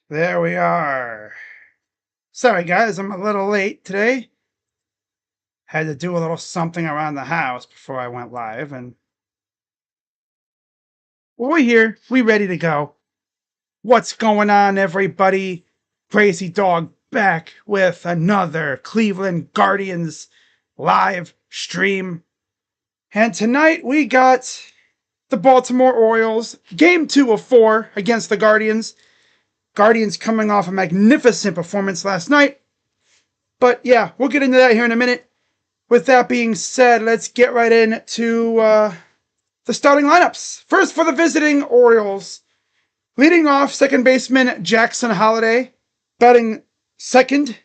There we are. Sorry, guys, I'm a little late today. Had to do a little something around the house before I went live, and we're here. We ready to go. What's going on, everybody? Crazy Dog back with another Cleveland Guardians live stream. And tonight we got the Baltimore Orioles, game 2 of 4 against the Guardians. Guardians coming off a magnificent performance last night. But yeah, we'll get into that here in a minute. With that being said, let's get right into the starting lineups. First, for the visiting Orioles, leading off second baseman Jackson Holliday, batting second,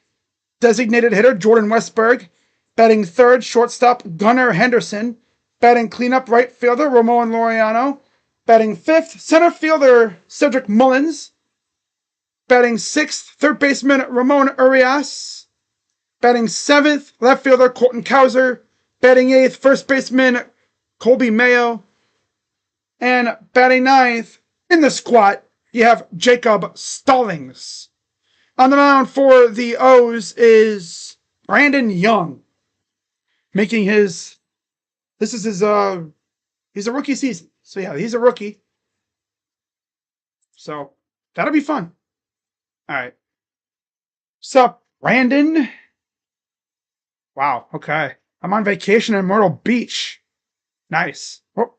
designated hitter Jordan Westburg, batting third, shortstop Gunnar Henderson, batting cleanup right fielder Ramon Laureano, batting fifth, center fielder Cedric Mullins, batting sixth, third baseman Ramon Urias, batting seventh, left fielder Colton Cowser, batting eighth, first baseman Colby Mayo, and batting ninth, in the squat, you have Jacob Stallings. On the mound for the O's is Brandon Young, making he's a rookie season. So yeah, he's a rookie. So that'll be fun. All right. Sup, Brandon? Wow, okay. I'm on vacation in Myrtle Beach. Nice. Oh,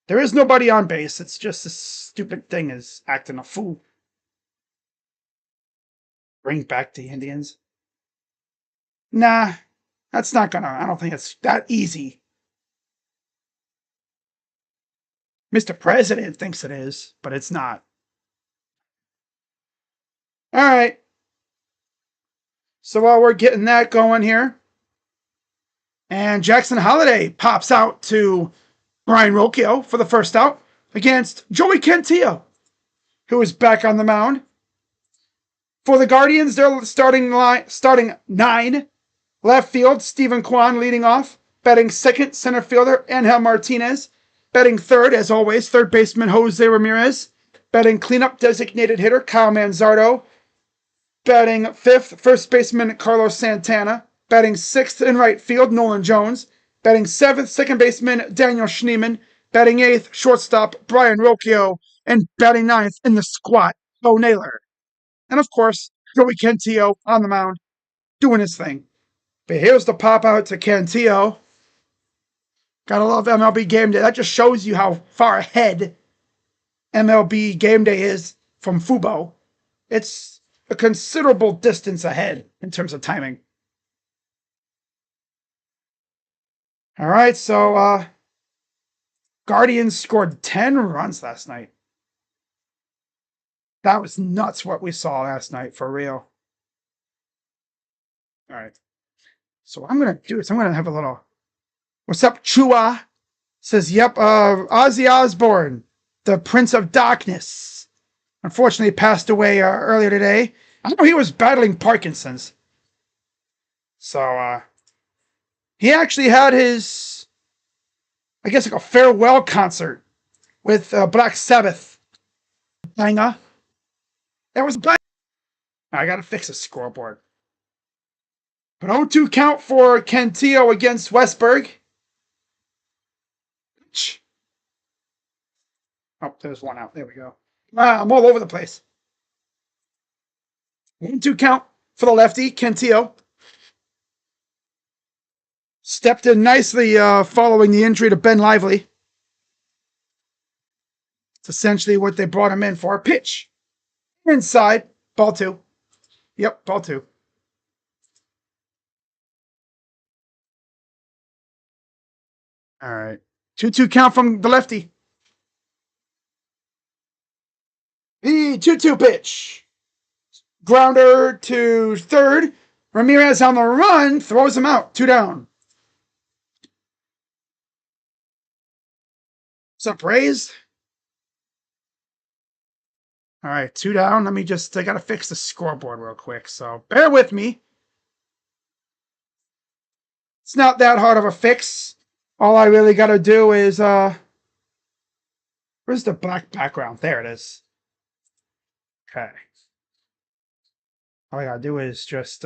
there is nobody on base. It's just this stupid thing is acting a fool. Bring back the Indians. Nah, that's not gonna. I don't think it's that easy. Mr. President thinks it is, but it's not. All right. So while we're getting that going here, and Jackson Holliday pops out to Brian Rocchio for the first out against Joey Cantillo, who is back on the mound. For the Guardians, they're starting 9. Left field, Stephen Kwan leading off. Batting second, center fielder Angel Martinez. Batting third, as always, third baseman Jose Ramirez. Batting cleanup designated hitter Kyle Manzardo. Batting fifth, first baseman Carlos Santana. Batting sixth in right field, Nolan Jones. Batting seventh, second baseman Daniel Schneemann. Batting eighth, shortstop Brian Rocchio. And batting ninth in the squat, Bo Naylor. And of course, Joey Cantillo on the mound, doing his thing. But here's the pop out to Cantillo. Gotta love MLB Game Day. That just shows you how far ahead MLB Game Day is from Fubo. It's a considerable distance ahead in terms of timing. All right, so Guardians scored 10 runs last night. That was nuts what we saw last night, for real. All right. So what I'm going to do is I'm going to have a little... What's up, Chua? Says, yep, Ozzy Osbourne, the Prince of Darkness, unfortunately passed away earlier today. I know he was battling Parkinson's. So, he actually had his, I guess, like a farewell concert with Black Sabbath. Banger. That was bang. I gotta fix the scoreboard. But 0-2 count for Cantillo against Westburg. Oh, there's one out. There we go. I'm all over the place. 1-2 count for the lefty, Cantillo. Stepped in nicely following the injury to Ben Lively. It's essentially what they brought him in for. Pitch. Inside. Ball 2. Yep, ball 2. All right. 2-2 count from the lefty. The 2-2 pitch. Grounder to third. Ramirez on the run. Throws him out. 2 down. What's up, Rays? All right, 2 down. I got to fix the scoreboard real quick. So bear with me. It's not that hard of a fix. All I really got to do is, where's the black background? There it is. Okay. All I gotta do is just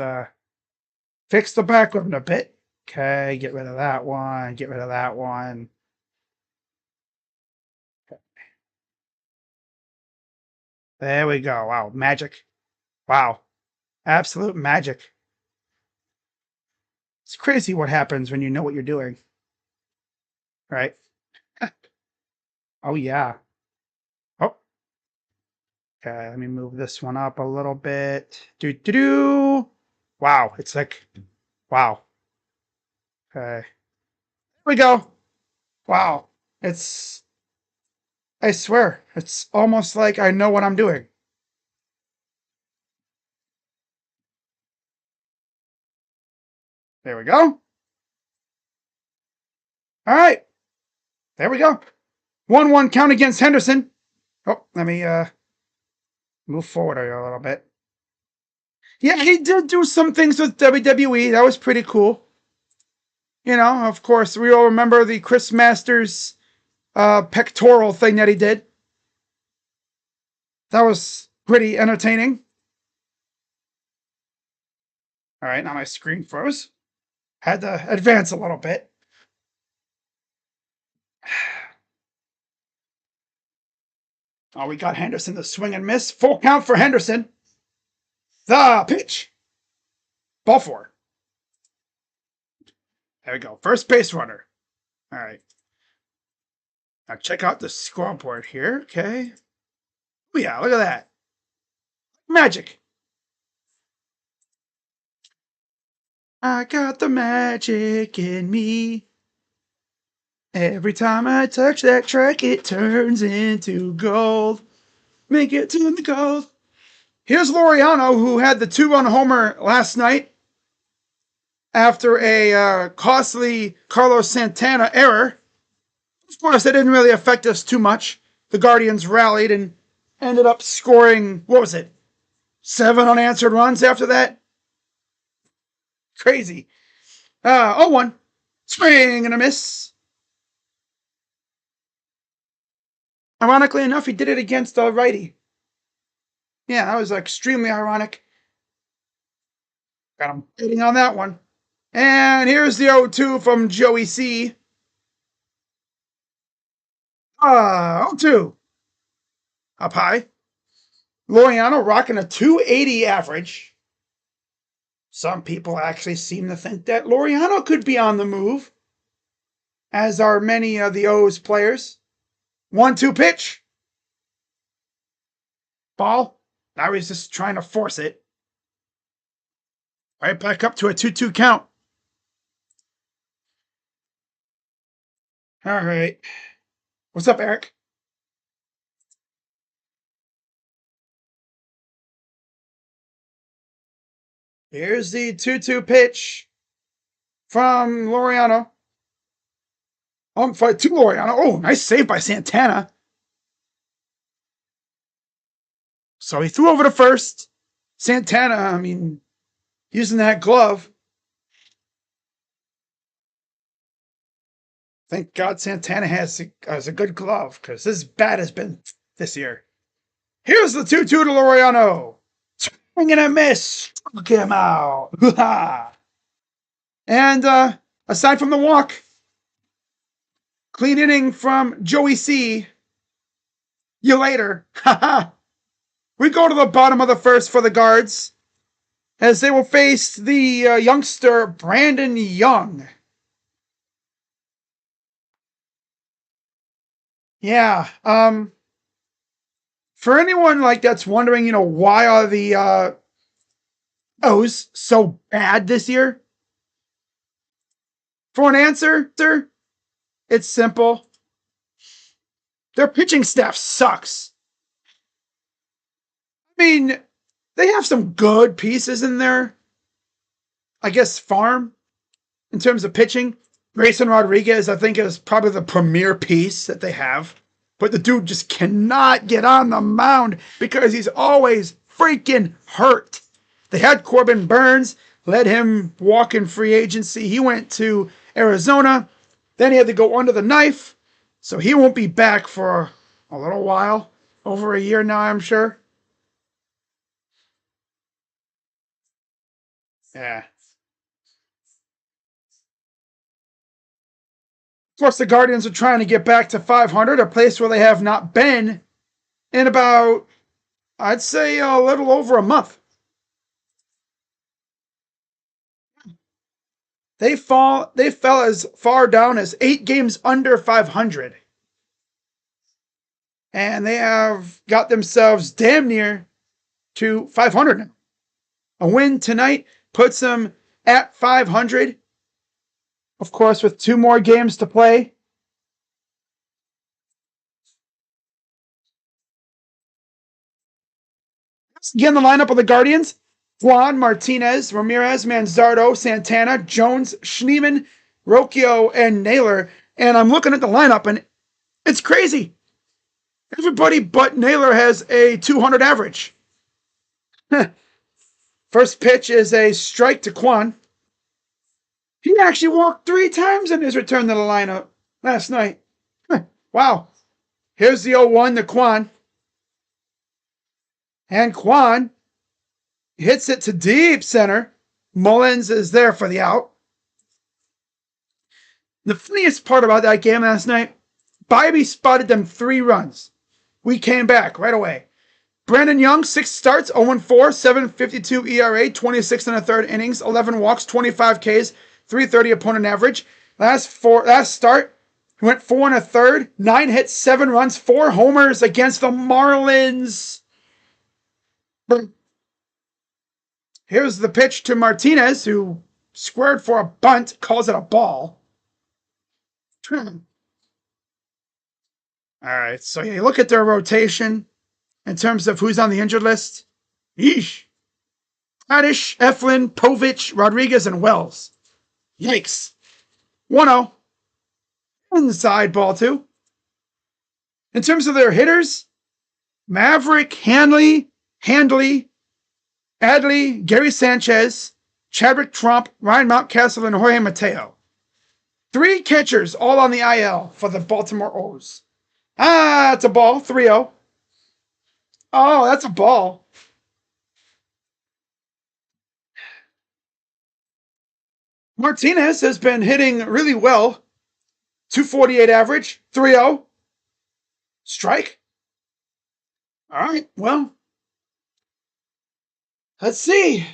fix the background a bit. Okay, get rid of that one, get rid of that one. There we go. Wow, magic. Wow, absolute magic. It's crazy what happens when you know what you're doing, right? Oh, yeah. Oh, okay, let me move this one up a little bit. Do, do, do. Wow, it's like, wow. Okay, here we go. Wow, it's, I swear, it's almost like I know what I'm doing. There we go. All right, there we go. 1-1 count against Henderson. Oh, let me move forward a little bit. Yeah, he did do some things with WWE. That was pretty cool. You know, of course, we all remember the Chris Masters pectoral thing that he did. That was pretty entertaining. All right, now my screen froze. Had to advance a little bit. Oh, we got Henderson to swing and miss. Full count for Henderson. The pitch. Ball four. There we go. First base runner. All right. Now check out the scoreboard here. Okay. Oh, yeah, look at that. Magic. I got the magic in me. Every time I touch that track, it turns into gold. Make it to the gold. Here's Laureano, who had the 2-run homer last night after a costly Carlos Santana error. Of course, that didn't really affect us too much. The Guardians rallied and ended up scoring, what was it, 7 unanswered runs after that? Crazy. 0-1. Swing and a miss. Ironically enough, he did it against a righty. Yeah, that was extremely ironic. Got him hitting on that one. And here's the 0-2 from Joey C. 0-2. Up high. Laureano rocking a 280 average. Some people actually seem to think that Laureano could be on the move, as are many of the O's players. 1-2 pitch. Ball. Now he's just trying to force it. Right back up to a 2-2 count. All right. What's up, Eric? Here's the 2-2 pitch from Laureano. Fight to Laureano. Oh, nice save by Santana. So he threw over to first. Santana, I mean, using that glove. Thank God Santana has a good glove, because his bat has been this year. Here's the 2-2 to Laureano. Swing and a miss. Look him out. And aside from the walk, clean inning from Joey C. You later. We go to the bottom of the first for the Guards, as they will face the youngster Brandon Young. Yeah. For anyone that's wondering, why are the O's so bad this year? For an answer, it's simple. Their pitching staff sucks. I mean, they have some good pieces in there. I guess farm in terms of pitching. Grayson Rodriguez, I think, is probably the premier piece that they have. But the dude just cannot get on the mound because he's always freaking hurt. They had Corbin Burns, let him walk in free agency. He went to Arizona. Then he had to go under the knife. So he won't be back for a little while. Over a year now, I'm sure. Yeah. Of course, the Guardians are trying to get back to 500, a place where they have not been in about, I'd say, a little over a month. They fell as far down as 8 games under 500. And they have got themselves damn near to 500 now. A win tonight puts them at 500. Of course, with 2 more games to play. Again, the lineup of the Guardians: Juan, Martinez, Ramirez, Manzardo, Santana, Jones, Schneemann, Rocchio, and Naylor. And I'm looking at the lineup, and it's crazy. Everybody but Naylor has a 200 average. First pitch is a strike to Quan. He actually walked 3 times in his return to the lineup last night. Wow. Here's the 0-1 to Quan. And Quan hits it to deep center. Mullins is there for the out. The funniest part about that game last night, Bybee spotted them 3 runs. We came back right away. Brandon Young, 6 starts, 0-4, 7.52 ERA, 26 and a third innings, 11 walks, 25 Ks, 330 opponent average. Last start, he went 4 and a third, 9 hits, 7 runs, 4 homers against the Marlins. Here's the pitch to Martinez, who squared for a bunt, calls it a ball. All right, so you look at their rotation in terms of who's on the injured list. Yeesh. Radish, Eflin, Povich, Rodriguez, and Wells. Yikes. 1-0. Inside ball 2. In terms of their hitters, Maverick, Handley, Adley, Gary Sanchez, Chadwick Trump, Ryan Mountcastle, and Jorge Mateo. 3 catchers all on the IL for the Baltimore Orioles. It's a ball. 3-0. Oh, that's a ball. Martinez has been hitting really well. 248 average. 3-0. Strike. All right, well, let's see.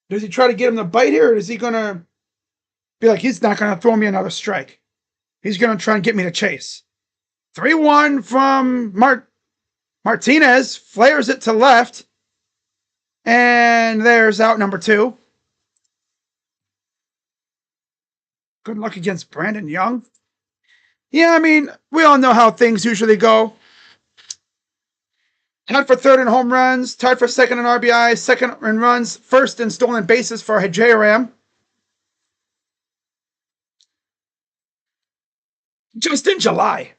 Does he try to get him to bite here, or is he going to be like, he's not going to throw me another strike? He's going to try and get me to chase. 3-1 from Martinez. Flares it to left. And there's out number 2. Good luck against Brandon Young. Yeah, I mean, we all know how things usually go. Tied for 3rd in home runs, tied for 2nd in RBI, 2nd in runs, 1st in stolen bases for Hajaram. Just in July.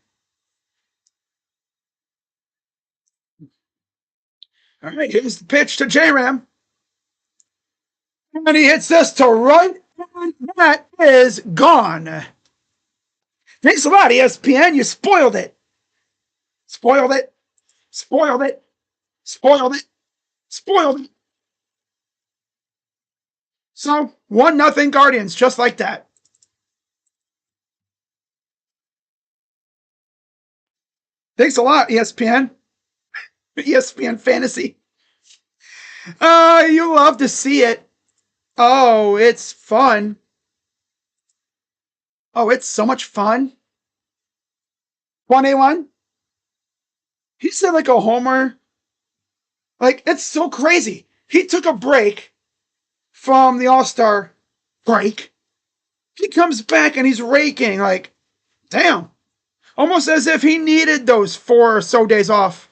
All right, here's the pitch to J-Ram. And he hits this to right, and that is gone. Thanks a lot, ESPN. You spoiled it. Spoiled it. Spoiled it. Spoiled it. Spoiled it. So, 1-0 Guardians, just like that. Thanks a lot, ESPN. ESPN Fantasy. You love to see it. Oh, it's fun. Oh, it's so much fun. 1A1? He said like a homer. Like, it's so crazy. He took a break from the All-Star break. He comes back and he's raking. Like, damn. Almost as if he needed those 4 or so days off.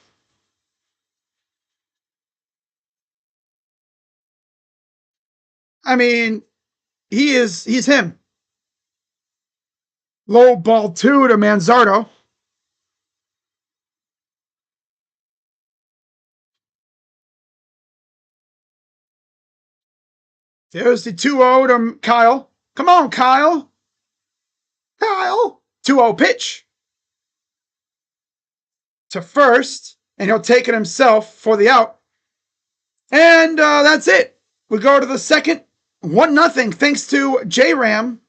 I mean, he's him. Low ball 2 to Manzardo. There's the 2-0 to Kyle. Come on, Kyle. Kyle. 2-0 pitch to first, and he'll take it himself for the out. And that's it. We go to the 2nd. 1-0 thanks to J Ram,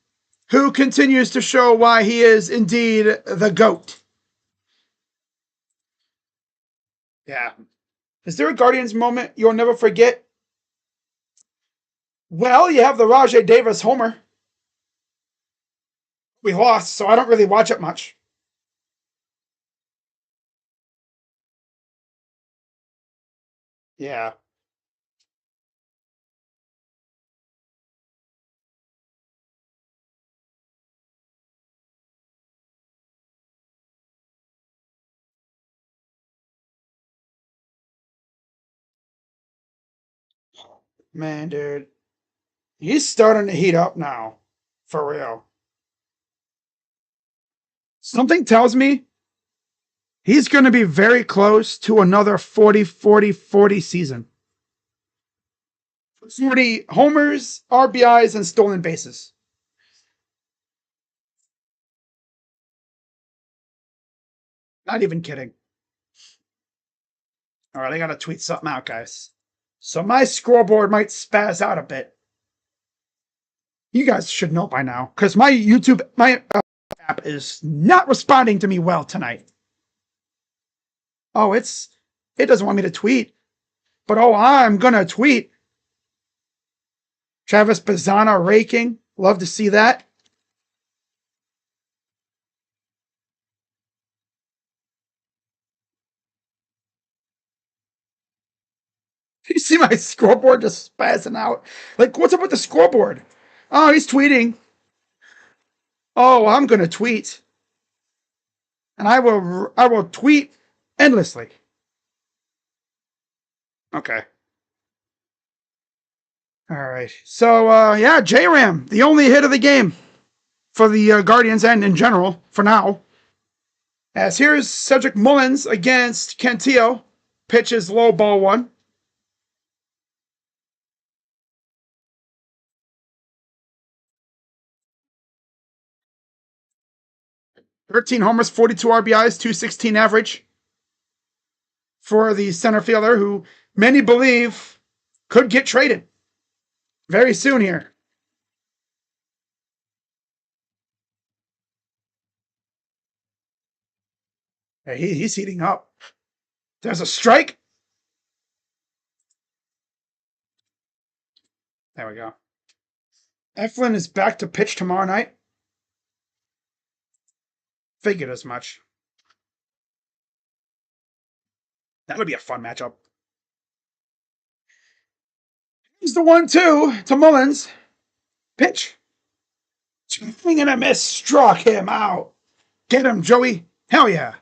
who continues to show why he is indeed the GOAT. Yeah. Is there a Guardians moment you'll never forget? Well, you have the Rajay Davis homer. We lost, so I don't really watch it much. Yeah. Man, dude. He's starting to heat up now. For real. Something tells me he's going to be very close to another 40-40-40 season. 40 homers, RBIs, and stolen bases. Not even kidding. All right, I got to tweet something out, guys. So my scoreboard might spaz out a bit. You guys should know by now because my YouTube, my app is not responding to me well tonight. Oh, it doesn't want me to tweet. But oh, I'm going to tweet. Travis Bazzana raking. Love to see that. You see my scoreboard just spazzing out? Like, what's up with the scoreboard? Oh, he's tweeting. Oh, I'm going to tweet. And I will tweet endlessly. Okay. All right. So, yeah, J-Ram, the only hit of the game for the Guardians and in general for now. As here's Cedric Mullins against Cantillo. Pitches low ball one. "13 homers, 42 RBIs, 216 average for the center fielder who many believe could get traded very soon here. Hey, he's heating up. There's a strike. There we go. Eflin is back to pitch tomorrow night. Figured as much. That'll be a fun matchup. Here's the 1-2 to Mullins. Pitch. Swing and a miss. Struck him out. Get him, Joey. Hell yeah.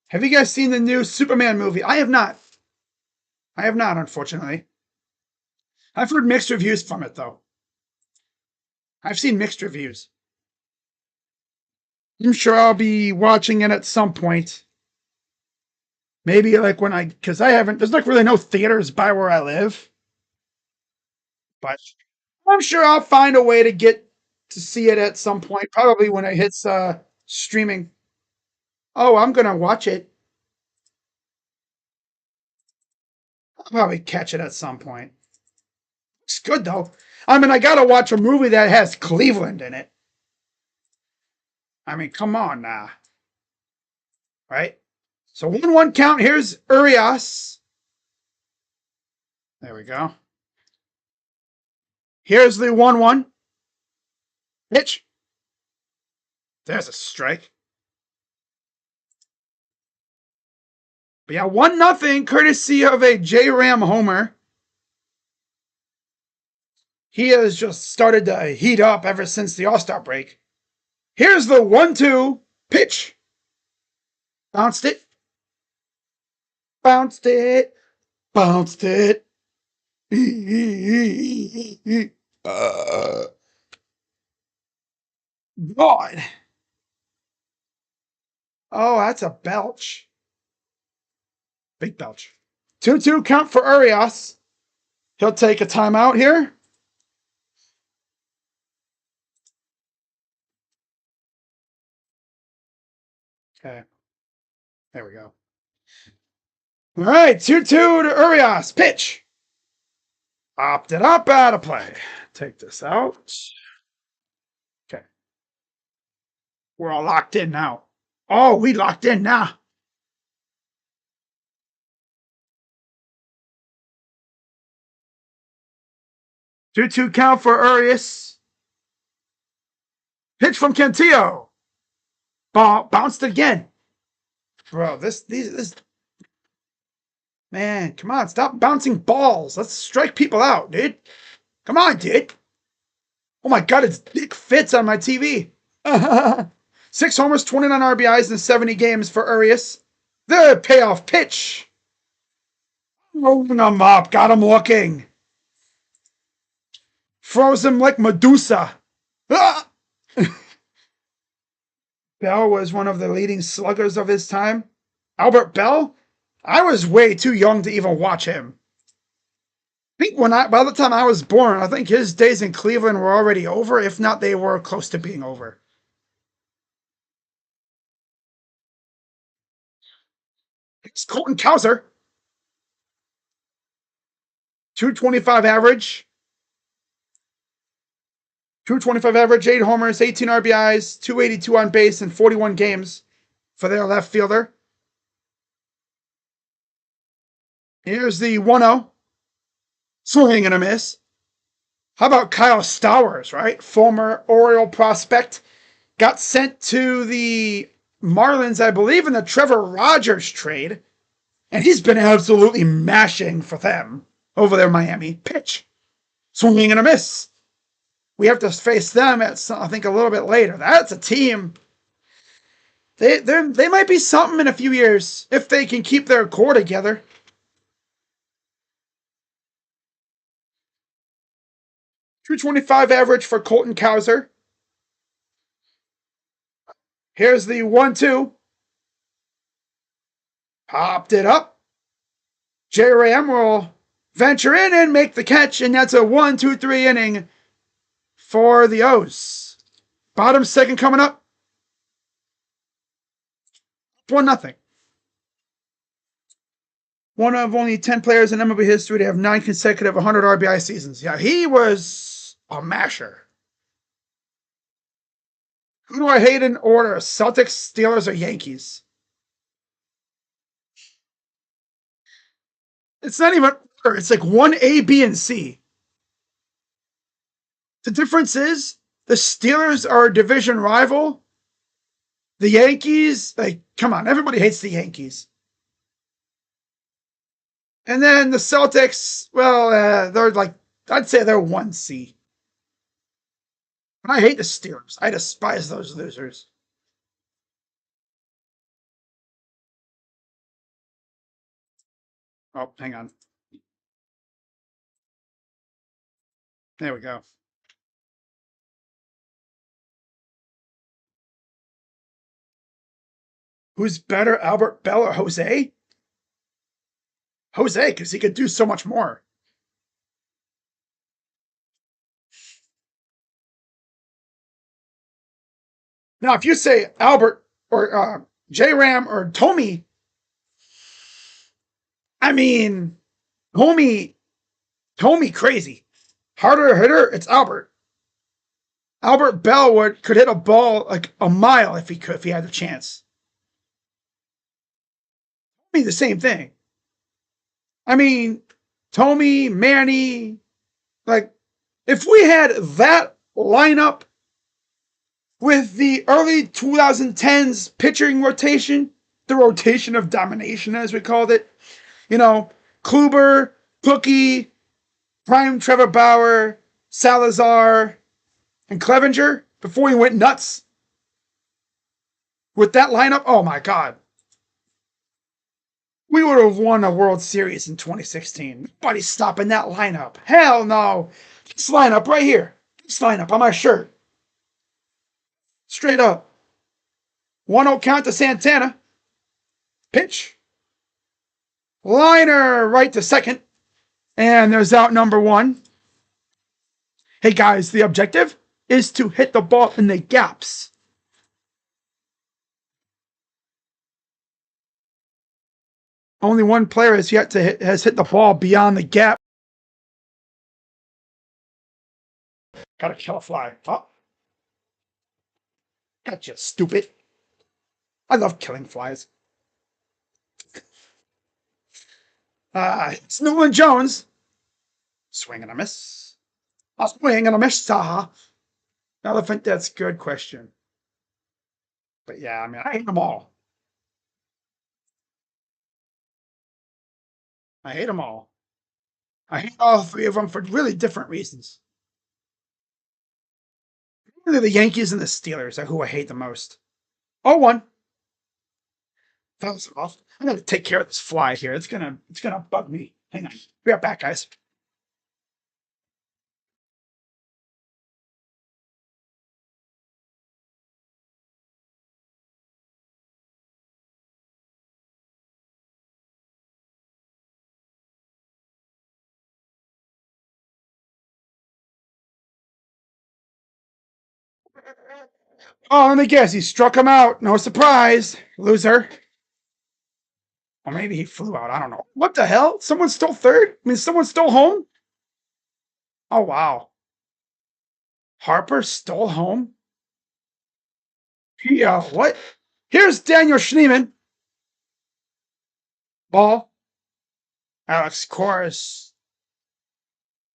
Have you guys seen the new Superman movie? I have not. I have not, unfortunately. I've heard mixed reviews from it, though. I've seen mixed reviews. I'm sure I'll be watching it at some point. Maybe like because I haven't, there's like really no theaters by where I live. But I'm sure I'll find a way to get to see it at some point, probably when it hits streaming. Oh, I'm going to watch it. I'll probably catch it at some point. It's good, though. I mean, I got to watch a movie that has Cleveland in it. I mean, come on now. Right? So 1-1 count. Here's Urias. There we go. Here's the 1-1. Pitch. There's a strike. But yeah, 1-0, courtesy of a J-Ram homer. He has just started to heat up ever since the All-Star break. Here's the 1-2 pitch. Bounced it. Bounced it. Bounced it. God. Oh, that's a belch. Big belch. 2-2 count for Urias. He'll take a timeout here. Okay. There we go. All right, 2-2 to Urias. Pitch. Opted up, out of play. Take this out. Okay. We're all locked in now. Oh, we locked in now. 2-2 count for Urias. Pitch from Cantillo. Ball bounced again. Bro, this man, come on, stop bouncing balls. Let's strike people out, dude. Come on, dude. Oh my god, it's Dick Fitz on my TV. 6 homers, 29 RBIs in 70 games for Urias. The payoff pitch. Rolling him up, got him looking. Froze him like Medusa. Ah! Bell was one of the leading sluggers of his time. Albert Bell? I was way too young to even watch him. I think by the time I was born, I think his days in Cleveland were already over. If not, they were close to being over. It's Colton Cowser. 225 average. 225 average, 8 homers, 18 RBIs, 282 on base in 41 games for their left fielder. Here's the 1-0. Swing and a miss. How about Kyle Stowers, right? Former Oriole prospect. Got sent to the Marlins, I believe, in the Trevor Rogers trade. And he's been absolutely mashing for them over there in Miami. Pitch. Swinging and a miss. We have to face them at, I think, a little bit later. That's a team. They might be something in a few years if they can keep their core together. .225 average for Colton Cowser. Here's the 1-2. Popped it up. J. Ram will venture in and make the catch, and that's a 1-2-3 inning for the O's. Bottom second coming up. 1-0. One of only 10 players in MLB history to have 9 consecutive 100 RBI seasons. Yeah, he was a masher. Who do I hate in order? Celtics, Steelers, or Yankees? It's not even order. It's like 1A, B, and C. The difference is the Steelers are a division rival. The Yankees, like, come on, everybody hates the Yankees. And then the Celtics, well, they're like, I'd say they're 1C. But I hate the Steelers. I despise those losers. Oh, hang on. There we go. Who's better, Albert Bell or Jose? Jose, because he could do so much more. Now, if you say Albert or J. Ram or Tommy, I mean, Tommy crazy. Harder hitter, it's Albert. Albert Bell could hit a ball like a mile if he had the chance. I mean, the same thing. I mean, Tommy, Manny, like, if we had that lineup with the early 2010s pitching rotation, the rotation of domination, as we called it, Kluber, Cookie, prime Trevor Bauer, Salazar, and Clevenger, before he went nuts with that lineup, oh my God. We would have won a World Series in 2016. Nobody's stopping that lineup. Hell no. This lineup right here. This lineup on my shirt. Straight up. 1-0 count to Santana. Pitch. Liner right to second. And there's out number 1. Hey guys, the objective is to hit the ball in the gaps. Only one player has hit the ball beyond the gap. Gotta kill a fly. Oh, gotcha, stupid. I love killing flies. It's Nolan Jones. Swing and a miss. A swing and a miss, Saha. I don't think that's a good question. But yeah, I mean, I hate them all. I hate them all. I hate all three of them for really different reasons. Really, the Yankees and the Steelers are who I hate the most. Oh, one. That was off. I'm gonna take care of this fly here. It's gonna bug me. Hang on. Be right back, guys. Oh, let me guess. He struck him out. No surprise, loser. Or maybe he flew out. I don't know. What the hell? Someone stole third? I mean, someone stole home? Oh, wow. Harper stole home? Yeah, what? Here's Daniel Schneeman. Ball. Alex Chorus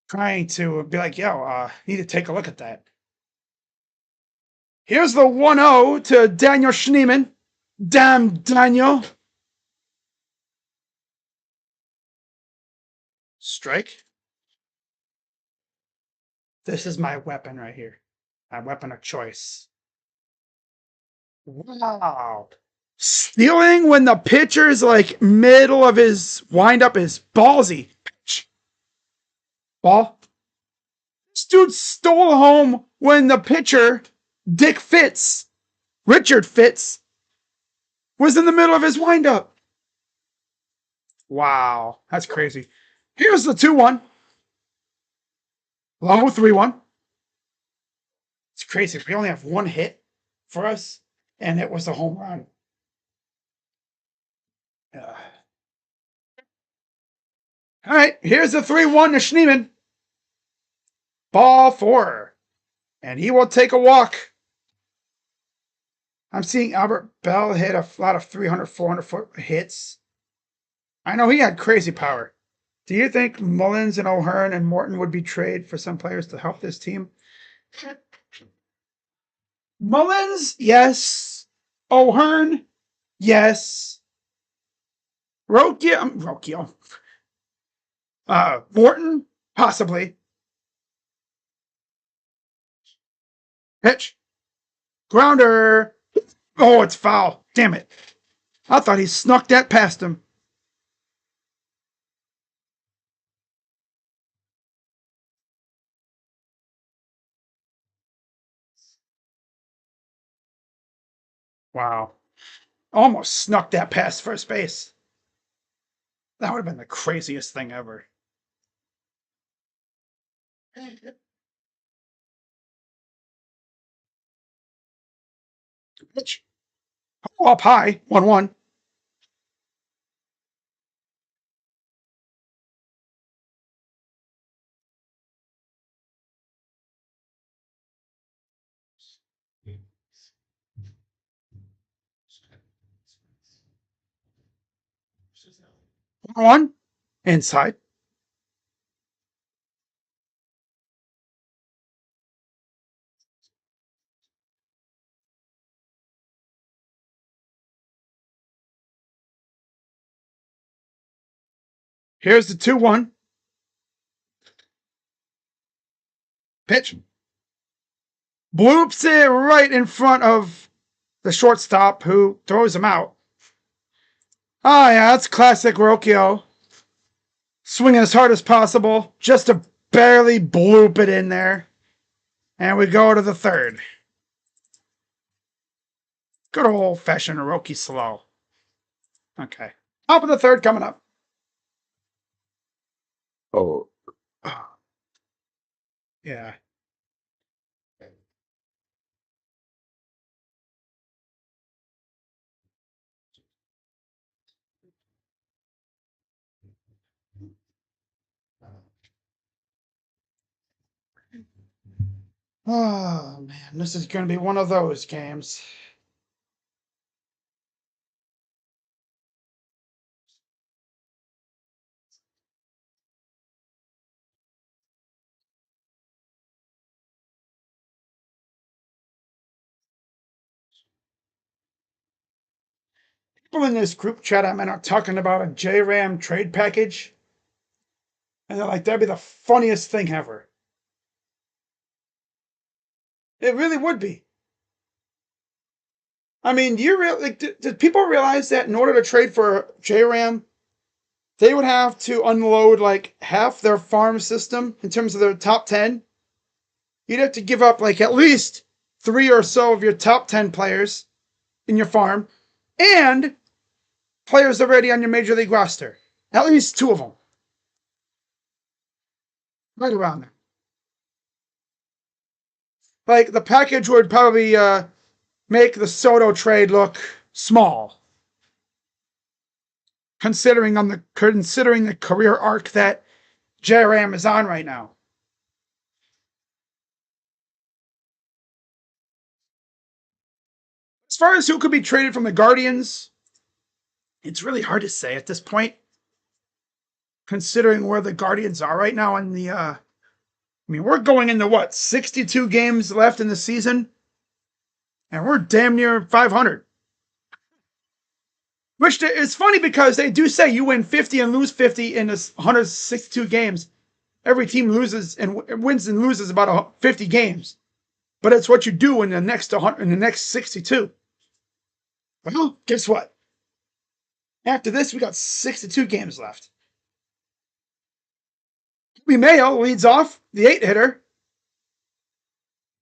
trying to be like, yo, need to take a look at that. Here's the 1-0 to Daniel Schneeman. Damn, Daniel. Strike. This is my weapon right here. My weapon of choice. Wow. Stealing when the pitcher's like middle of his windup is ballsy. Ball. This dude stole home when the pitcher, Dick Fitz, Richard Fitz, was in the middle of his windup. Wow. That's crazy. Here's the 2-1. Low 3-1. It's crazy. We only have one hit for us, and it was a home run. Uh, all right, here's the 3-1 to Schneeman. Ball 4. And he will take a walk. I'm seeing Albert Bell hit a lot of 300, 400-foot hits. I know he had crazy power. Do you think Mullins and O'Hearn and Morton would be traded for some players to help this team? Mullins, yes. O'Hearn, yes. Rocchio. Morton, possibly. Pitch. Grounder. Oh, it's foul. Damn it. I thought he snuck that past him. Wow. Almost snuck that past first base. That would have been the craziest thing ever. Pitch. Oh, up high. 1-1. One. Inside. Here's the 2-1. Pitch. Bloops it right in front of the shortstop who throws him out. Oh, yeah, that's classic Rocchio. Swinging as hard as possible just to barely bloop it in there. And we go to the third. Good old fashioned Roki slow. Okay. Top of the third coming up. Oh. Yeah. Oh, man, this is going to be one of those games. People in this group chat I'm in are talking about a J-Ram trade package, and they're like, that'd be the funniest thing ever. It really would be. I mean, did people realize that in order to trade for J-Ram, they would have to unload like half their farm system in terms of their top 10? You'd have to give up like at least 3 or so of your top 10 players in your farm and players already on your major league roster. At least 2 of them. Right around there. Like the package would probably make the Soto trade look small, considering the career arc that J-Ram is on right now. As far as who could be traded from the Guardians, it's really hard to say at this point, considering where the Guardians are right now in the. I mean, we're going into what 62 games left in the season, and we're damn near 500. Which is funny because they do say you win 50 and lose 50 in this 162 games. Every team loses and wins and loses about 50 games, but it's what you do in the next 62. Well, guess what? After this, we got 62 games left. Mayo leads off, the 8-hitter.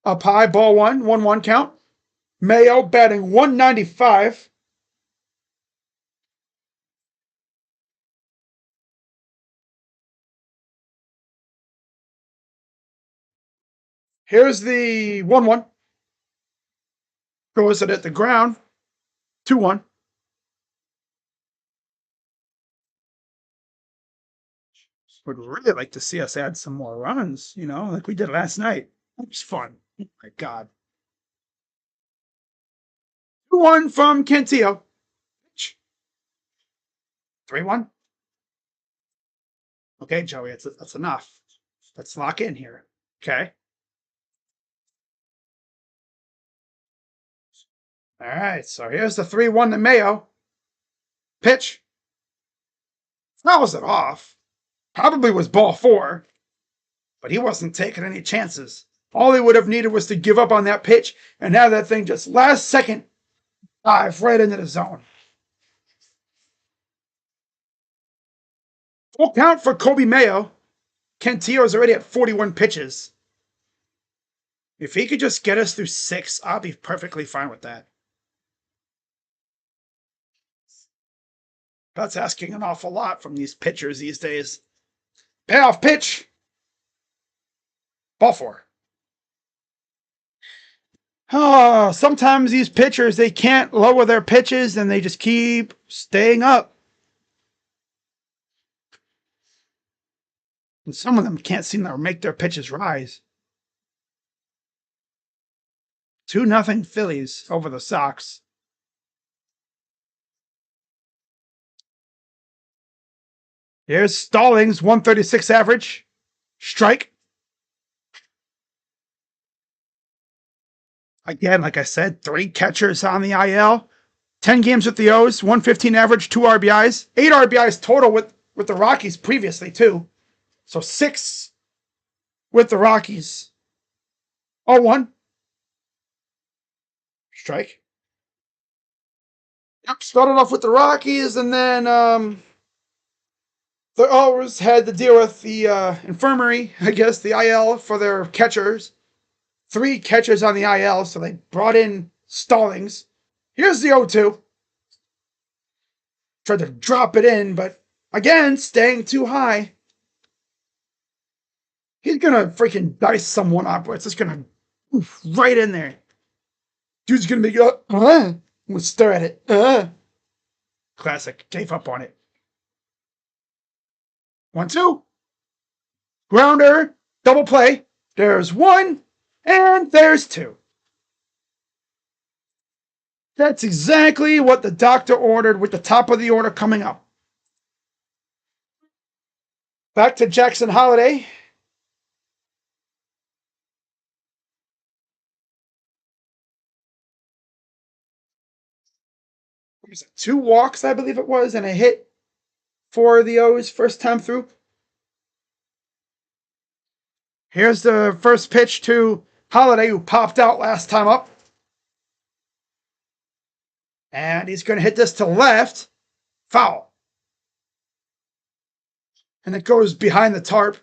Up high, ball 1-1 count. Mayo batting 195. Here's the 1-1. Goes it at the ground. 2-1. Would really like to see us add some more runs, like we did last night. That was fun. Oh my God. 2-1 from Cantillo. 3-1. Okay, Joey, that's enough. Let's lock in here. Okay. All right, so here's the 3-1 to Mayo. Pitch. Fouls it off. Probably was ball 4, but he wasn't taking any chances. All he would have needed was to give up on that pitch and have that thing just last second dive right into the zone. Full count for Kobe Mayo. Cantillo's already at 41 pitches. If he could just get us through 6, I'll be perfectly fine with that. That's asking an awful lot from these pitchers these days. Payoff pitch. Ball 4. Oh, sometimes these pitchers, they can't lower their pitches and they just keep staying up. And some of them can't seem to make their pitches rise. 2-0 Phillies over the Sox. Here's Stallings, 136 average. Strike. Again, like I said, 3 catchers on the IL. 10 games with the O's, 115 average, 2 RBIs. 8 RBIs total with the Rockies previously, too. So 6 with the Rockies. 0-1. Strike. Yep, started off with the Rockies, and then the O's had to deal with the infirmary, I guess, the IL for their catchers. 3 catchers on the IL, so they brought in Stallings. Here's the 0-2. Tried to drop it in, but again, staying too high. He's gonna freaking dice someone up. It's just gonna right in there. Dude's gonna be we'll stare at it. Classic. Gave up on it. 1-2. Grounder. Double play. There's 1. And there's two. That's exactly what the doctor ordered with the top of the order coming up. Back to Jackson Holiday. Was it 2 walks, I believe it was, and a hit for the O's first time through. Here's the first pitch to Holiday, who popped out last time up. And he's going to hit this to left. Foul. And it goes behind the tarp.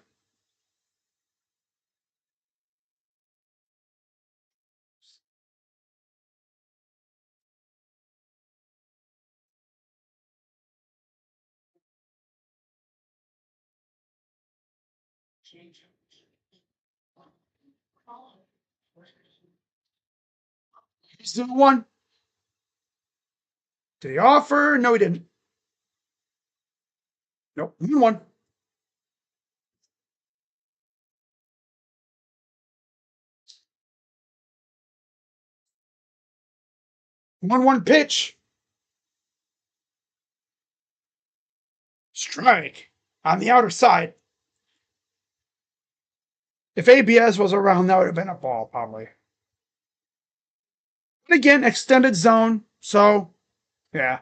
He's doing one. Did he offer? No, he didn't. Nope. 1-1. One pitch. Strike on the outer side. If ABS was around, that would have been a ball, probably. But again, extended zone. So, yeah.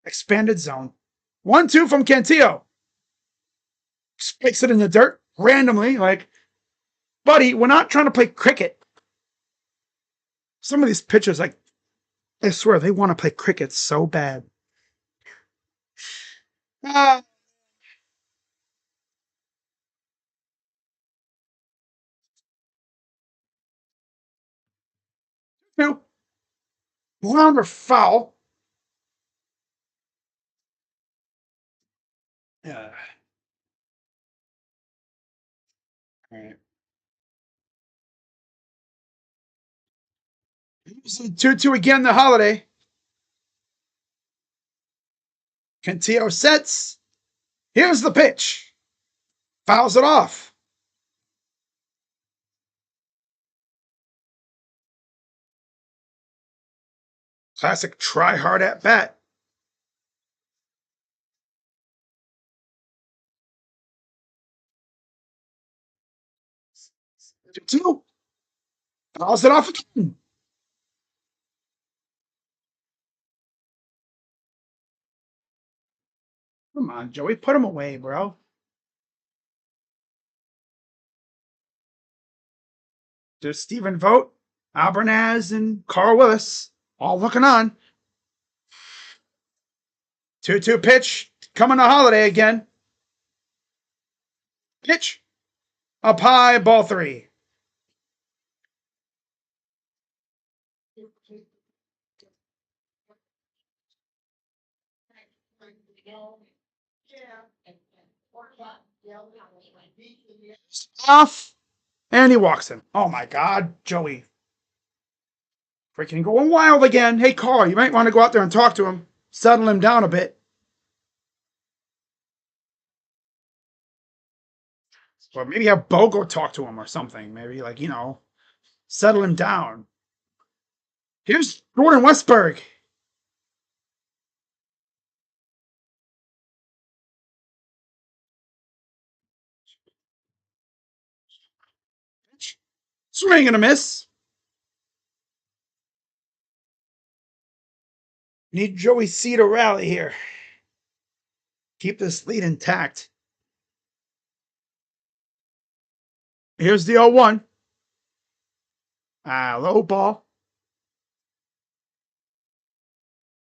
Expanded zone. 1-2 from Cantillo. Spikes it in the dirt randomly. Like, buddy, we're not trying to play cricket. Some of these pitchers, like, I swear, they want to play cricket so bad. Ah. No. Ground or foul. Yeah. All right. 2-2 again, the Holiday. Cantillo sets. Here's the pitch. Fouls it off. Classic try hard at bat. 2-2. Fouls it off again. Come on, Joey. Put him away, bro. There's Stephen Vogt, Albernaz, and Carl Willis all looking on. 2-2 pitch. Coming to Holiday again. Pitch. Up high, ball 3. Off. And he walks him. Oh my God, Joey. Freaking going wild again. Hey, Carl, you might want to go out there and talk to him. Settle him down a bit. Or maybe have Bogo talk to him or something. Maybe, like, settle him down. Here's Jordan Westberg. Swing and a miss. Need Joey C to rally here. Keep this lead intact. Here's the 0-1. Low ball.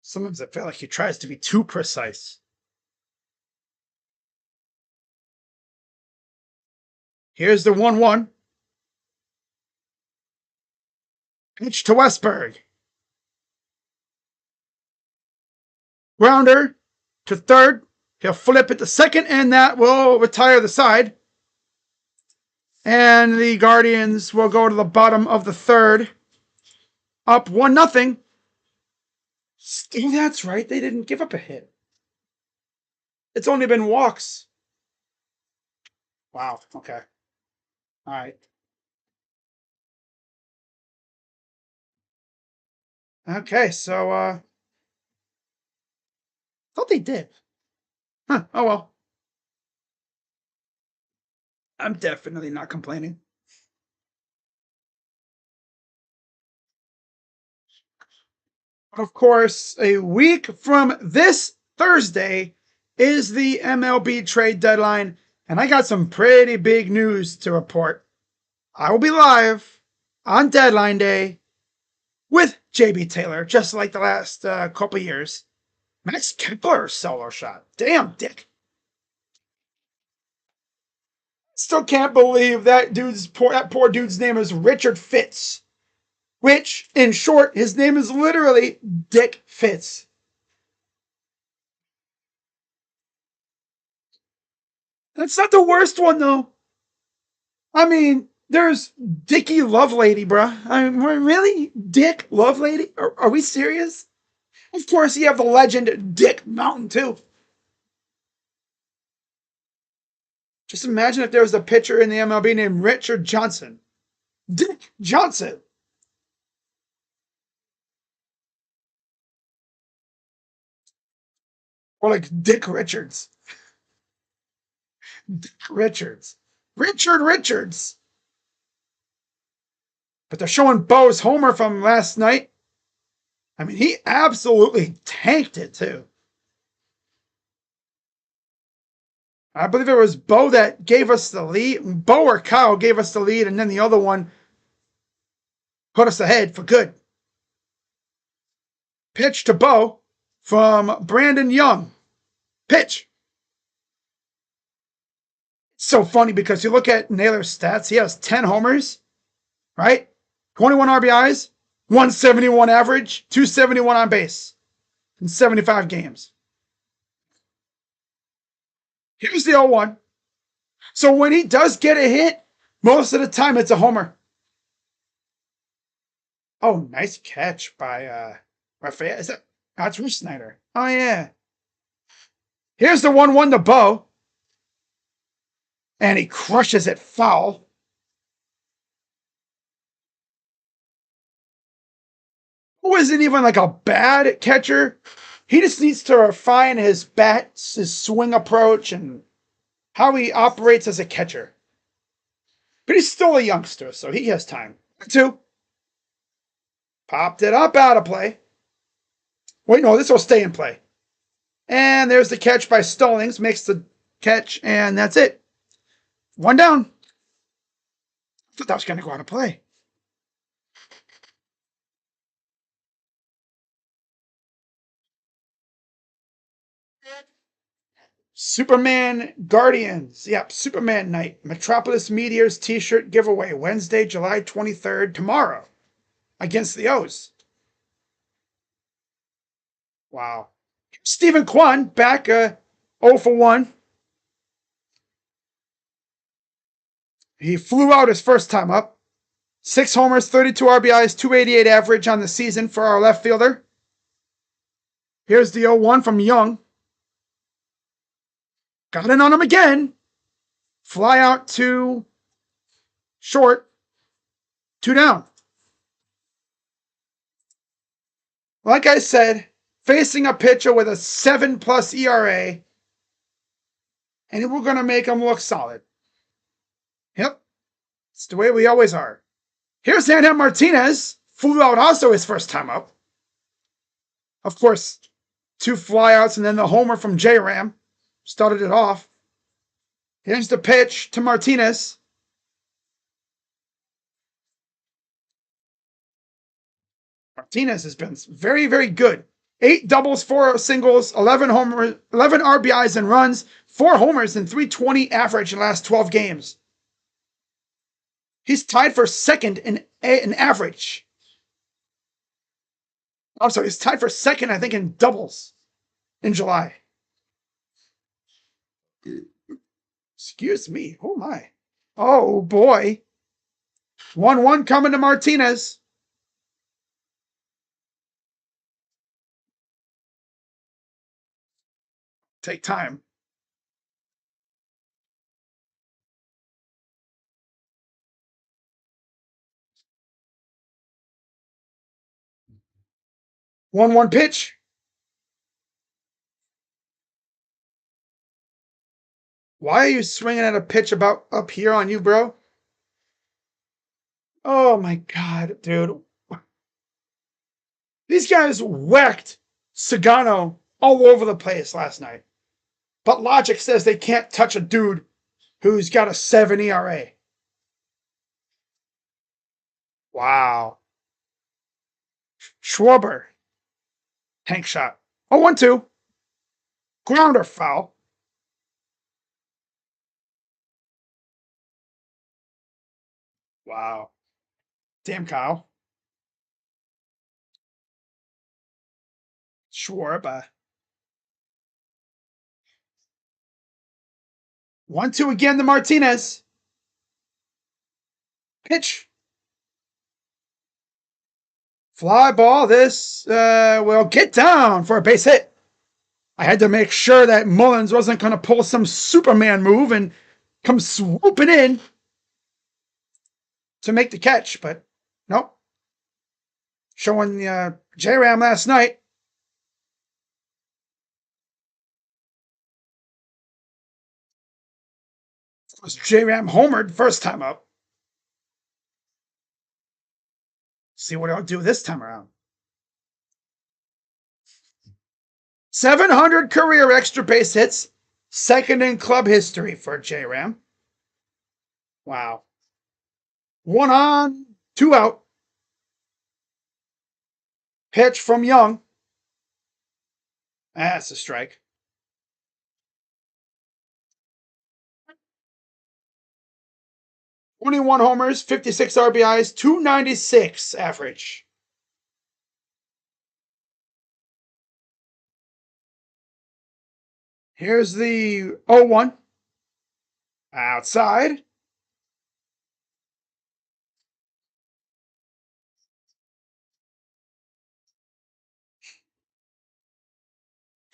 Sometimes I feel like he tries to be too precise. Here's the 1-1. Pitch to Westberg. Grounder to third. He'll flip it to second, and that will retire the side. And the Guardians will go to the bottom of the third. Up 1-0. Oh, that's right. They didn't give up a hit. It's only been walks. Wow. Okay. All right. Okay. So, thought they did. Huh. Oh well. I'm definitely not complaining. Of course, a week from this Thursday is the MLB trade deadline, and I got some pretty big news to report. I will be live on deadline day with JB Taylor, just like the last couple years. Max Kepler solo shot. Damn, Dick. Still can't believe that poor dude's name is Richard Fitz, which, in short, his name is literally Dick Fitz. That's not the worst one though. I mean, there's Dickie Lovelady, bruh. I mean, really? Dick Lovelady? Are we serious? Of course, you have the legend Dick Mountain, too. Just imagine if there was a pitcher in the MLB named Richard Johnson. Dick Johnson. Or like Dick Richards. Dick Richards. Richard Richards. But they're showing Bo's homer from last night. I mean, he absolutely tanked it, too. I believe it was Bo that gave us the lead. Bo or Kyle gave us the lead, and then the other one put us ahead for good. Pitch to Bo from Brandon Young. Pitch. It's so funny because you look at Naylor's stats. He has 10 homers, right? 21 RBIs, 171 average, 271 on base in 75 games. Here's the 0-1. So when he does get a hit, most of the time it's a homer. Oh, nice catch by Rafael. Is that that's Ruth Snyder? Oh yeah. Here's the 1-1 to Bo. And he crushes it foul. Who isn't even like a bad catcher? He just needs to refine his bats, his swing approach, and how he operates as a catcher. But he's still a youngster, so he has time. Two. Popped it up out of play. Wait, no, this will stay in play. And there's the catch by Stallings. Makes the catch, and that's it. One down. I thought that was going to go out of play. Superman Guardians. Yep, Superman Night. Metropolis Meteors t-shirt giveaway Wednesday, July 23rd, tomorrow against the O's. Wow. Stephen Kwan back 0 for 1. He flew out his first time up. 6 homers, 32 RBIs, 288 average on the season for our left fielder. Here's the 0-1 from Young. Got in on him again. Fly out to short. 2 down. Like I said, facing a pitcher with a 7+ ERA, and we're going to make him look solid. Yep, it's the way we always are. Here's Hanham Martinez. Flew out also his first time up. Of course, 2 flyouts and then the homer from J-Ram started it off. Here's the pitch to Martinez. Martinez has been very, very good. 8 doubles, 4 singles, 11 homers, 11 RBIs and runs, 4 homers, and 320 average in the last 12 games. He's tied for second in average. I'm sorry, he's tied for second, I think, in doubles in July. Excuse me. Oh my. Oh boy. 1-1 coming to Martinez. Take time. 1-1 pitch. Why are you swinging at a pitch about up here on you, bro? Oh my God, dude. These guys whacked Sagano all over the place last night. But logic says they can't touch a dude who's got a 7 ERA. Wow. Schwarber. Tank shot. Oh, 1-2. Grounder foul. Wow. Damn, Kyle. Schwarber. 1-2 again to Martinez. Pitch. Fly ball. This will get down for a base hit. I had to make sure that Mullins wasn't going to pull some Superman move and come swooping in to make the catch, but nope. Showing J-Ram last night. Was J-Ram homered first time up. See what I'll do this time around. 700 career extra base hits. Second in club history for J-Ram. Wow. 1 on, 2 out. Pitch from Young. That's a strike. 21 homers, 56 RBIs, 296 average. Here's the 0-1. Outside.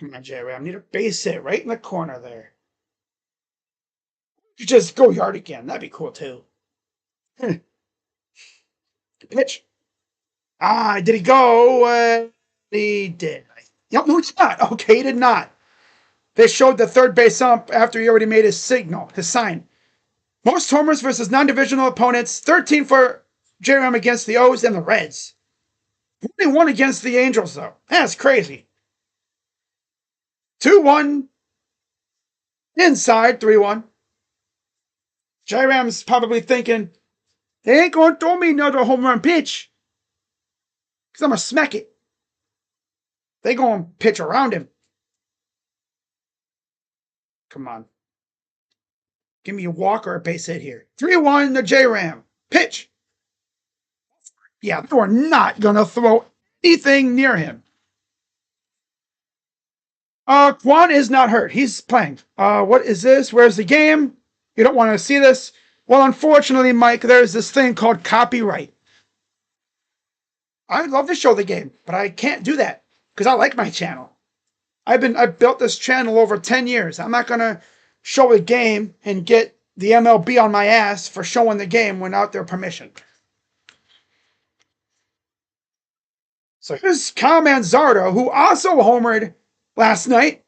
Come on, J-Ram. Need a base hit right in the corner there. You just go yard again. That'd be cool, too. Pitch. Did he go? He did. No, it's not. Okay, he did not. They showed the third base ump after he already made his signal, his sign. Most homers versus non-divisional opponents. 13 for J-Ram against the O's and the Reds. Only 1 against the Angels, though. That's crazy. 2-1. Inside, 3-1. J-Ram's probably thinking, they ain't going to throw me another home run pitch. Because I'm going to smack it. They going to pitch around him. Come on. Give me a walk or a base hit here. 3-1 to J-Ram. Pitch. Yeah, they were not going to throw anything near him. Quan is not hurt. He's playing. What is this? Where's the game? You don't want to see this? Well, unfortunately, Mike, there's this thing called copyright. I'd love to show the game, but I can't do that because I like my channel. I've built this channel over 10 years. I'm not going to show a game and get the MLB on my ass for showing the game without their permission. So here's Kyle Manzardo, who also homered last night.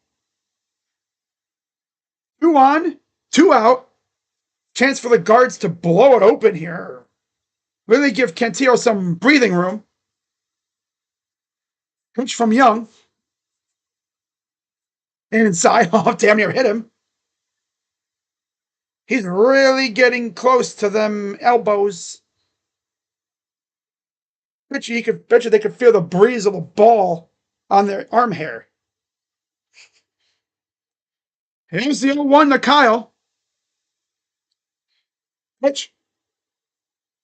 2 on, 2 out. Chance for the guards to blow it open here. Really give Cantillo some breathing room. Pitch from Young. Inside. Oh, damn near hit him. He's really getting close to them elbows. Bet you they could feel the breeze of the ball on their arm hair. Here's the 0-1 to Kyle. Pitch.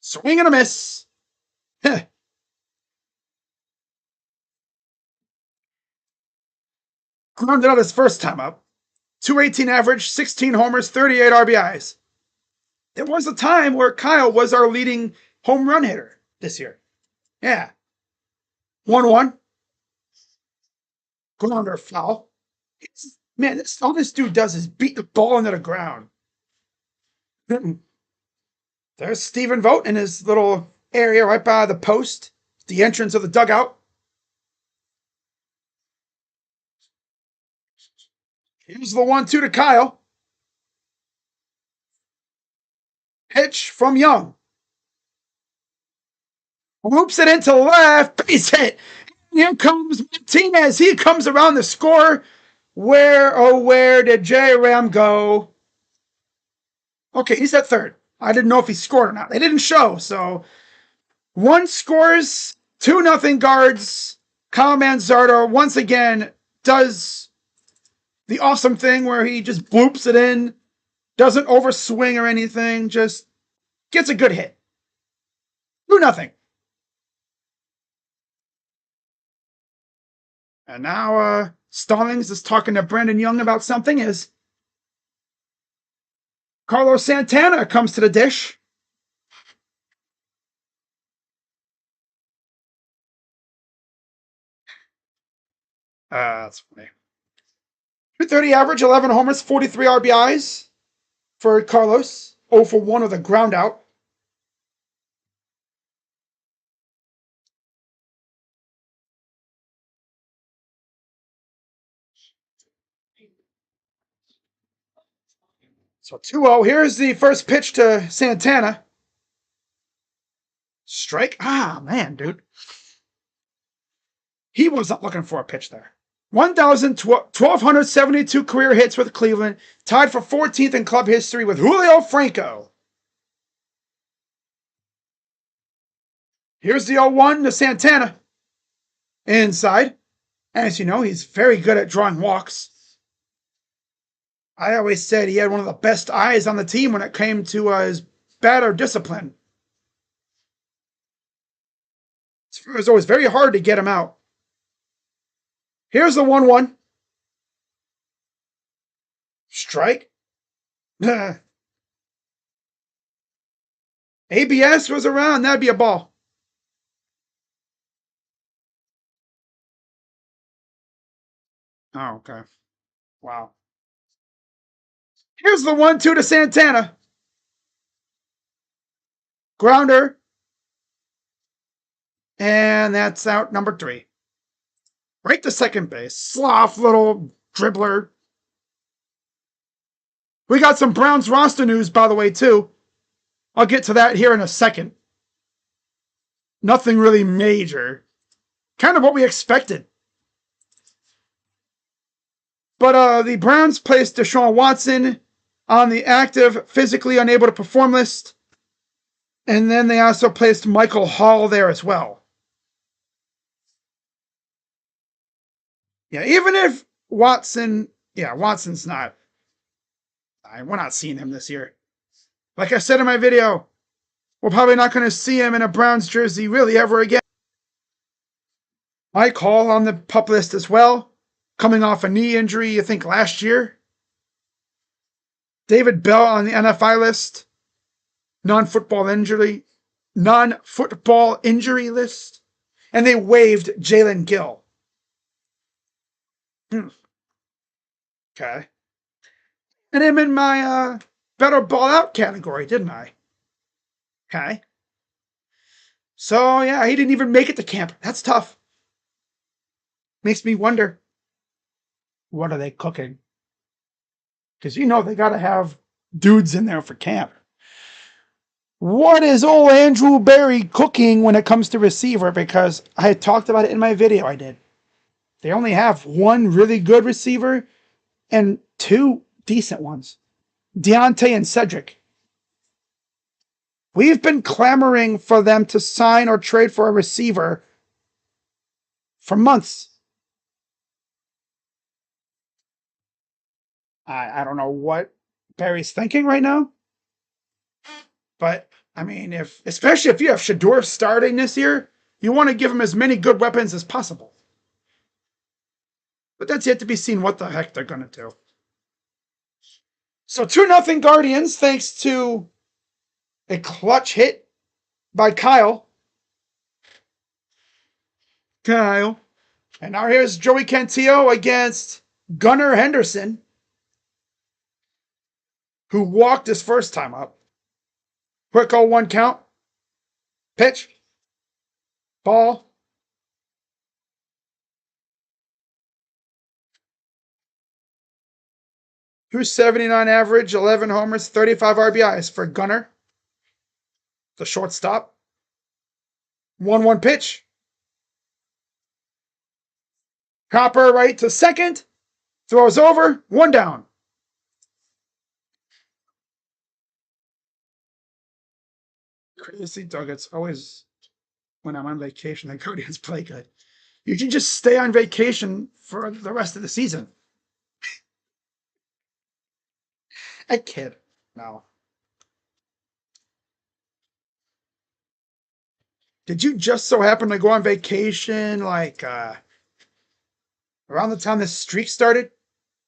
Swing and a miss. Grounded out his first time up. 218 average, 16 homers, 38 RBIs. There was a time where Kyle was our leading home run hitter this year. Yeah. 1-1. Grounder foul. Man, all this dude does is beat the ball into the ground. There's Stephen Vogt in his little area right by the post, the entrance of the dugout. Here's the 1-2 to Kyle. Pitch from Young. Whoops it into left. Base hit. Here comes Martinez. He comes around the score. Where, oh, where did J. Ram go? Okay, he's at third. I didn't know if he scored or not. They didn't show, so one scores, 2-0 Guards. Kyle Manzardo once again does the awesome thing where he just bloops it in, doesn't overswing or anything, just gets a good hit. 2-0. And now Stallings is talking to Brandon Young about something as Carlos Santana comes to the dish. That's funny. 230 average, 11 homers, 43 RBIs for Carlos. 0 for 1 with a ground out. So 2-0. Here's the first pitch to Santana. Strike. Ah, man, dude. He wasn't looking for a pitch there. 1,272 career hits with Cleveland, tied for 14th in club history with Julio Franco. Here's the 0-1 to Santana. Inside. As you know, he's very good at drawing walks. I always said he had one of the best eyes on the team when it came to his batter discipline. It was always very hard to get him out. Here's the 1-1. Strike. ABS was around. That'd be a ball. Oh, okay. Wow. Here's the 1-2 to Santana. Grounder. And that's out number 3. Right to second base. Sloth little dribbler. We got some Browns roster news, by the way, too. I'll get to that here in a second. Nothing really major. Kind of what we expected. But the Browns placed Deshaun Watson on the active, physically unable to perform list. And then they also placed Michael Hall there as well. Yeah, even if Watson's not. We're not seeing him this year. Like I said in my video, we're probably not going to see him in a Browns jersey really ever again. Mike Hall on the PUP list as well, coming off a knee injury, I think last year. David Bell on the NFI list, non-football injury list, and they waived Jalen Gill. Okay. And I'm in my better ball out category, didn't I? Okay. So, yeah, he didn't even make it to camp. That's tough. Makes me wonder, what are they cooking? Because you know they got to have dudes in there for camp. What is old Andrew Berry cooking when it comes to receiver? Because I had talked about it in my video I did. They only have one really good receiver and 2 decent ones. Deontay and Cedric. We've been clamoring for them to sign or trade for a receiver for months. I don't know what Barry's thinking right now. But, I mean, especially if you have Shador starting this year, you want to give him as many good weapons as possible. But that's yet to be seen what the heck they're going to do. So 2-0 Guardians, thanks to a clutch hit by Kyle. And now here's Joey Cantillo against Gunnar Henderson, who walked his first time up. Quick 0-1 count. Pitch. Ball. .279 average, 11 homers, 35 RBIs for Gunner, the shortstop. 1-1 pitch. Copper right to second. Throws over. 1 down. Crazy Doug. It's always when I'm on vacation, the Guardians play good. You can just stay on vacation for the rest of the season. I kid. No. Did you just so happen to go on vacation like around the time this streak started?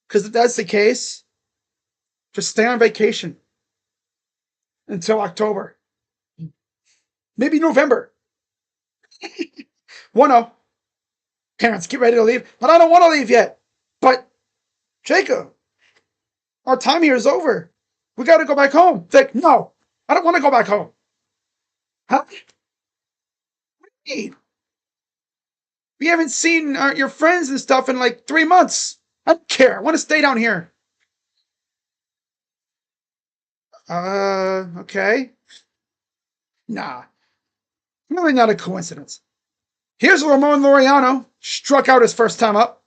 Because if that's the case, just stay on vacation until October. Maybe November. 1-0. Parents, get ready to leave. But I don't want to leave yet. But, Jacob, our time here is over. We got to go back home. It's like, no, I don't want to go back home. Huh? What do you mean? We haven't seen your friends and stuff in like 3 months. I don't care. I want to stay down here. Okay. Nah, really not a coincidence. Here's Ramon Laureano. Struck out his first time up.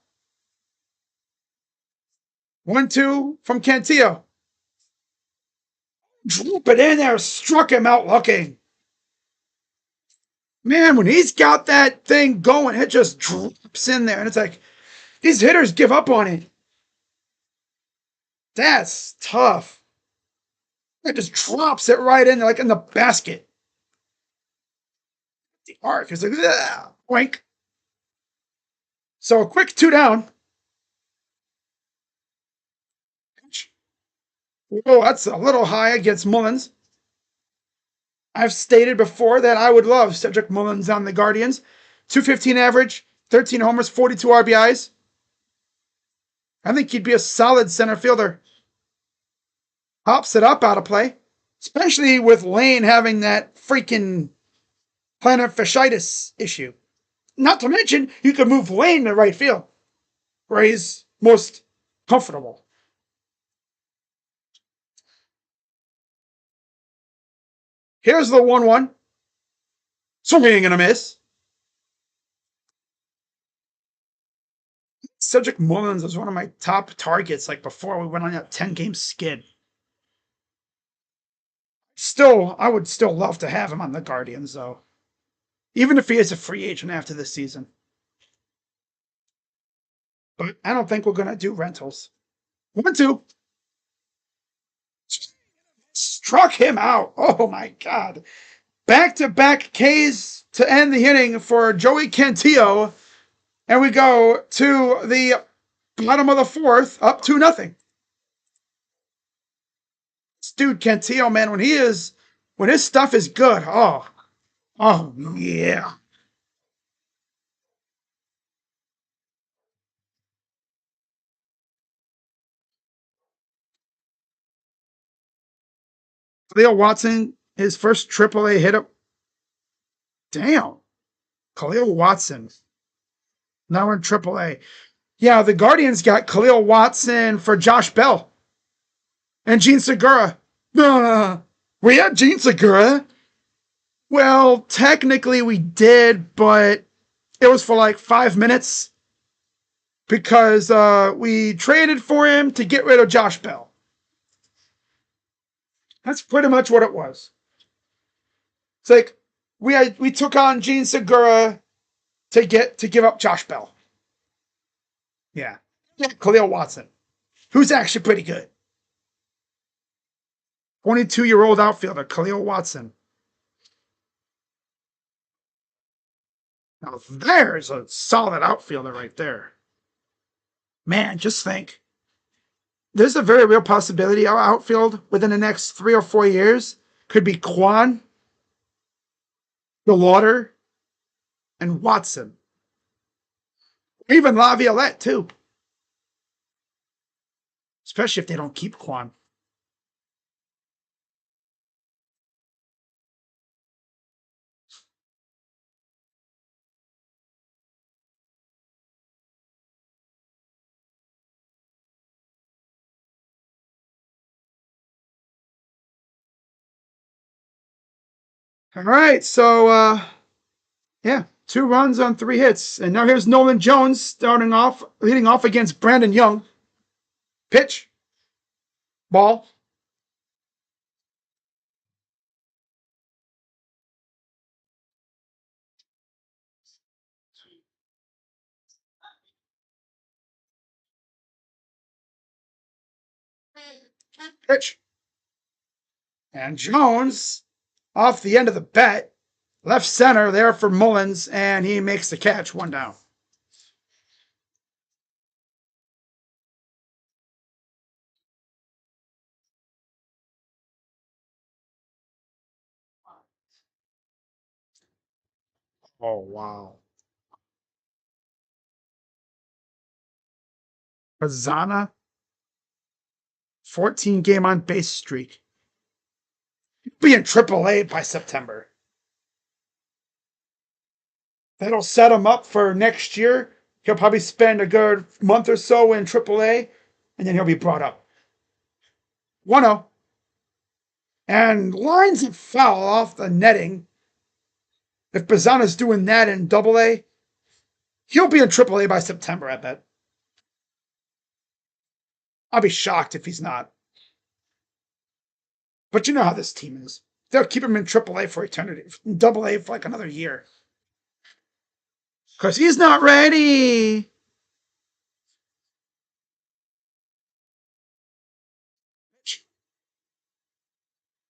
1-2 from Cantillo. Drop it in there. Struck him out looking. Man, when he's got that thing going, it just drops in there. And it's like, these hitters give up on it. That's tough. It just drops it right in, like in the basket. The arc is like, wink. So a quick 2 down. Oh, that's a little high against Mullins. I've stated before that I would love Cedric Mullins on the Guardians. 215 average, 13 homers, 42 RBIs. I think he'd be a solid center fielder. Pops it up out of play, especially with Lane having that freaking plantar fasciitis issue. Not to mention, you could move Lane to right field, where he's most comfortable. Here's the 1-1. Swinging and a miss. Cedric Mullins was one of my top targets, like before we went on that 10-game skid. Still, I would still love to have him on the Guardians, though. Even if he is a free agent after this season. But I don't think we're going to do rentals. 1-2. Struck him out. Oh, my God. Back-to-back Ks to end the inning for Joey Cantillo. And we go to the bottom of the fourth, up 2-0. This dude Cantillo, man, when his stuff is good, oh yeah. Leo Watson, his first AAA hit up. Damn. Khalil Watson. Now we're in AAA. Yeah, the Guardians got Khalil Watson for Josh Bell and Gene Segura. We had Gene Segura. Well, technically we did, but it was for like 5 minutes because we traded for him to get rid of Josh Bell. That's pretty much what it was. It's like we took on Gene Segura to give up Josh Bell. Yeah. Khalil Watson, who's actually pretty good. 22-year-old outfielder, Khalil Watson. Now there's a solid outfielder right there. Man, just think. There's a very real possibility our outfield within the next 3 or 4 years could be Kwan, DeLauder, and Watson. Even Laviolette, too. Especially if they don't keep Kwan. All right, so yeah, 2 runs on 3 hits, and now here's Nolan Jones leading off against Brandon Young. Pitch, ball, pitch, and Jones off the end of the bat, left center there for Mullins, and he makes the catch. 1 down. Oh wow. Bazana, 14-game on base streak. Be in AAA by September. That'll set him up for next year. He'll probably spend a good month or so in AAA, and then he'll be brought up. 1-0. And lines it foul off the netting. If Bazana's doing that in AA, he'll be in AAA by September, I bet. I'll be shocked if he's not. But you know how this team is. They'll keep him in AAA for eternity, in AA for like another year. Because he's not ready.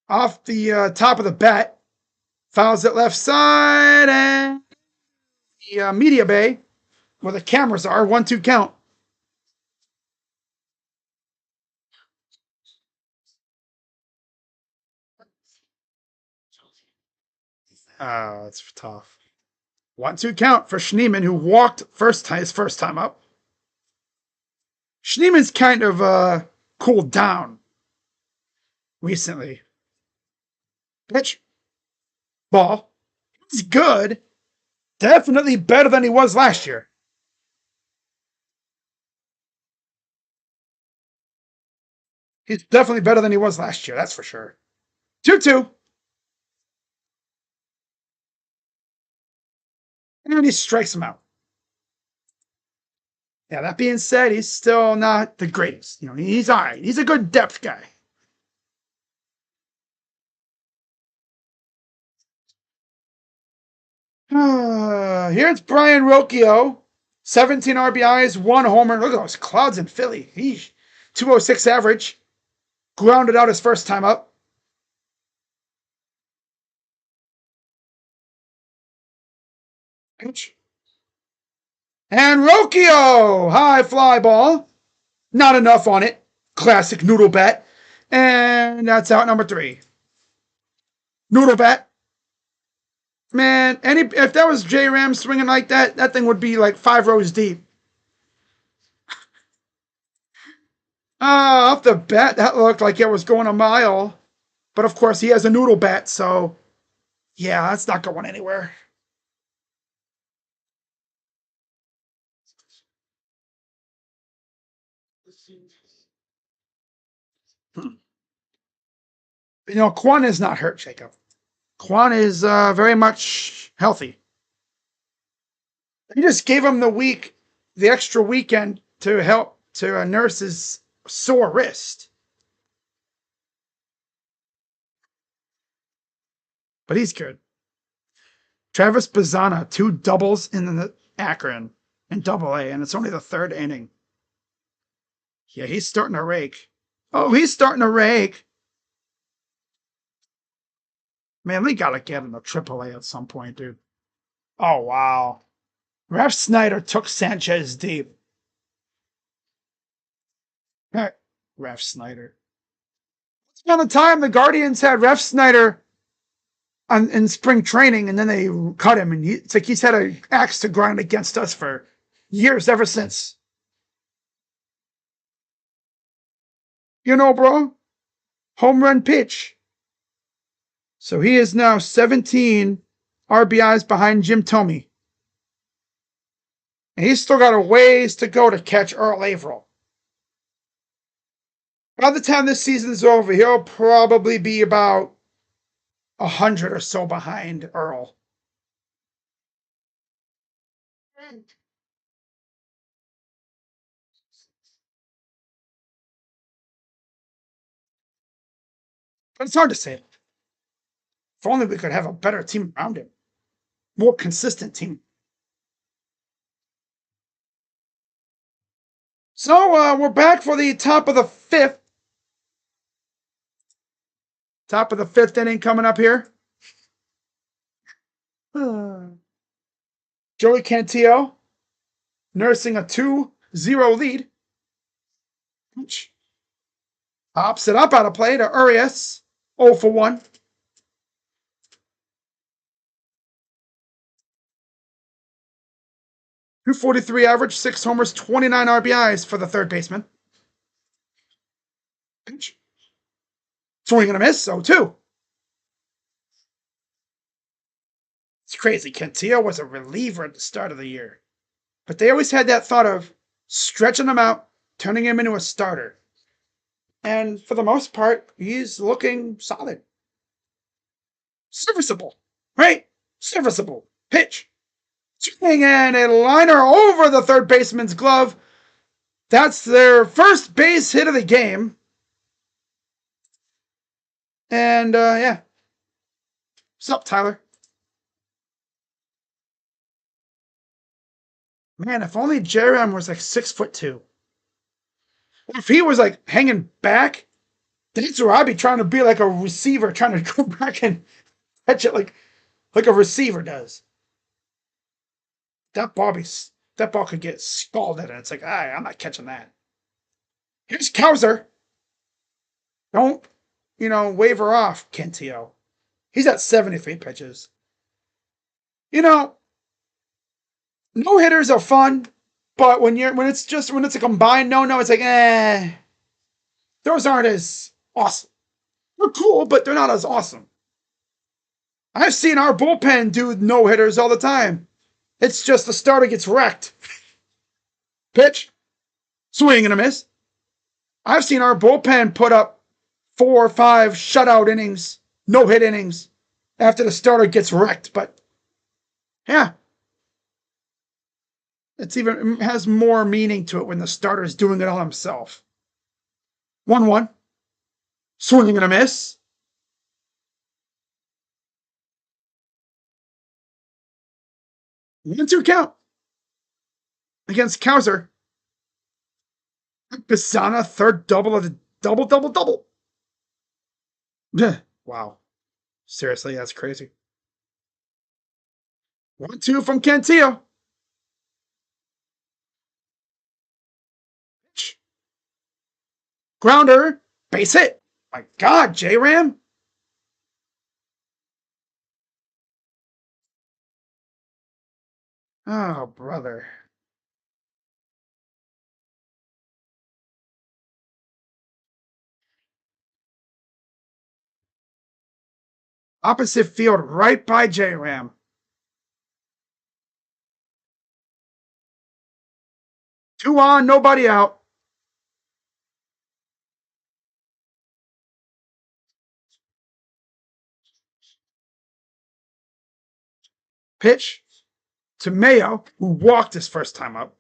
Off the top of the bat, fouls it left side, and the media bay, where the cameras are, 1-2 count. Oh, that's tough. 1-2 count for Schneemann, who walked his first time up. Schneemann's kind of cooled down recently. Pitch. Ball. He's good. Definitely better than he was last year. He's definitely better than he was last year, that's for sure. 2-2. And he strikes him out. Yeah, that being said, he's still not the greatest. He's all right. He's a good depth guy. Here's Brian Rocchio. 17 RBIs, 1 homer. Look at those clouds in Philly. He's 206 average. Grounded out his first time up. Pitch. And Rocchio! High fly ball. Not enough on it. Classic noodle bat. And that's out number 3. Noodle bat. Man, if that was J Ram swinging like that, that thing would be like 5 rows deep. Off the bat, that looked like it was going a mile. But of course, he has a noodle bat, so yeah, that's not going anywhere. Quan is not hurt, Jacob. Quan is very much healthy. He just gave him the extra weekend to help to nurse his sore wrist. But he's good. Travis Bazana, 2 doubles in the Akron in AA, and it's only the 3rd inning. Yeah, he's starting to rake. Oh, he's starting to rake. Man, we gotta get him to AAA at some point, dude. Oh, wow. Ref Snyder took Sanchez deep. Ref Snyder. It's been the time the Guardians had Ref Snyder in spring training, and then they cut him, and it's like he's had an axe to grind against us for years ever since. Bro, home run pitch. So he is now 17 RBIs behind Jim Thome. And he's still got a ways to go to catch Earl Averill. By the time this season is over, he'll probably be about 100 or so behind Earl. But it's hard to say. If only we could have a better team around him, more consistent team. So we're back for the top of the fifth. Top of the fifth inning coming up here. Joey Cantillo nursing a 2-0 lead. Hops it up out of play to Urias. 0 for 1. 243 average, 6 homers, 29 RBIs for the third baseman. Pitch. Swing and a miss, 0-2. It's crazy. Cantillo was a reliever at the start of the year. But they always had that thought of stretching him out, turning him into a starter. And for the most part, he's looking solid. Serviceable, right? Serviceable. Pitch. Swing and a liner over the third baseman's glove. That's their first base hit of the game. And yeah. What's up, Tyler? Man, if only Jerem was like 6'2". If he was like hanging back, that's where I'd be trying to be like a receiver, trying to go back and catch it like a receiver does. That ball could get scalded, and it's like, I'm not catching that. Here's Cowser. Don't, waver off Cantillo. He's at 73 pitches. No hitters are fun, but when it's a combined no, it's like, those aren't as awesome. They're cool, but they're not as awesome. I've seen our bullpen do no hitters all the time. It's just the starter gets wrecked. Pitch, swing and a miss. I've seen our bullpen put up 4 or 5 shutout innings, no hit innings, after the starter gets wrecked. But yeah, it has more meaning to it when the starter is doing it all himself. 1-1, swing and a miss. 1-2 count against Cowser. Pisana, third double of the double. Wow. Seriously, that's crazy. 1-2 from Cantillo. Grounder, base hit. My God, J-Ram. Oh, brother. Opposite field, right by J-Ram. Two on, nobody out. Pitch to Mayo, who walked his first time up.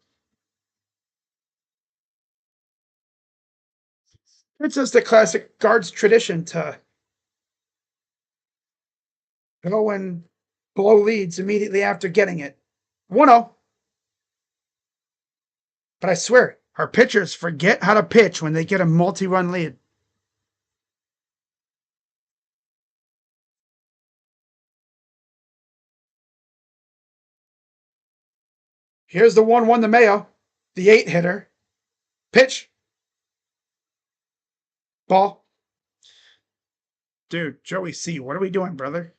It's just the classic guards tradition to go and blow leads immediately after getting it. 1-0. But I swear, our pitchers forget how to pitch when they get a multi-run lead. Here's the 1-1 to Mayo, the 8-hitter. Pitch. Ball. Dude, Joey C., what are we doing, brother?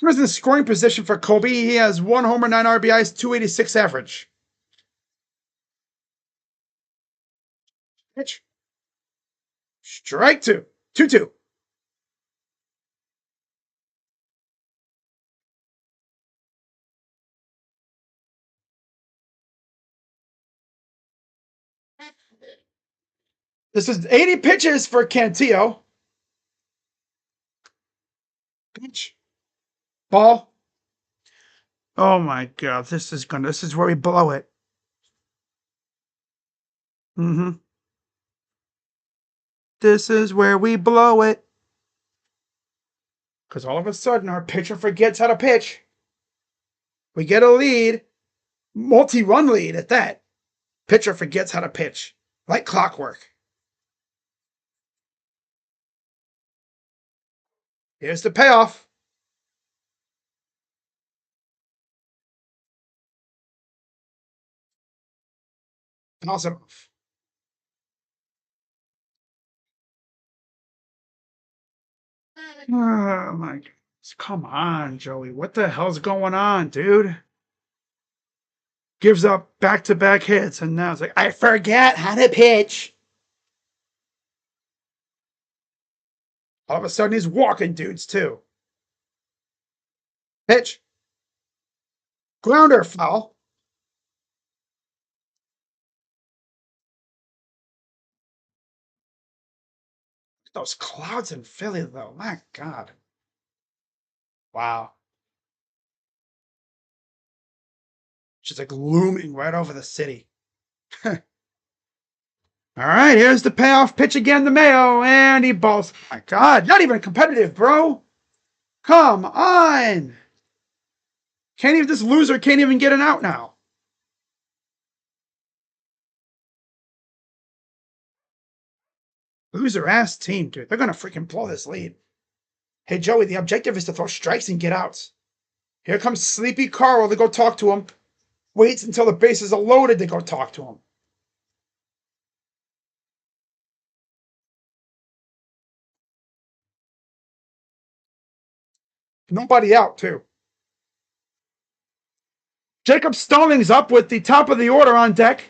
Runners in the scoring position for Kobe. He has 1 homer, 9 RBIs, 286 average. Pitch. Strike 2. 2-2. This is 80 pitches for Cantillo. Pitch. Ball. Oh my God. This is where we blow it. Mm-hmm. This is where we blow it. Because all of a sudden our pitcher forgets how to pitch. We get a lead, multi-run lead at that. Pitcher forgets how to pitch, like clockwork. Here's the payoff. Fouls it off. Oh my God. Come on, Joey. What the hell's going on, dude? Gives up back-to-back hits, and now it's like, I forget how to pitch. All of a sudden, he's walking dudes, too. Pitch. Grounder, foul. Those clouds in Philly, though. My God. Wow. Just like looming right over the city. All right, here's the payoff pitch again to Mayo, and he balls. My God, not even competitive, bro. Come on. Can't even, this loser can't even get an out now. Loser ass team, dude. They're gonna freaking blow this lead. Hey, Joey, the objective is to throw strikes and get outs. Here comes Sleepy Carl to go talk to him. Waits until the bases are loaded to go talk to him. Nobody out, too. Jacob Stallings up with the top of the order on deck.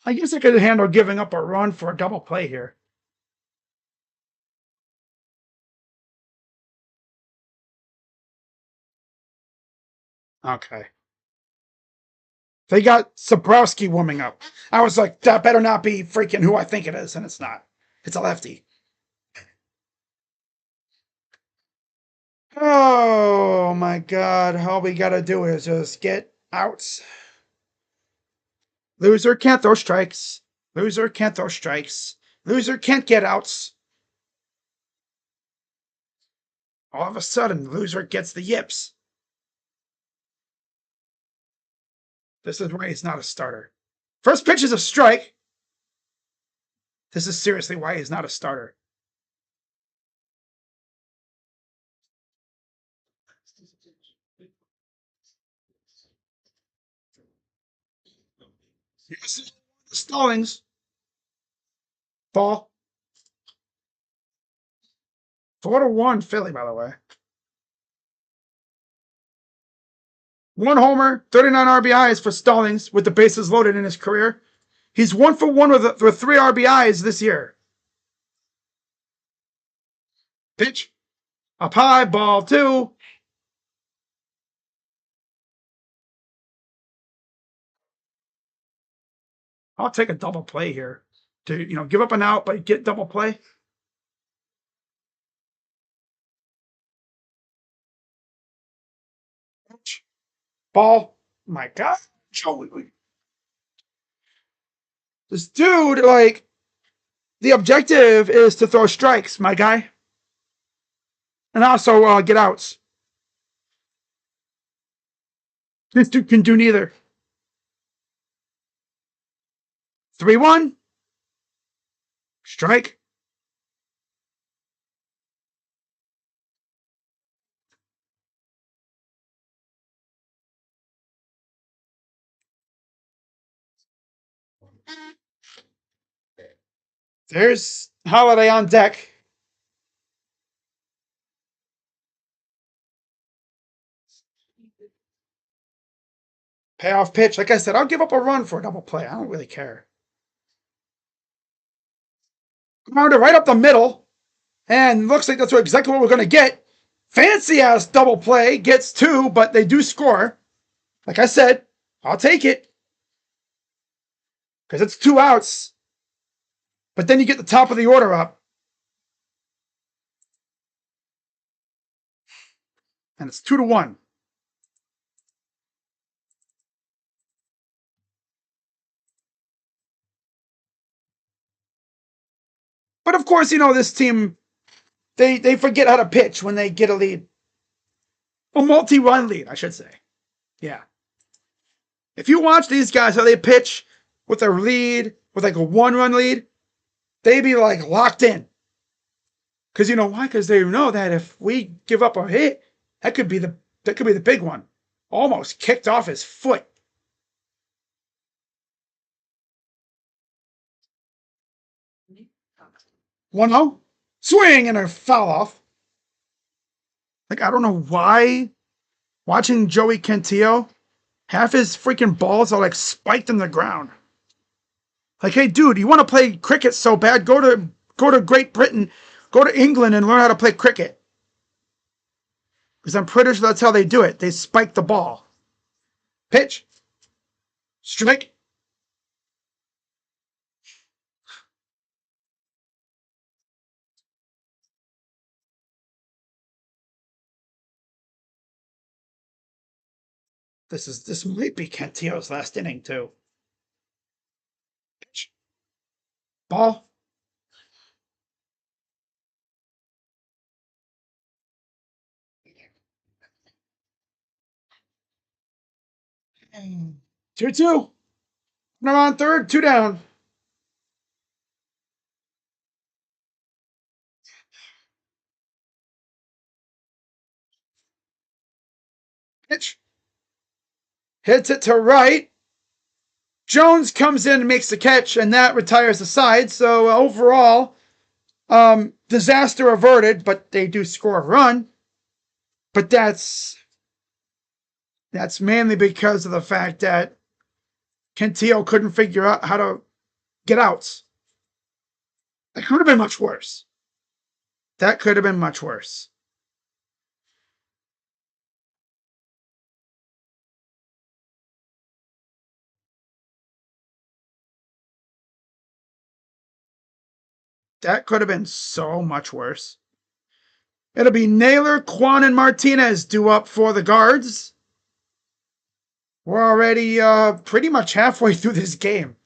I guess I could handle giving up a run for a double play here. Okay. They got Sabrowski warming up. I was like, that better not be freaking who I think it is, and it's not. It's a lefty. Oh my God. All we gotta do is just get outs. Loser can't throw strikes. Loser can't throw strikes. Loser can't get outs. All of a sudden, loser gets the yips. This is why he's not a starter. First pitch is a strike. This is seriously why he's not a starter. Yes, Stallings. Ball. 4-1 Philly, by the way. One homer, 39 RBIs for Stallings with the bases loaded in his career. He's 1-for-1 with 3 RBIs this year. Pitch. Up high, ball 2. I'll take a double play here to, give up an out, but get double play. Ball. My God. Joey. This dude, like, the objective is to throw strikes, my guy. And also get outs. This dude can do neither. 3-1. Strike. There's Holiday on deck. Payoff pitch. Like I said, I'll give up a run for a double play. I don't really care. Grounder right up the middle. And looks like that's exactly what we're going to get. Fancy ass double play. Gets 2, but they do score. Like I said, I'll take it. because it's 2 outs. But then you get the top of the order up, and it's 2-1. But of course, this team, they forget how to pitch when they get a lead. A multi-run lead, I should say. Yeah. If you watch these guys, how they pitch with a lead, with like a 1-run lead, they be like locked in. Because you know why? Because they know that if we give up a hit, that could be the big one. Almost kicked off his foot. 1-0. Swing and a foul off. Like, I don't know why watching Joey Cantillo, half his freaking balls are like spiked in the ground. Like, hey, dude, you want to play cricket so bad? Go to Great Britain, go to England and learn how to play cricket. Because I'm pretty sure that's how they do it. They spike the ball. Pitch. Strike. This might be Cantillo's last inning too. Pitch. Ball. And 2-2. Runner on third, 2 down. Pitch. Hits it to right. Jones comes in and makes the catch, and that retires the side. So overall, disaster averted, but they do score a run. But that's mainly because of the fact that Cantillo couldn't figure out how to get outs. That could have been much worse. That could have been much worse. That could have been so much worse. It'll be Naylor, Kwan, and Martinez due up for the guards. We're already pretty much halfway through this game.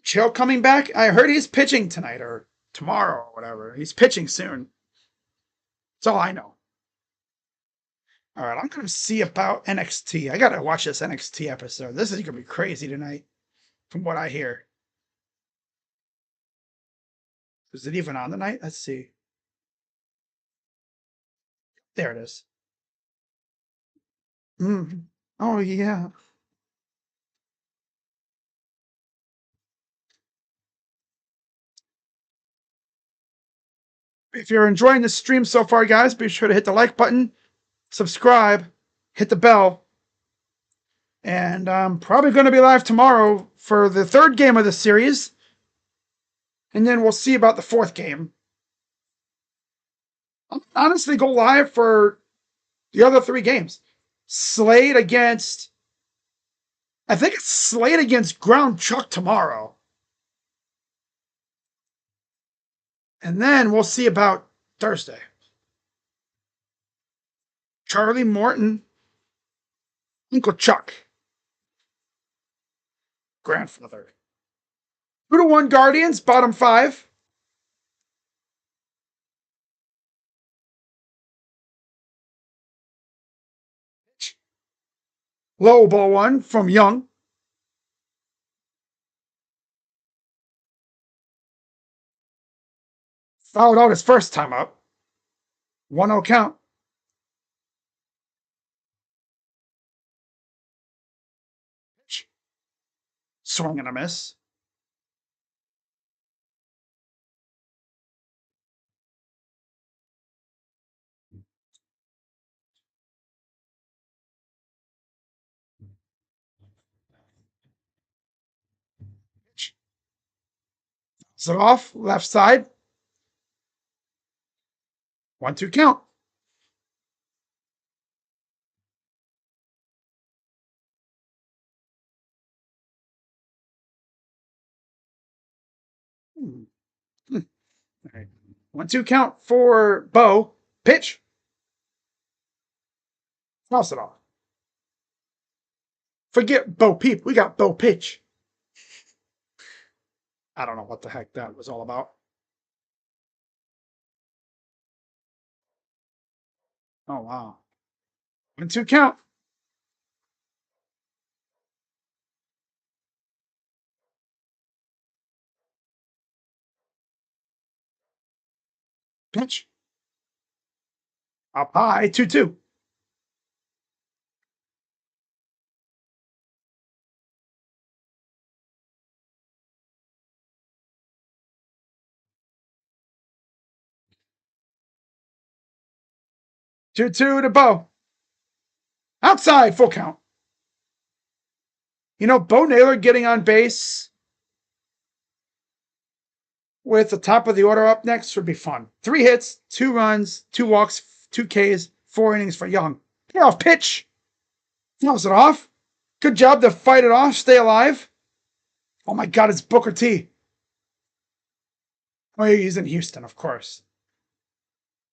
Chill coming back? I heard he's pitching tonight or tomorrow or whatever. He's pitching soon. That's all I know. All right, I'm going to see about NXT. I got to watch this NXT episode. This is going to be crazy tonight, from what I hear. Is it even on tonight? Let's see. There it is. Oh, yeah. If you're enjoying the stream so far, guys, be sure to hit the like button, subscribe, hit the bell. And I'm probably going to be live tomorrow for the third game of the series. And then we'll see about the fourth game. I'll honestly go live for the other 3 games. Slade against... I think it's Slade against Ground Chuck tomorrow. And then we'll see about Thursday. Charlie Morton, Uncle Chuck, grandfather. 2-1 Guardians, bottom 5. Low ball 1 from Young. Fouled out his first time up. 1-0 count. Swing and a miss. Is it off? Left side. 1-2 count. Hmm. All right. 1-2 count for Bo. Pitch. Toss it off. Forget Bo Peep. We got Bo Pitch. I don't know what the heck that was all about. Oh, wow. 1-2 count. Pitch. Up high. 2-2. 2-2 to Bo. Outside. Full count. You know, Bo Naylor getting on base with the top of the order up next would be fun. 3 hits, 2 runs, 2 walks, 2 Ks, 4 innings for Young. Get off pitch. Throws it off. Good job to fight it off, stay alive. Oh my God, it's Booker T. Oh, he's in Houston, of course.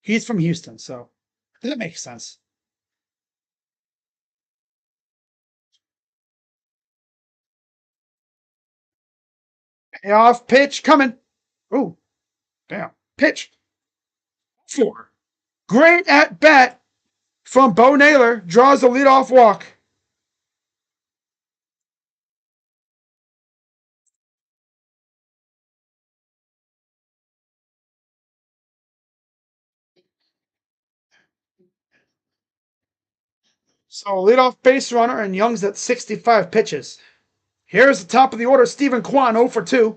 He's from Houston, so that makes sense. Payoff pitch coming. Ooh, damn. Pitch. 4. Great at bat from Bo Naylor. Draws the leadoff walk. So leadoff base runner, and Young's at 65 pitches. Here's the top of the order, Stephen Kwan, 0 for 2.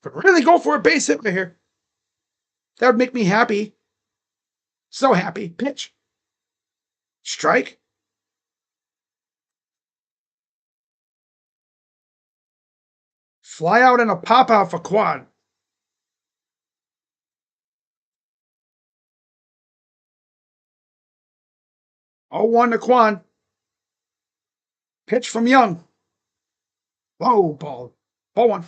Could really go for a base hit right here. That would make me happy. So happy. Pitch. Strike. Fly out and a pop out for Kwan. 0-1 to Kwan. Pitch from Young. Whoa, ball. Ball 1.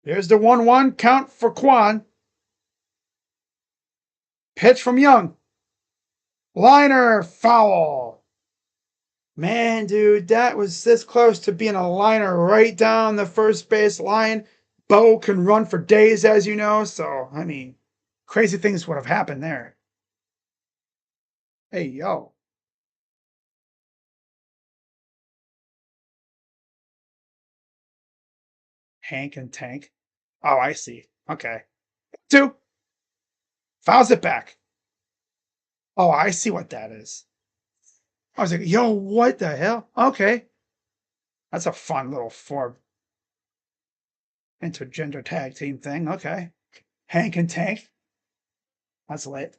Here's the 1-1 count for Kwan. Pitch from Young. Liner, foul. Man, dude, that was this close to being a liner right down the first base line. Bo can run for days, as you know, so, I mean, crazy things would have happened there. Hey, yo. Hank and Tank. Oh, I see. Okay. 2. Fouls it back. Oh, I see what that is. I was like, yo, what the hell? Okay. That's a fun little four intergender tag team thing. Okay. Hank and Tank. That's lit.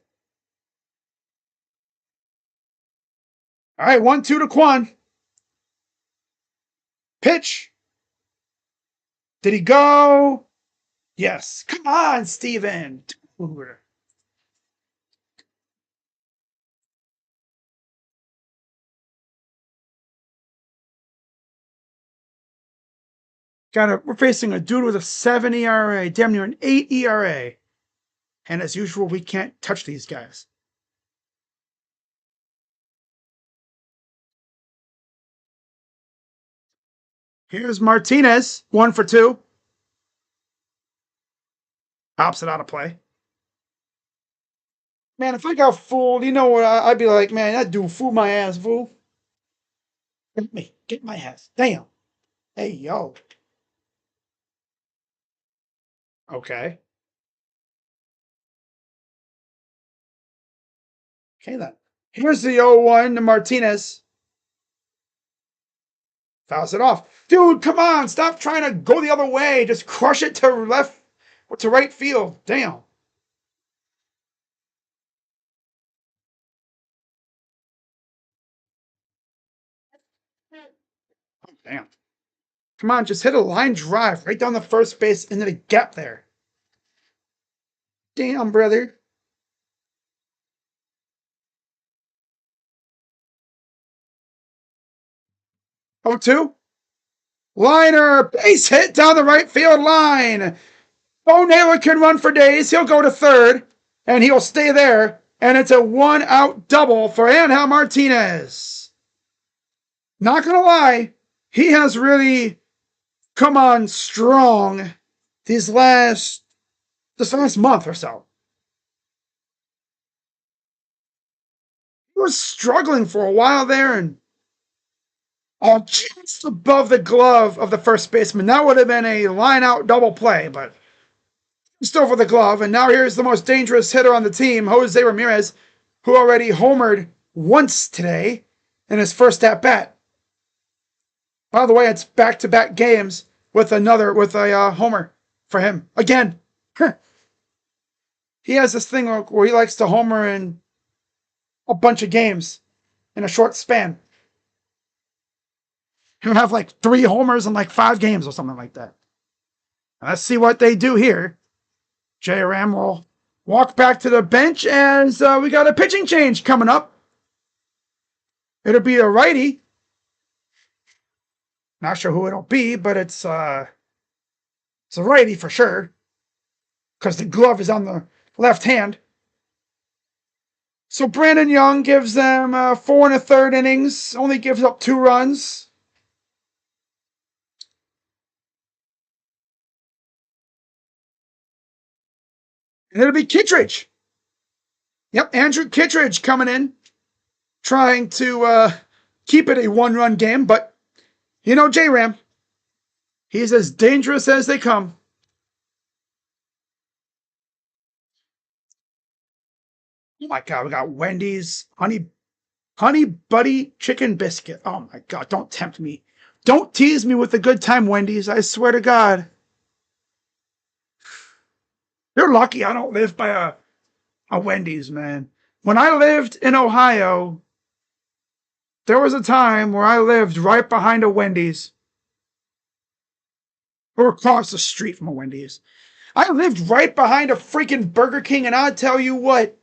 All right, 1-2 to Quan. Pitch. Did he go? Yes. Come on, Steven. Dude. We're facing a dude with a 7 ERA, damn near an 8 ERA. And as usual, we can't touch these guys. Here's Martinez, 1 for 2. Pops it out of play. Man, if I got fooled, you know what? I'd be like, man, that dude fooled my ass, fool. Get me. Get my ass. Damn. Hey, yo. Okay. Okay, then. Here's the 0-1 to Martinez. Fouls it off. Dude, come on. Stop trying to go the other way. Just crush it to left, to right field. Damn. Oh, damn. Come on, just hit a line drive right down the first base into the gap there. Damn, brother. 0-2. Liner, base hit down the right field line. Bo Naylor can run for days. He'll go to third, and he'll stay there. And it's a one-out double for Angel Martinez. Not going to lie, he has really come on strong this last month or so. He was struggling for a while there, and just above the glove of the first baseman. That would have been a line-out double play, but just over the glove. And now here's the most dangerous hitter on the team, Jose Ramirez, who already homered once today in his first at-bat. By the way, it's back-to-back games with a homer for him. Again. He has this thing where he likes to homer in a bunch of games in a short span. He'll have like 3 homers in like 5 games or something like that. Let's see what they do here. J-Ram will walk back to the bench as we got a pitching change coming up. It'll be a righty. Not sure who it'll be, but it's a righty for sure. Because the glove is on the left hand. So Brandon Young gives them 4 1/3 innings. Only gives up 2 runs. And it'll be Kittredge. Yep, Andrew Kittredge coming in. Trying to keep it a 1-run game. But, J-Ram. He's as dangerous as they come. Oh my God, we got Wendy's honey buddy chicken biscuit. Oh my God, don't tempt me. Don't tease me with the good time, Wendy's. I swear to God. You're lucky I don't live by a Wendy's, man. When I lived in Ohio, there was a time where I lived right behind a Wendy's. Or across the street from a Wendy's. I lived right behind a freaking Burger King, and I'll tell you what.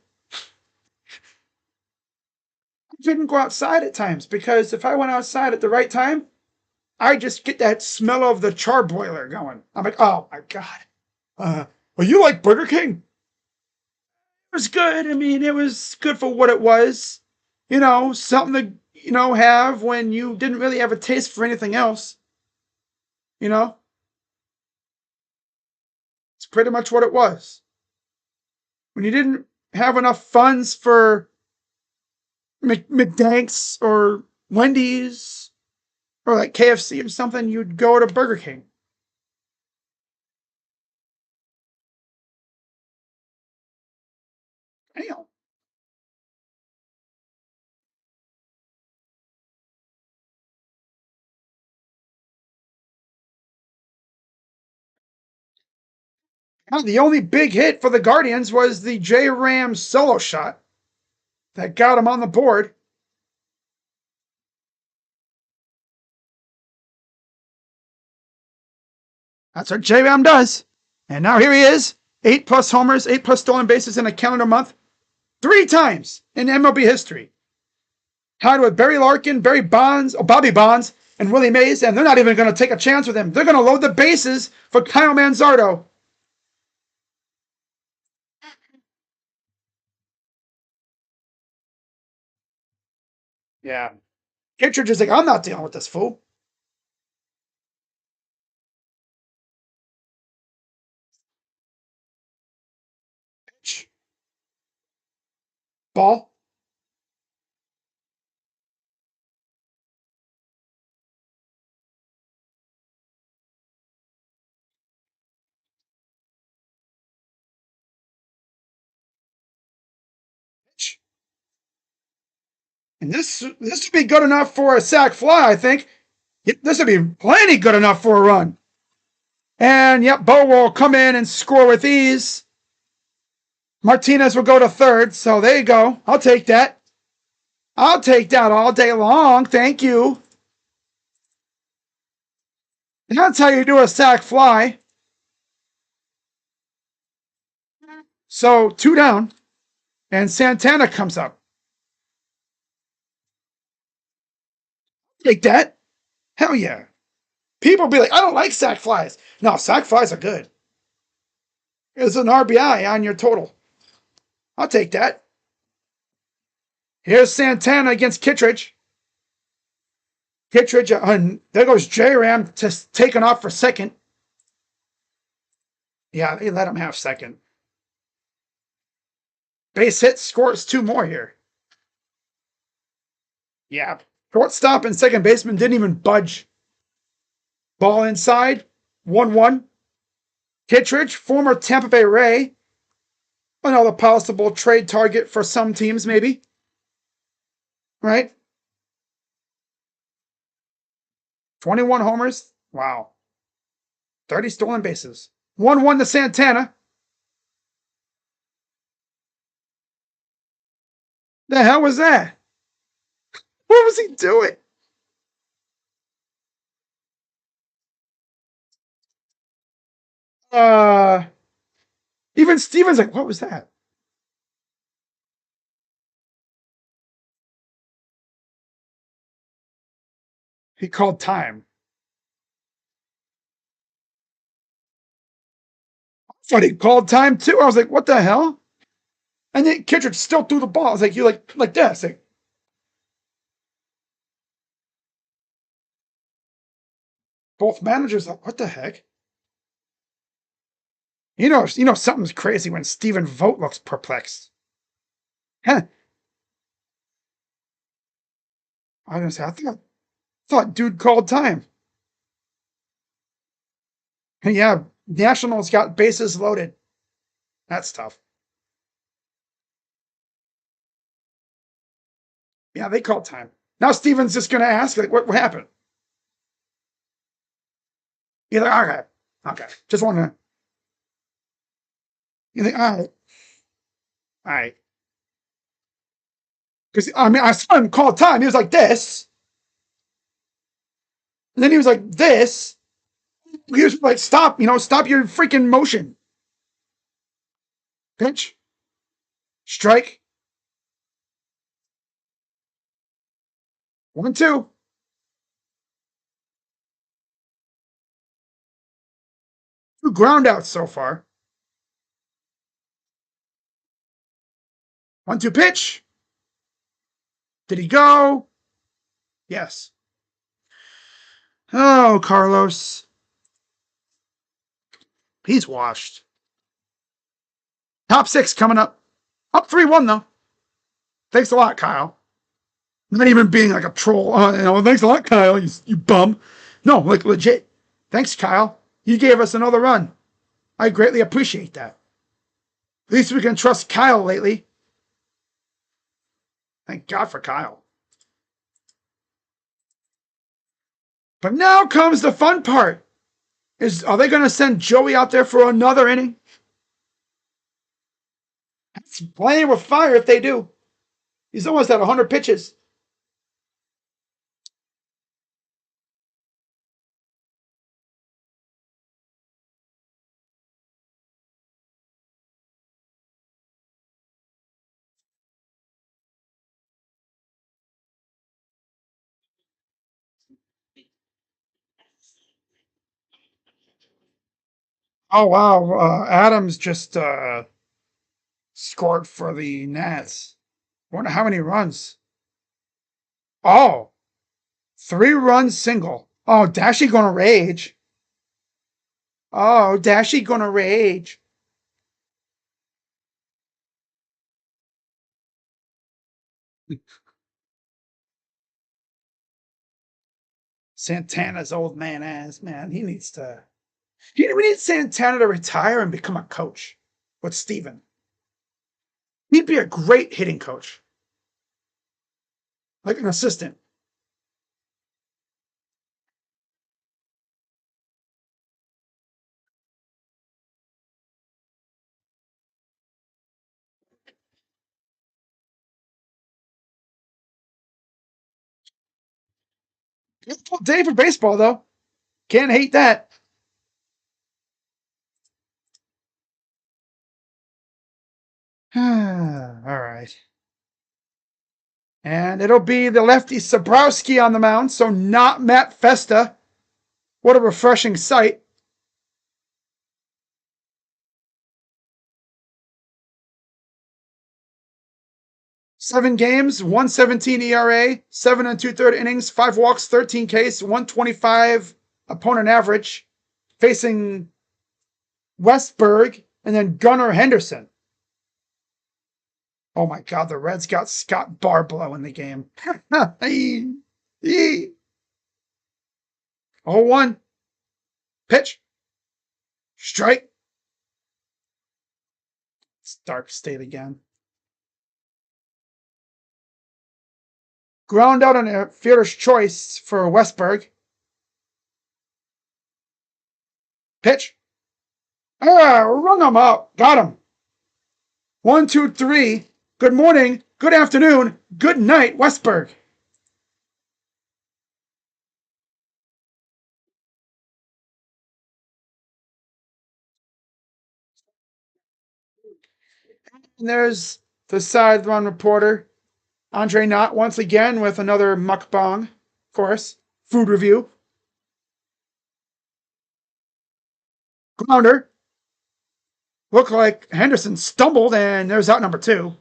I couldn't go outside at times because if I went outside at the right time, I just get that smell of the charbroiler going. I'm like, oh my God. Well, you like Burger King? It was good. I mean, it was good for what it was. Something to, have when you didn't really have a taste for anything else. It's pretty much what it was. When you didn't have enough funds for McDanks or Wendy's or like KFC or something, you'd go to Burger King. Damn. The only big hit for the Guardians was the J-Ram solo shot that got him on the board. That's what J-Ram does. And now here he is. 8+ homers, 8+ stolen bases in a calendar month. 3 times in MLB history. Tied with Barry Larkin, Bobby Bonds, and Willie Mays, and they're not even going to take a chance with him. They're going to load the bases for Kyle Manzardo. Yeah. Kittredge is like, I'm not dealing with this fool. Ball. And this would be good enough for a sac fly, I think. This would be plenty good enough for a run. And yep, Bo will come in and score with ease. Martinez will go to third. So there you go. I'll take that. I'll take that all day long. Thank you. And that's how you do a sac fly. So 2 down, and Santana comes up. Take that. Hell yeah. People be like, I don't like sack flies. No, sack flies are good. It's an RBI on your total. I'll take that. Here's Santana against Kittredge. Kittredge, there goes J-Ram just taking off for second. Yeah, they let him have second. Base hit, scores 2 more here. Yeah. Shortstop and second baseman didn't even budge. Ball inside, 1-1. Kittredge, former Tampa Bay Ray. Another possible trade target for some teams, maybe. Right? 21 homers. Wow. 30 stolen bases. 1-1 to Santana. The hell was that? What was he doing? Uh, Even Steven's like, what was that? He called time. I thought he called time too. I was like, what the hell? And then Kittredge still threw the ball. I was like, you like this. Like, both managers like, what the heck? Something's crazy when Stephen Vogt looks perplexed. Huh. I was gonna say, I thought dude called time. Yeah, Nationals got bases loaded. That's tough. Yeah, they called time. Now Steven's just gonna ask, like, what happened? You're like, all right, okay. Just wanna you're like, all right. Because I mean I saw him call time. He was like this. And then he was like this. He was like, stop, stop your freaking motion. Pitch, strike, 1-2. 2 ground outs so far. 1-2 pitch. Did he go? Yes. Oh, Carlos. He's washed. Top 6 coming up. Up 3-1, though. Thanks a lot, Kyle. Not even being like a troll. Thanks a lot, Kyle, you bum. No, like legit. Thanks, Kyle. You gave us another run. I greatly appreciate that. At least we can trust Kyle lately. Thank God for Kyle. But now comes the fun part. Are they going to send Joey out there for another inning? That's playing with fire if they do. He's almost at 100 pitches. Oh, wow. Adams just scored for the Nats. Wonder how many runs. Oh, 3 run single. Oh, Dashy gonna rage. Oh, Dashy gonna rage. Santana's old man ass, man. He needs to. We need Santana to retire and become a coach with Steven. He'd be a great hitting coach, like an assistant. Beautiful day for baseball, though. Can't hate that. All right. And it'll be the lefty Sabrowski on the mound, so not Matt Festa. What a refreshing sight. Seven games, 117 ERA, 7 and 2/3 innings, 5 walks, 13 Ks, 125 opponent average, facing Westberg and then Gunnar Henderson. Oh my God, the Reds got Scott Barblow in the game. 0-1. Pitch. Strike. Stark state again. Ground out on a fielder's choice for Westberg. Pitch. Rung him out. Got him. 1, 2, 3. Good morning. Good afternoon. Good night, Westberg. And there's the sideline reporter, Andre Knott, once again with another mukbang, of course. Food review. Grounder. Looked like Henderson stumbled, and there's out number 2.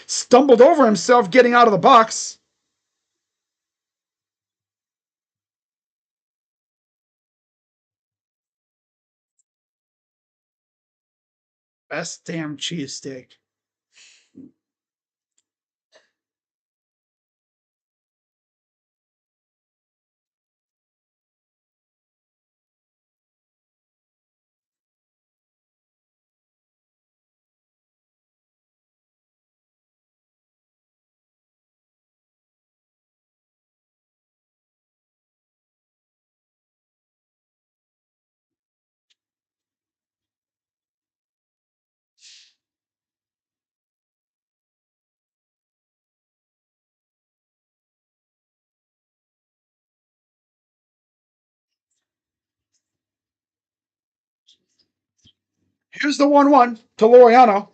Stumbled over himself getting out of the box. Best damn cheesesteak. Here's the 1-1 to Laureano.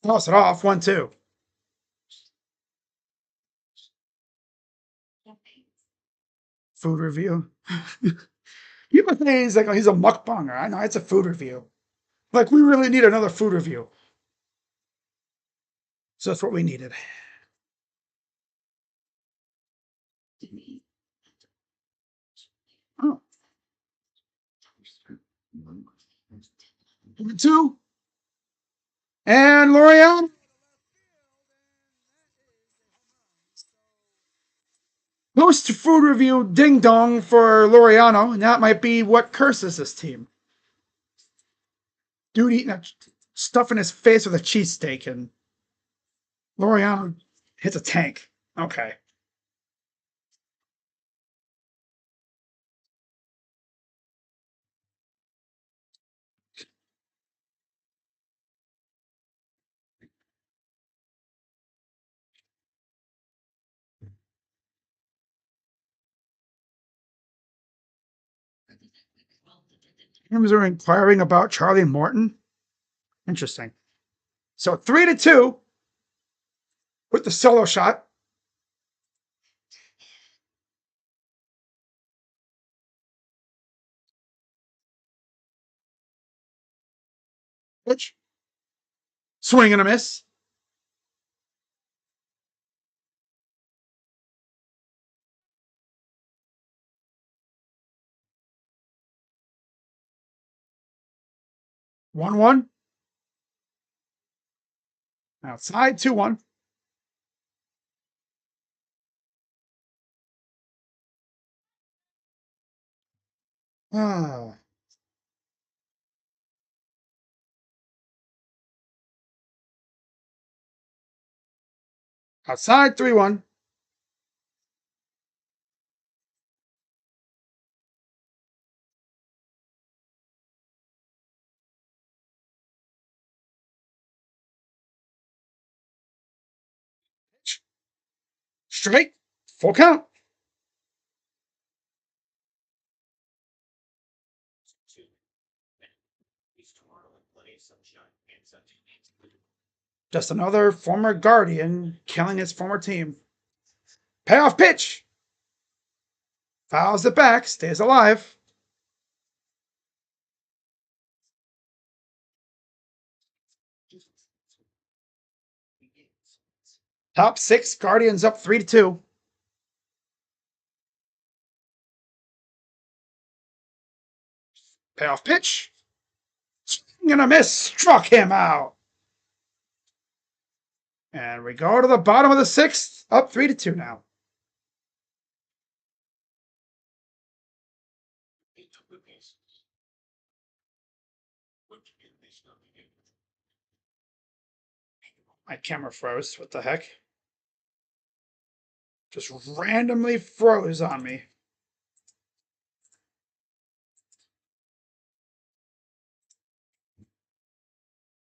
Toss it off. 1-2. Food review. People say he's a mukbanger. I know it's a food review. Like we really need another food review. So that's what we needed. Oh. 2. And Laureano. Post food review ding dong for Laureano, and that might be what curses this team. Dude eating stuff in his face with a cheesesteak, and Laureano hits a tank. Okay. Teams are inquiring about Charlie Morton. Interesting. So 3-2 with the solo shot. Pitch. Swing and a miss. One one. Outside 2-1. Ah. Outside 3-1. Straight. Full count. Just another former Guardian killing his former team. Payoff pitch! Fouls it back, stays alive. Top six, Guardians up 3-2. Payoff pitch. Swing and a miss. Struck him out. And we go to the bottom of the sixth, up 3-2 now. My camera froze. What the heck? Just randomly froze on me.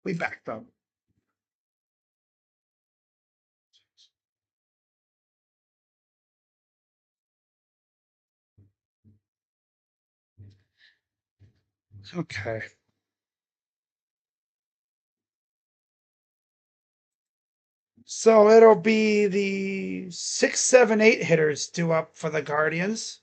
We backed up. Okay. So it'll be the 6, 7, 8 hitters due up for the Guardians.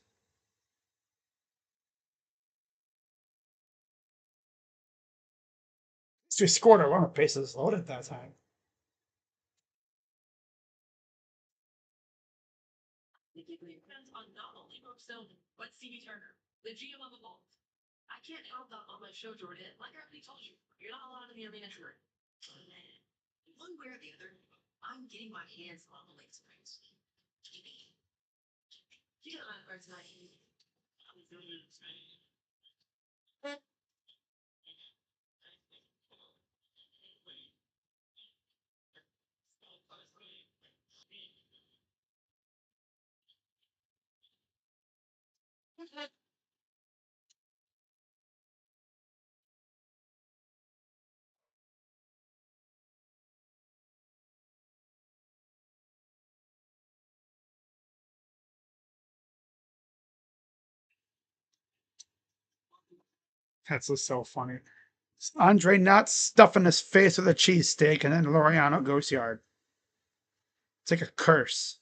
So we scored a run of bases loaded that time. Depends on not only Brooke Stone, but CB Turner, the GM of the Vault. I can't help that on my show, Jordan. Like I already told you, you're not allowed to be a manager. One way or the other, I'm getting my hands on the late springs. You got my first night. That's just so funny. It's Andre not stuffing his face with a cheesesteak and then Laureano goes yard. It's like a curse.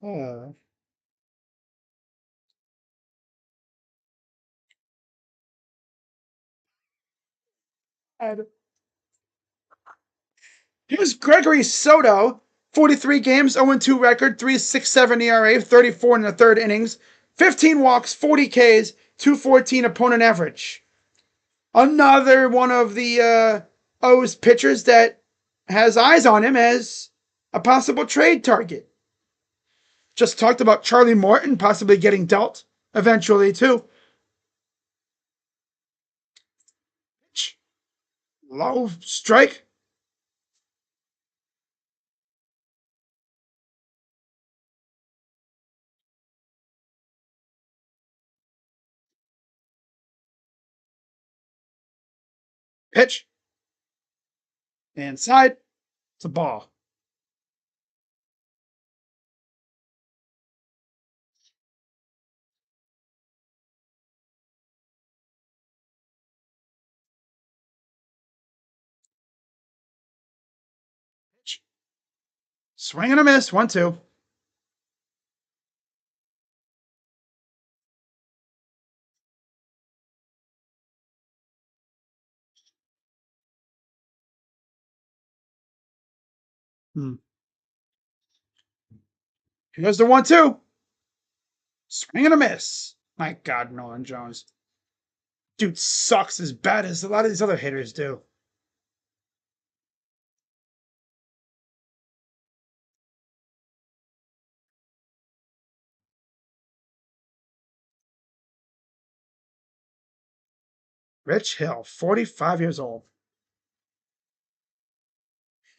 Uh, Here's Gregory Soto, 43 games, 0-2 record, 3.67 ERA, 34 in the third innings, 15 walks, 40 Ks, 214 opponent average. Another one of the O's pitchers that has eyes on him as a possible trade target. Just talked about Charlie Morton possibly getting dealt eventually, too. Low strike. Pitch. Inside. It's a ball. Pitch. Swing and a miss. 1-2. Here's the 1-2. Swing and a miss. My God, Nolan Jones. Dude sucks as bad as a lot of these other hitters do. Rich Hill, 45 years old.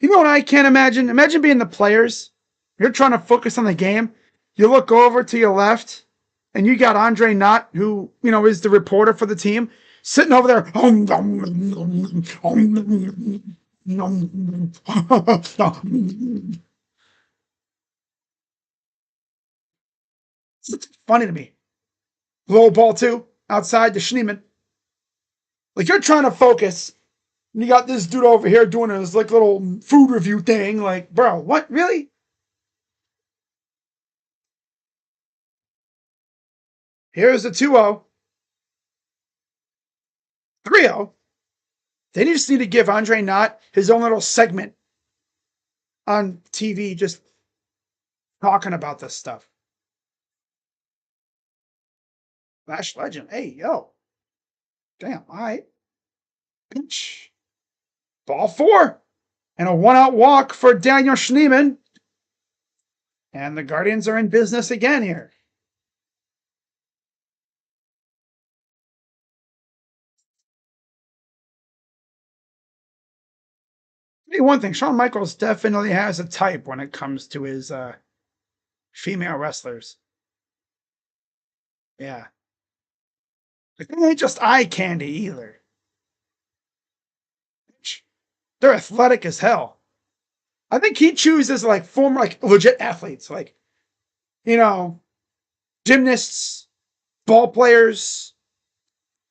You know what I can't imagine? Imagine being the players. You're trying to focus on the game. You look over to your left, and you got Andre Knott, who, you know, is the reporter for the team, sitting over there. It's funny to me. Low ball, too, outside the Schneeman. Like, you're trying to focus, and you got this dude over here doing his, like, little food review thing. Like, bro, what? Really? Here's the 2-0. 3-0. They just need to give Andre Knott his own little segment on TV, just talking about this stuff. Flash Legend. Hey, yo. Damn. All right. Pinch. Ball 4. And a 1-out walk for Daniel Schneeman. And the Guardians are in business again here. Hey, one thing, Shawn Michaels definitely has a type when it comes to his female wrestlers. Yeah. Like, they ain't just eye candy either. They're athletic as hell. I think he chooses like former, like legit athletes, like, you know, gymnasts, ball players.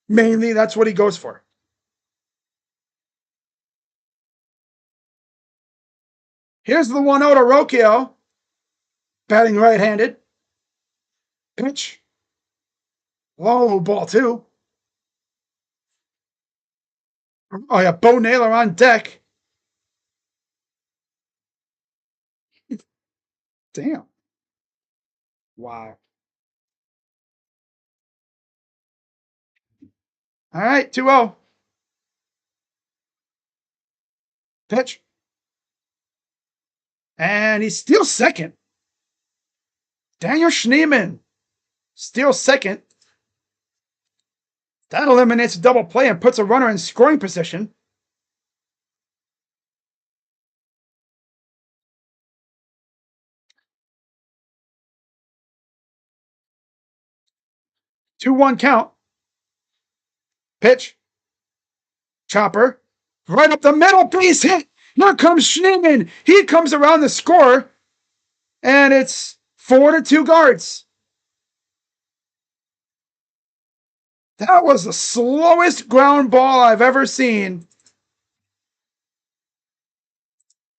Mainly, that's what he goes for. Here's the 1-0 to Rocchio, batting right-handed. Pitch. Low ball, too. Oh, yeah, Bo Naylor on deck. Damn. Wow. All right, 2-0. Pitch. And he's still second. Daniel Schneeman steals second. That eliminates a double play and puts a runner in scoring position. Two-one count. Pitch. Chopper. Right up the middle. Base hit. Here comes Schneeman. He comes around the score. And it's 4-2 Guards. That was the slowest ground ball I've ever seen.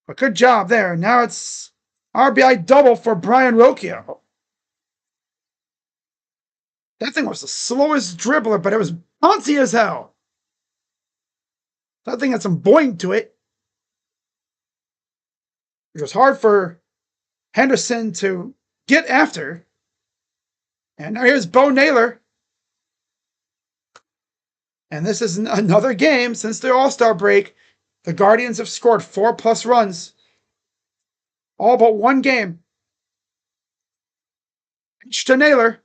But good job there. Now it's RBI double for Brian Rocchio. That thing was the slowest dribbler, but it was bouncy as hell. That thing had some boing to it, which was hard for Henderson to get after. And now here's Bo Naylor. And this is another game since the All-Star break. The Guardians have scored 4+ runs. All but one game. Pitch to Naylor.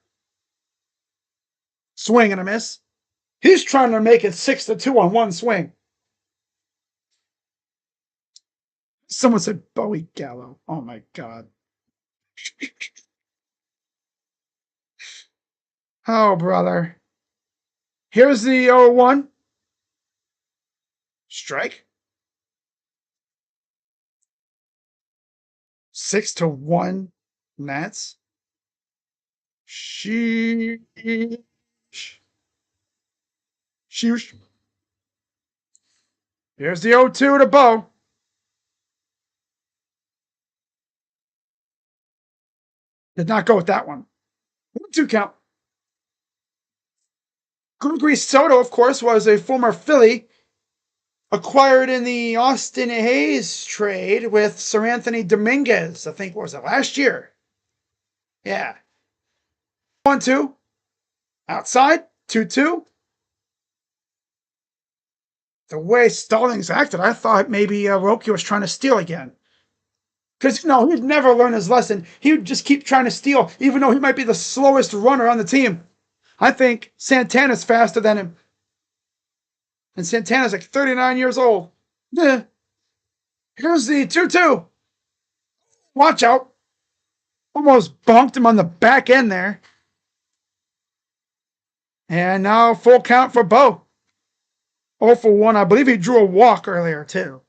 Swing and a miss. He's trying to make it 6-2 on one swing. Someone said Bowie Gallo. Oh my God. Oh, brother. Here's the 0-1. Strike. 6-1 Nats. Sheesh. Sheesh. Here's the 0-2 to Bo. Did not go with that one. 1-2 count. Gregory Soto, of course, was a former Philly, acquired in the Austin Hayes trade with Sir Anthony Dominguez. I think, what was it, last year? Yeah. 1-2. Outside. 2-2. The way Stallings acted, I thought maybe Roki was trying to steal again. Because, no, he'd never learn his lesson. He would just keep trying to steal, even though he might be the slowest runner on the team. I think Santana's faster than him. And Santana's like 39 years old. Yeah. Here's the 2-2. Watch out. Almost bonked him on the back end there. And now full count for Bo. 0 for 1. I believe he drew a walk earlier, too.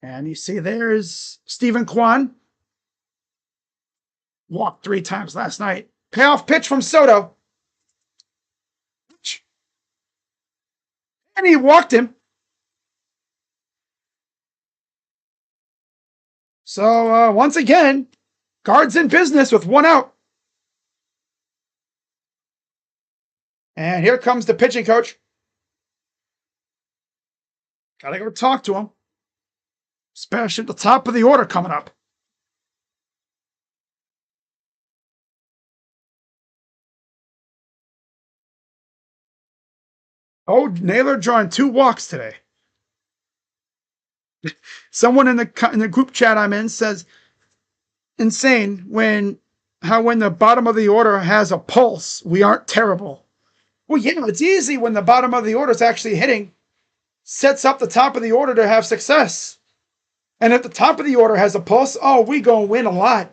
And you see there's Stephen Kwan. Walked 3 times last night. Payoff pitch from Soto. And he walked him. So once again, Guards in business with 1 out. And here comes the pitching coach. Gotta go talk to him. Especially at the top of the order coming up. Oh, Naylor drawing 2 walks today. Someone in the group chat I'm in says, insane when the bottom of the order has a pulse, we aren't terrible. Well, yeah, it's easy when the bottom of the order is actually hitting. Sets up the top of the order to have success. And if the top of the order has a pulse, oh, we gonna win a lot.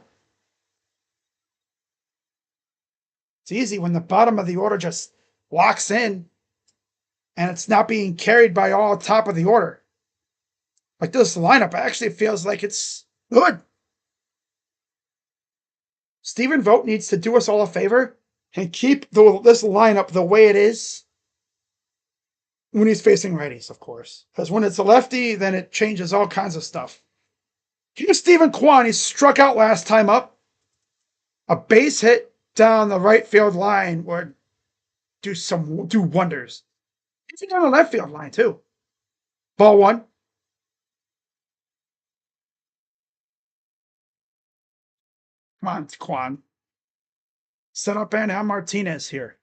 It's easy when the bottom of the order just locks in and it's not being carried by all top of the order. Like this lineup actually feels like it's good. Stephen Vogt needs to do us all a favor and keep this lineup the way it is when he's facing righties, of course. Because when it's a lefty, then it changes all kinds of stuff. Here's Stephen Kwan. He struck out last time up. A base hit down the right field line would do wonders. Even down the left field line, too. Ball 1. Come on, Kwan. Set up and have Martinez here.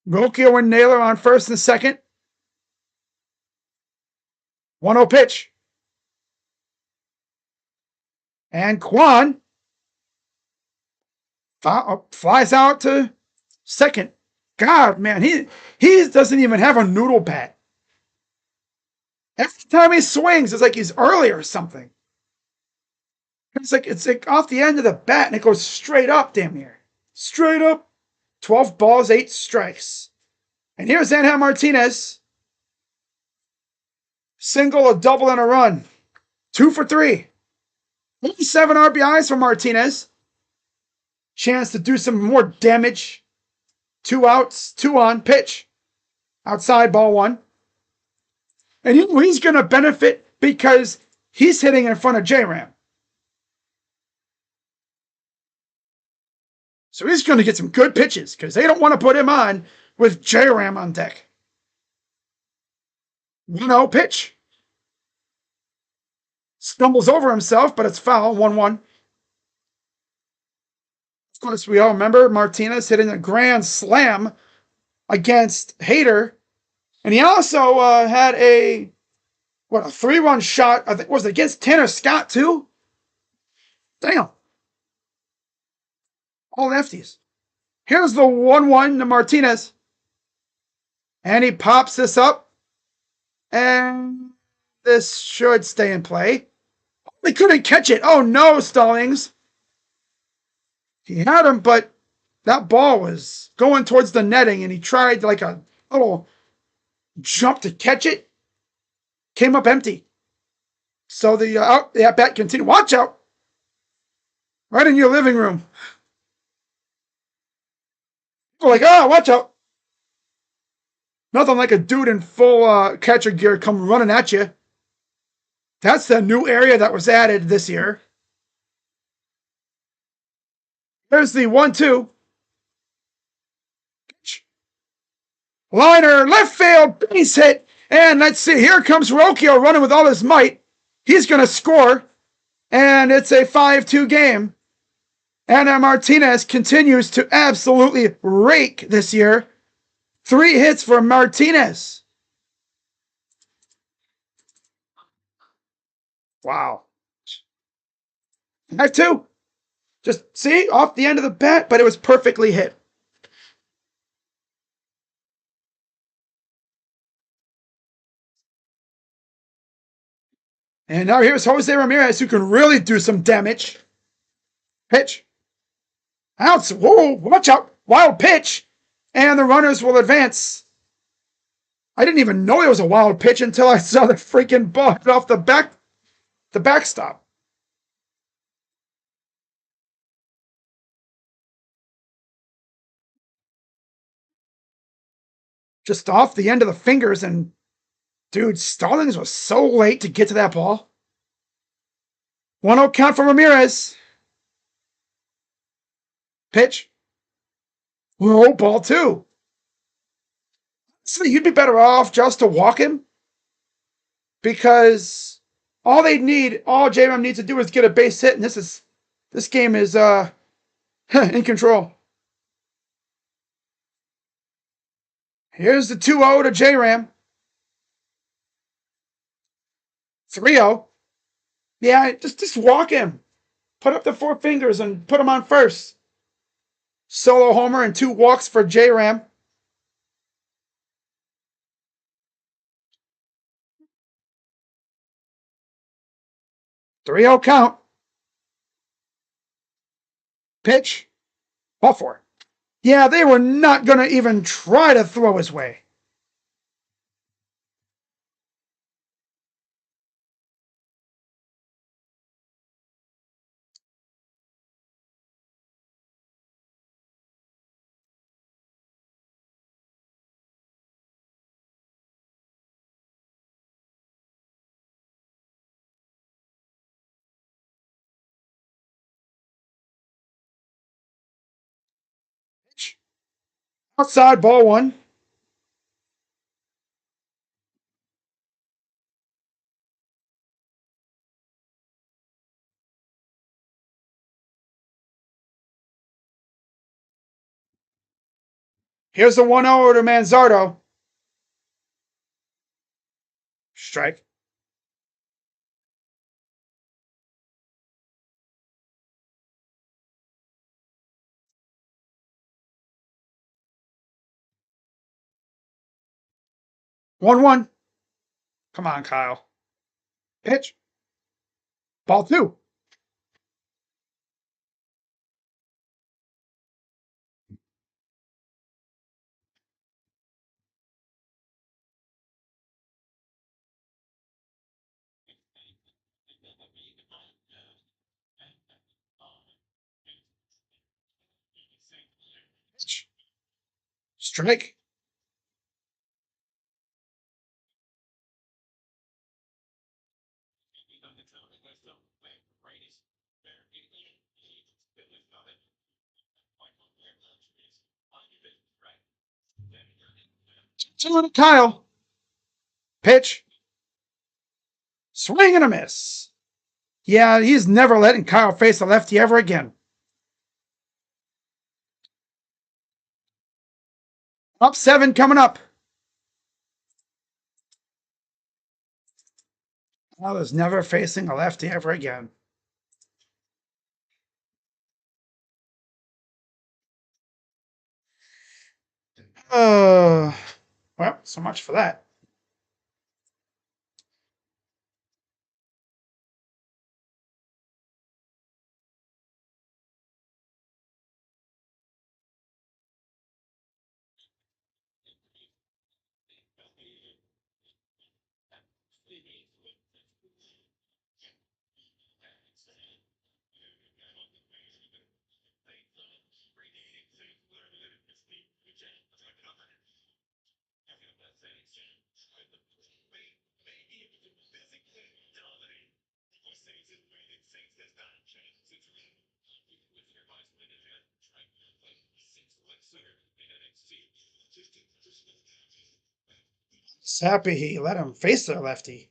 Rocchio and Naylor on first and second. 1-0 pitch. And Kwan flies out to second. God, man, he doesn't even have a noodle bat. Every time he swings, it's like he's early or something. It's like off the end of the bat, and it goes straight up, damn near. Straight up. 12 balls, 8 strikes. And here's Angel Martinez. Single, a double, and a run. 2 for 3. 7 RBIs for Martinez. Chance to do some more damage. 2 outs, 2 on, pitch. Outside, ball 1. And he's going to benefit because he's hitting in front of J-Ram. So he's going to get some good pitches because they don't want to put him on with J-Ram on deck. 1-0 pitch. Stumbles over himself, but it's foul. 1-1. Of course, we all remember Martinez hitting a grand slam against Hader. And he also had a 3-run shot. I think was it against Tanner Scott too? Damn. All lefties. Here's the 1-1 to Martinez. And he pops this up. And this should stay in play. They couldn't catch it. Oh no, Stallings. He had him, but that ball was going towards the netting, and he tried like a little jump to catch it. Came up empty. So the at-bat continued. Watch out. Right in your living room. People like, watch out. Nothing like a dude in full catcher gear come running at you. That's the new area that was added this year. There's the 1-2. Liner, left field, base hit. And let's see, here comes Rocchio running with all his might. He's going to score. And it's a 5-2 game. And Martinez continues to absolutely rake this year. 3 hits for Martinez. Wow. 5-2. Just see, off the end of the bat, but it was perfectly hit. And now here's Jose Ramirez, who can really do some damage. Pitch. Outs. Whoa, watch out. Wild pitch. And the runners will advance. I didn't even know it was a wild pitch until I saw the freaking ball hit off the backstop. Just off the end of the fingers, and dude, Stallings was so late to get to that ball. 1-0 count for Ramirez. Pitch. Oh, ball two. So you'd be better off just to walk him, because all J-Ram needs to do is get a base hit, and this game is in control. Here's the 2-0 to J-Ram. 3-0. Yeah, just walk him. Put up the four fingers and put him on first. Solo homer and 2 walks for J-Ram. 3-0 count. Pitch. Ball 4. Yeah, they were not going to even try to throw his way. Pitch. Outside, ball 1. Here's the 1-0 to Manzardo. Strike. One one. Come on, Kyle. Pitch. Ball 2. Pitch. Strike. To Kyle. Pitch. Swing and a miss. Yeah, he's never letting Kyle face a lefty ever again. Up 7 coming up. Kyle is never facing a lefty ever again. Well, so much for that. Just happy he let him face the lefty.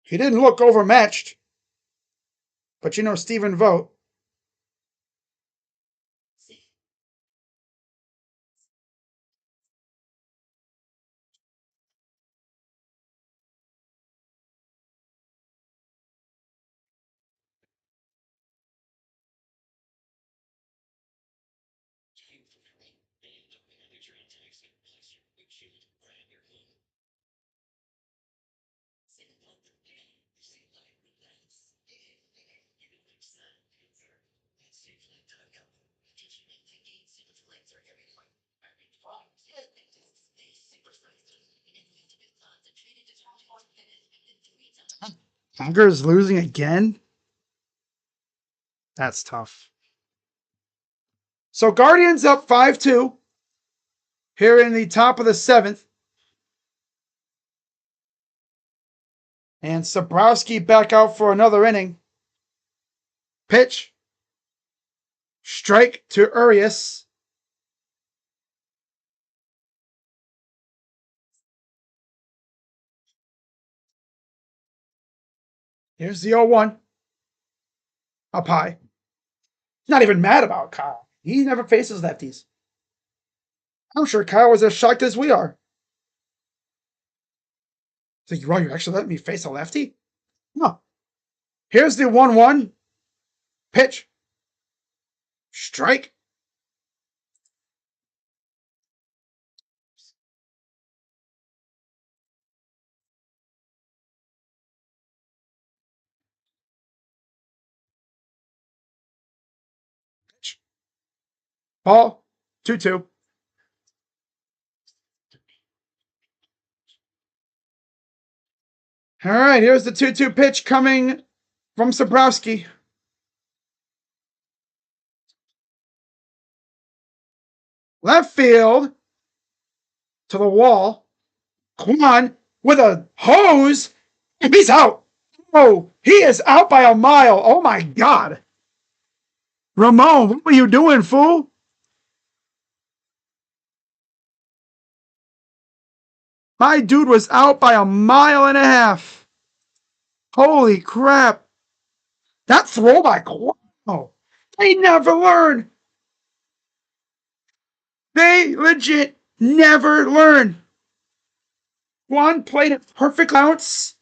He didn't look overmatched, but you know Stephen Vogt. Tigers losing again? That's tough. So Guardians up 5-2 here in the top of the 7th. And Sabrowski back out for another inning. Pitch. Strike to Urias. Here's the 0-1. Up high. Not even mad about Kyle. He never faces lefties. I'm sure Kyle was as shocked as we are. It's like, you actually let me face a lefty? No. Here's the 1-1. Pitch. Strike. Pitch. Ball. 2-2. All right, here's the 2-2 pitch coming from Sabrowski. Left field to the wall. Kwan with a hose, and he's out. Oh, he is out by a mile. Oh my God. Ramon, what were you doing, fool? My dude was out by a mile and a half. Holy crap. That throw by Kwan. They never learn. They legit never learn. Kwan played it perfect bounce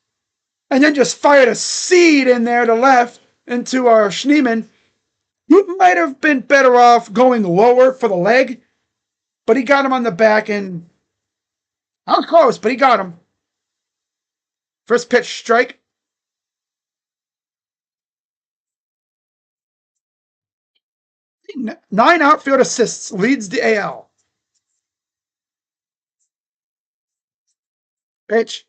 and then just fired a seed in there to left into our Schneemann. You might have been better off going lower for the leg, but he got him on the back, and I was close, but he got him. First pitch strike. 9 outfield assists, leads the AL. Pitch.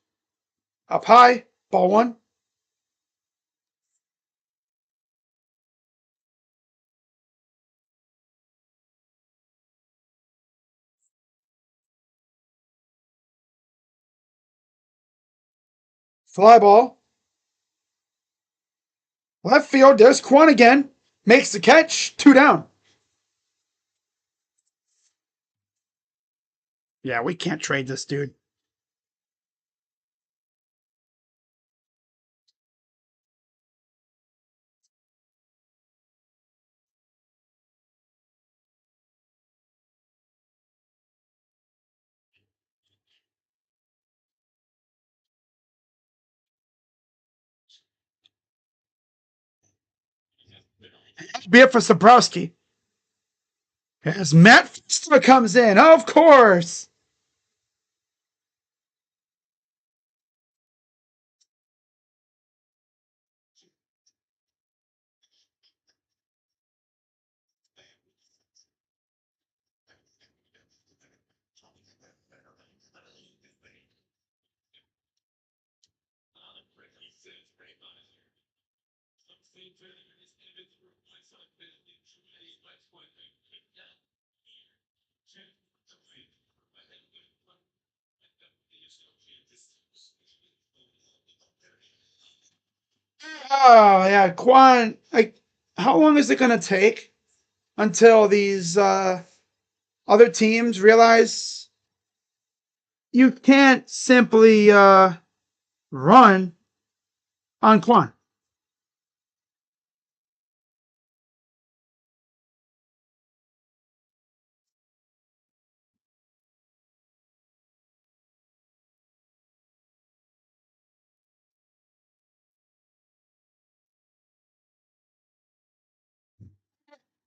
Up high, ball 1. Fly ball. Left field, there's Kwan again. Makes the catch, 2 down. Yeah, we can't trade this dude. Be it for Sabrowski. As Matt Festa comes in, of course. Oh, yeah, Kwan. Like, how long is it going to take until these other teams realize you can't simply run on Kwan?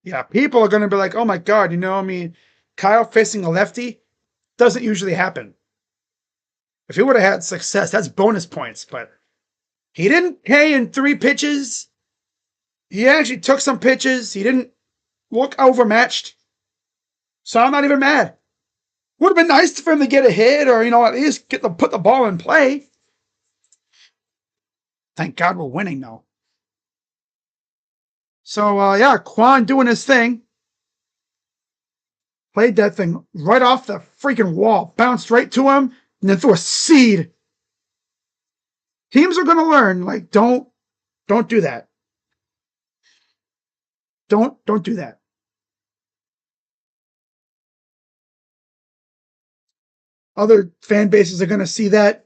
Yeah, people are going to be like, oh my God, I mean, Kyle facing a lefty doesn't usually happen. If he would have had success, that's bonus points, but he didn't K in 3 pitches. He actually took some pitches. He didn't look overmatched. So I'm not even mad. Would have been nice for him to get a hit or, at least put the ball in play. Thank God we're winning, though. So, yeah, Quan doing his thing. Played that thing right off the freaking wall, bounced right to him, and then threw a seed. Teams are going to learn, like, don't do that. Don't do that. Other fan bases are going to see that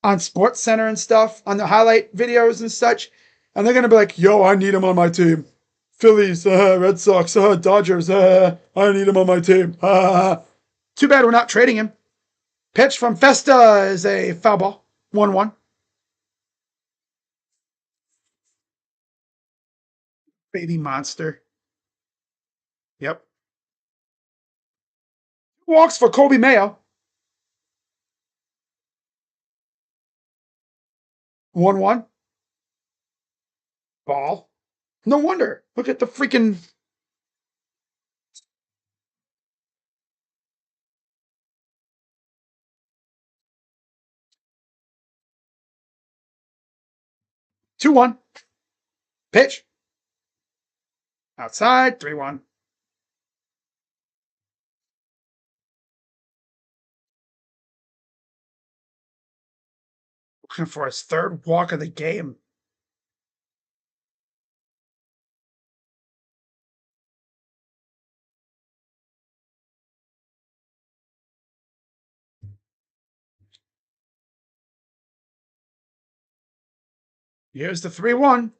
on Sports Center and stuff, on the highlight videos and such, and they're going to be like, yo, I need him on my team. Phillies, Red Sox, Dodgers, I need him on my team. Too bad we're not trading him. Pitch from Festa is a foul ball. 1-1. Baby monster. Yep. Walks for Kobe Mayo. 1-1. Ball. No wonder. Look at the freaking 2-1. Pitch. Outside. 3-1. Looking for his third walk of the game. Here's the 3-1.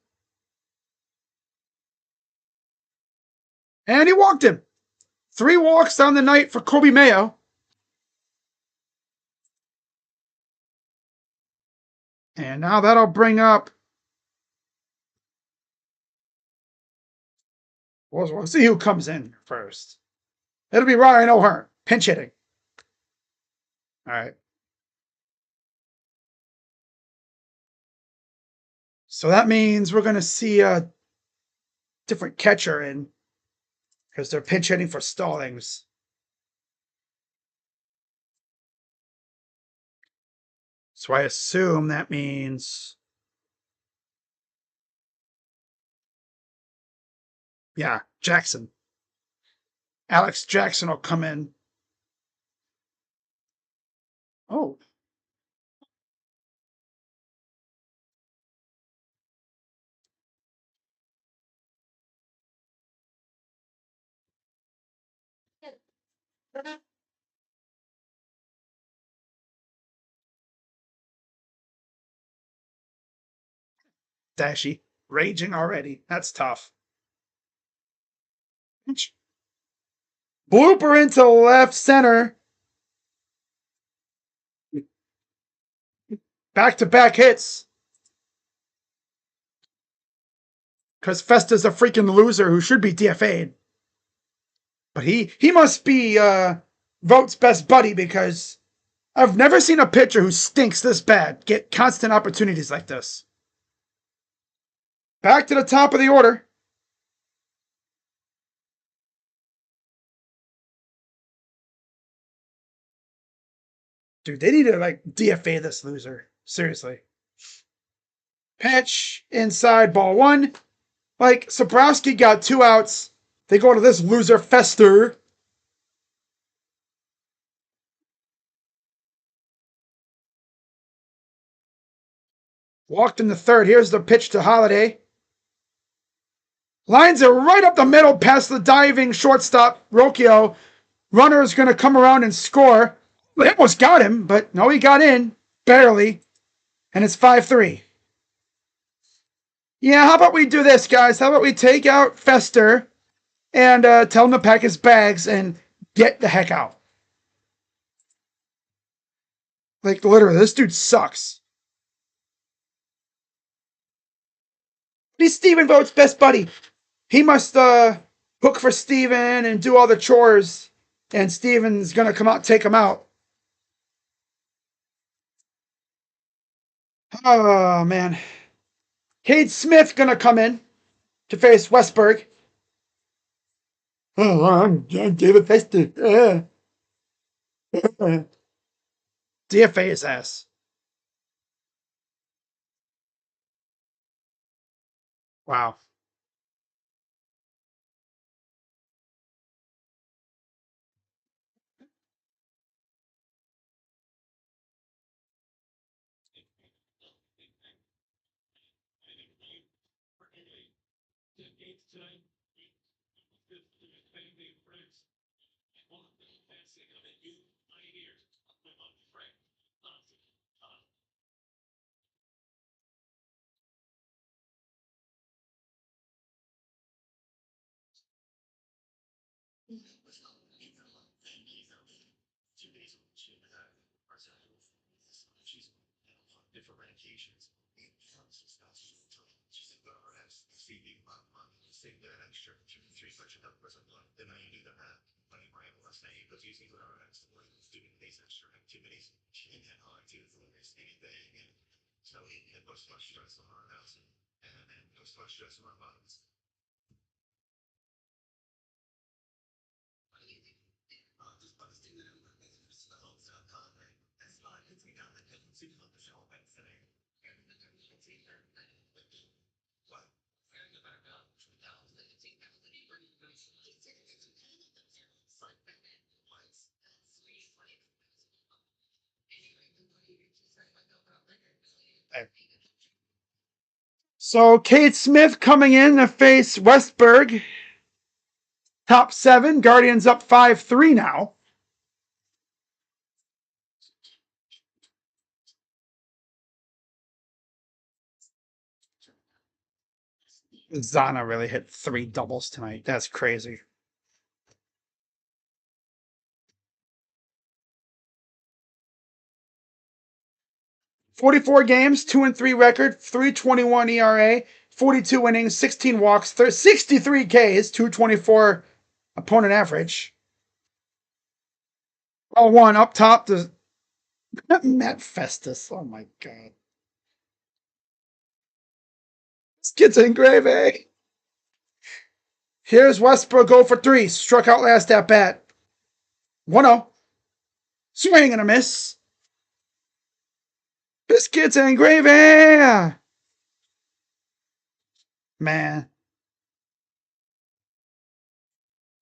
And he walked him. 3 walks down the night for Kobe Mayo. And now that'll bring up. We'll see who comes in first. It'll be Ryan O'Hearn, pinch hitting. All right. So that means we're going to see a different catcher in because they're pinch hitting for Stallings. So I assume that means, yeah, Jackson. Alex Jackson will come in. Oh. Dashy. Raging already. That's tough. Blooper into left center. Back-to-back hits. Because Festa's a freaking loser who should be DFA'd. But he must be Vote's best buddy because I've never seen a pitcher who stinks this bad get constant opportunities like this. Back to the top of the order. Dude, they need to like DFA this loser. Seriously. Pitch inside ball 1. Like Sobrowski got 2 outs. They go to this loser Fester. Walked in the 3rd. Here's the pitch to Holiday. Lines it right up the middle past the diving shortstop, Rocchio. Runner is going to come around and score. They almost got him, but no, he got in. Barely. And it's 5-3. Yeah, how about we do this, guys? How about we take out Fester and tell him to pack his bags and get the heck out? Like, literally, this dude sucks. He's Steven Vote's best buddy. He must hook for Steven and do all the chores, and Steven's going to come out and take him out. Oh, man. Cade Smith going to come in to face Westberg. Oh, I'm David Fester. DFA his ass. Wow. So Kate Smith coming in to face Westberg. Top 7. Guardians up 5-3 now. Zana really hit 3 doubles tonight. That's crazy. 44 games, 2-3 record, 3.21 ERA, 42 innings, 16 walks, 63 Ks, 224 opponent average. Oh, one up top to Matt Festus. Oh my god. This kid's in gravy. Here's Westbrook 0 for 3. Struck out last at bat. 1-0. Swing and a miss. Biscuits and gravy. Man.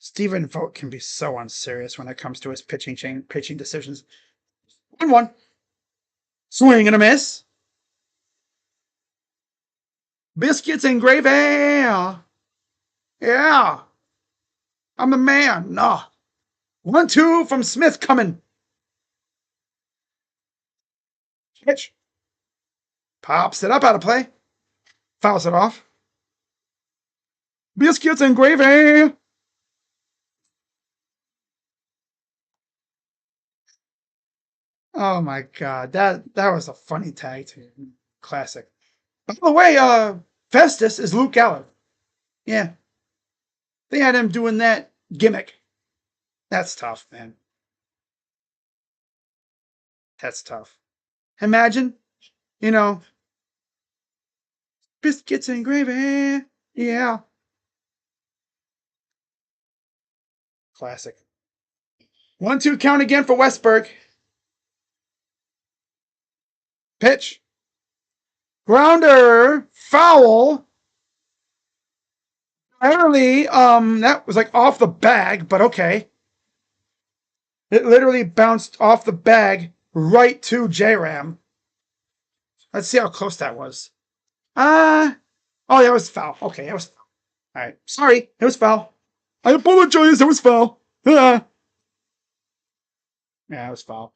Stephen Vogt can be so unserious when it comes to his pitching decisions. 1-1. Swing and a miss. Biscuits and gravy. Yeah. I'm the man. No. 1-2 from Smith coming. Pitch. Pops it up out of play. Fouls it off. Biscuits and gravy. Oh my god. That was a funny tag team. Classic. By the way, Festus is Luke Gallo. Yeah. They had him doing that gimmick. That's tough, man. That's tough. Imagine, you know, biscuits and gravy. Yeah. Classic. 1-2 count again for Westberg. Pitch. Grounder. Foul. Apparently, that was like off the bag, but okay. It literally bounced off the bag right to J-Ram. Let's see how close that was. Oh, that was foul. Okay, that was foul. All right. Sorry, it was foul. I apologize, it was foul. Yeah, it was foul.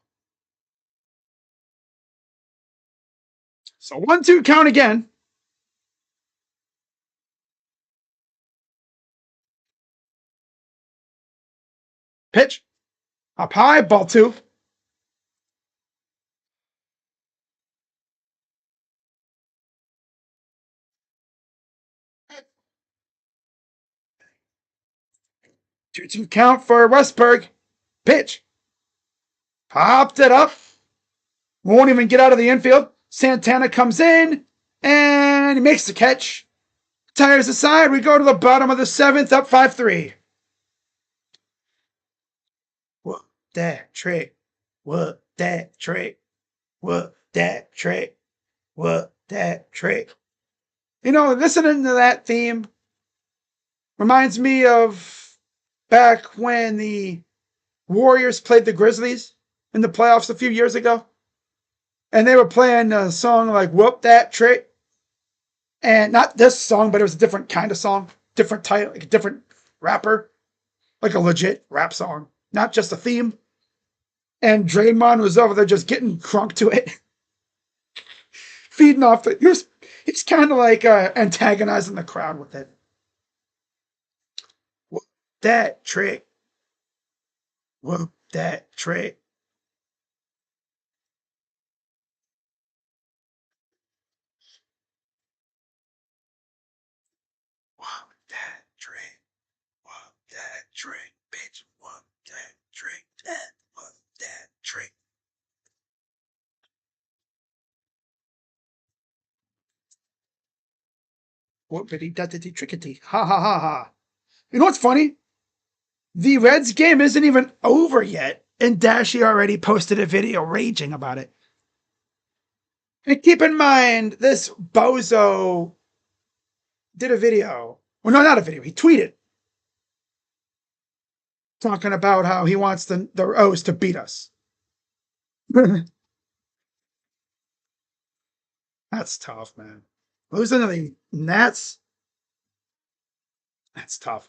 So 1-2 count again. Pitch. Up high, ball 2. 2-2 count for Westberg. Pitch. Popped it up. Won't even get out of the infield. Santana comes in and he makes the catch. Tires aside. We go to the bottom of the 7th, up 5-3. What that trick? What that trick? What that trick? What that trick? You know, listening to that theme reminds me of back when the Warriors played the Grizzlies in the playoffs a few years ago. And they were playing a song like Whoop That Trick. And not this song, but it was a different kind of song, different title, like a different rapper, like a legit rap song, not just a theme. And Draymond was over there just getting crunk to it, feeding off the. He's kind of like antagonizing the crowd with it. Whoop that trick. Whoop that trick. Whoop that trick. Whoop that trick, bitch. Whoop that trick. Whoop that trick. Whoopity duttity trickety. Ha ha ha ha. You know what's funny? The Reds game isn't even over yet, and Dashy already posted a video raging about it. And keep in mind, this bozo did a video. Well, no, not a video. He tweeted talking about how he wants the O's to beat us. That's tough, man. Losing to the Nats, that's tough.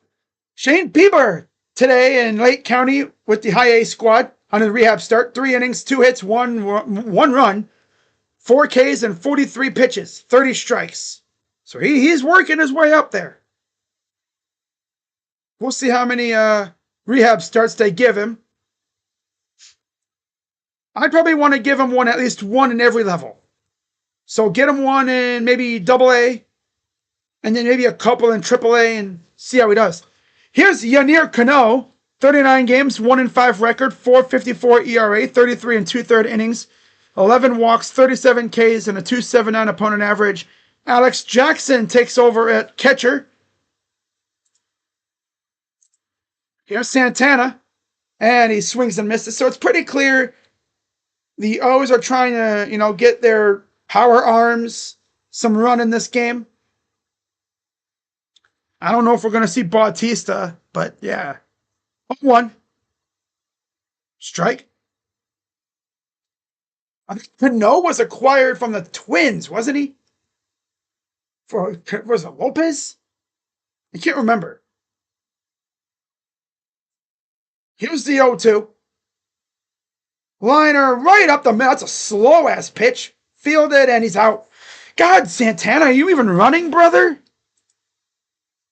Shane Bieber today in Lake County with the high A squad on a rehab start. 3 innings, 2 hits, one run, 4 Ks and 43 pitches, 30 strikes. So he's working his way up there. We'll see how many rehab starts they give him. I'd probably want to give him one, at least one in every level. So get him one in maybe double A, and then maybe a couple in triple A, and see how he does. Here's Yanir Cano, 39 games, 1-5 record, 4.54 ERA, 33 and 2/3 innings, 11 walks, 37 Ks, and a 2.79 opponent average. Alex Jackson takes over at catcher. Here's Santana, and he swings and misses. So it's pretty clear the O's are trying to, get their power arms some run in this game. I don't know if we're going to see Bautista, but yeah. 1. Strike. I think Cano was acquired from the Twins, wasn't he? Was it Lopez? I can't remember. Here's the 0-2. Liner right up the middle. That's a slow ass pitch. Fielded, and he's out. God, Santana, are you even running, brother?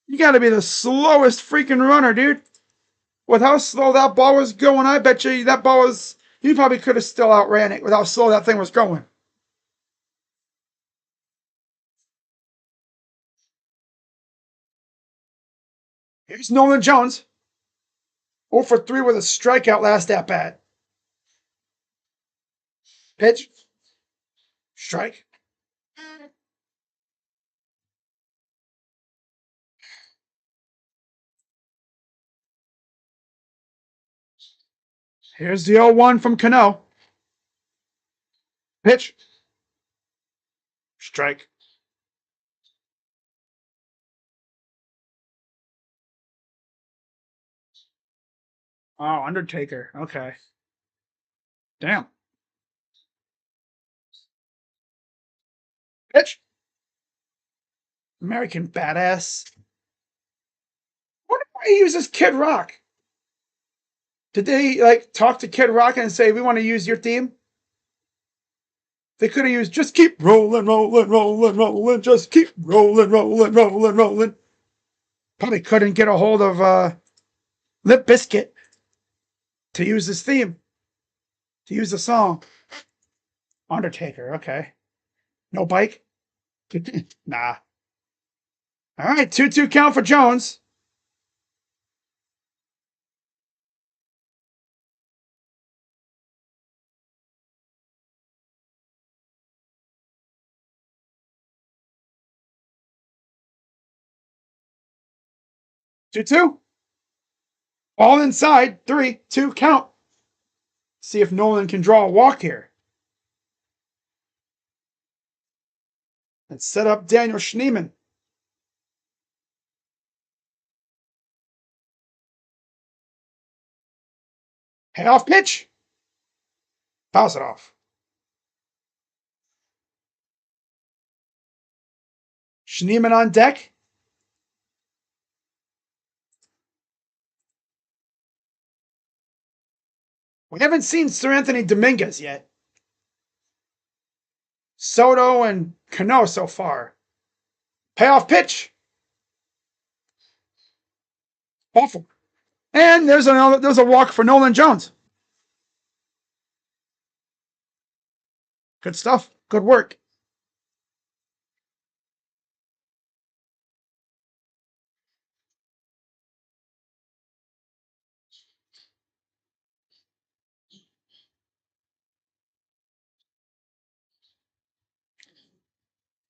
You got to be the slowest freaking runner, dude. With how slow that ball was going, I bet you that ball was. You probably could have still outran it with how slow that thing was going. Here's Nolan Jones. 0 for 3 with a strikeout last at bat. Pitch. Strike. Here's the 0-1 from Cano. Pitch. Strike. Oh, Undertaker. Okay. Damn. Pitch. American Badass. What if he uses Kid Rock? Did they talk to Kid Rock and say we want to use your theme? They could have used just keep rolling, rolling, rolling, rolling, just keep rolling, rolling, rolling, rolling. Probably couldn't get a hold of Lip Biscuit to use this theme, to use the song. Undertaker, okay. No bike? Nah. All right, 2-2 count for Jones. Two. All inside. 3-2 count. See if Nolan can draw a walk here. and set up Daniel Schneemann. Payoff pitch. Fouls it off. Schneemann on deck. We haven't seen Sir Anthony Dominguez yet. Soto and Cano so far. Payoff pitch. Awful. And there's a walk for Nolan Jones. Good stuff. Good work.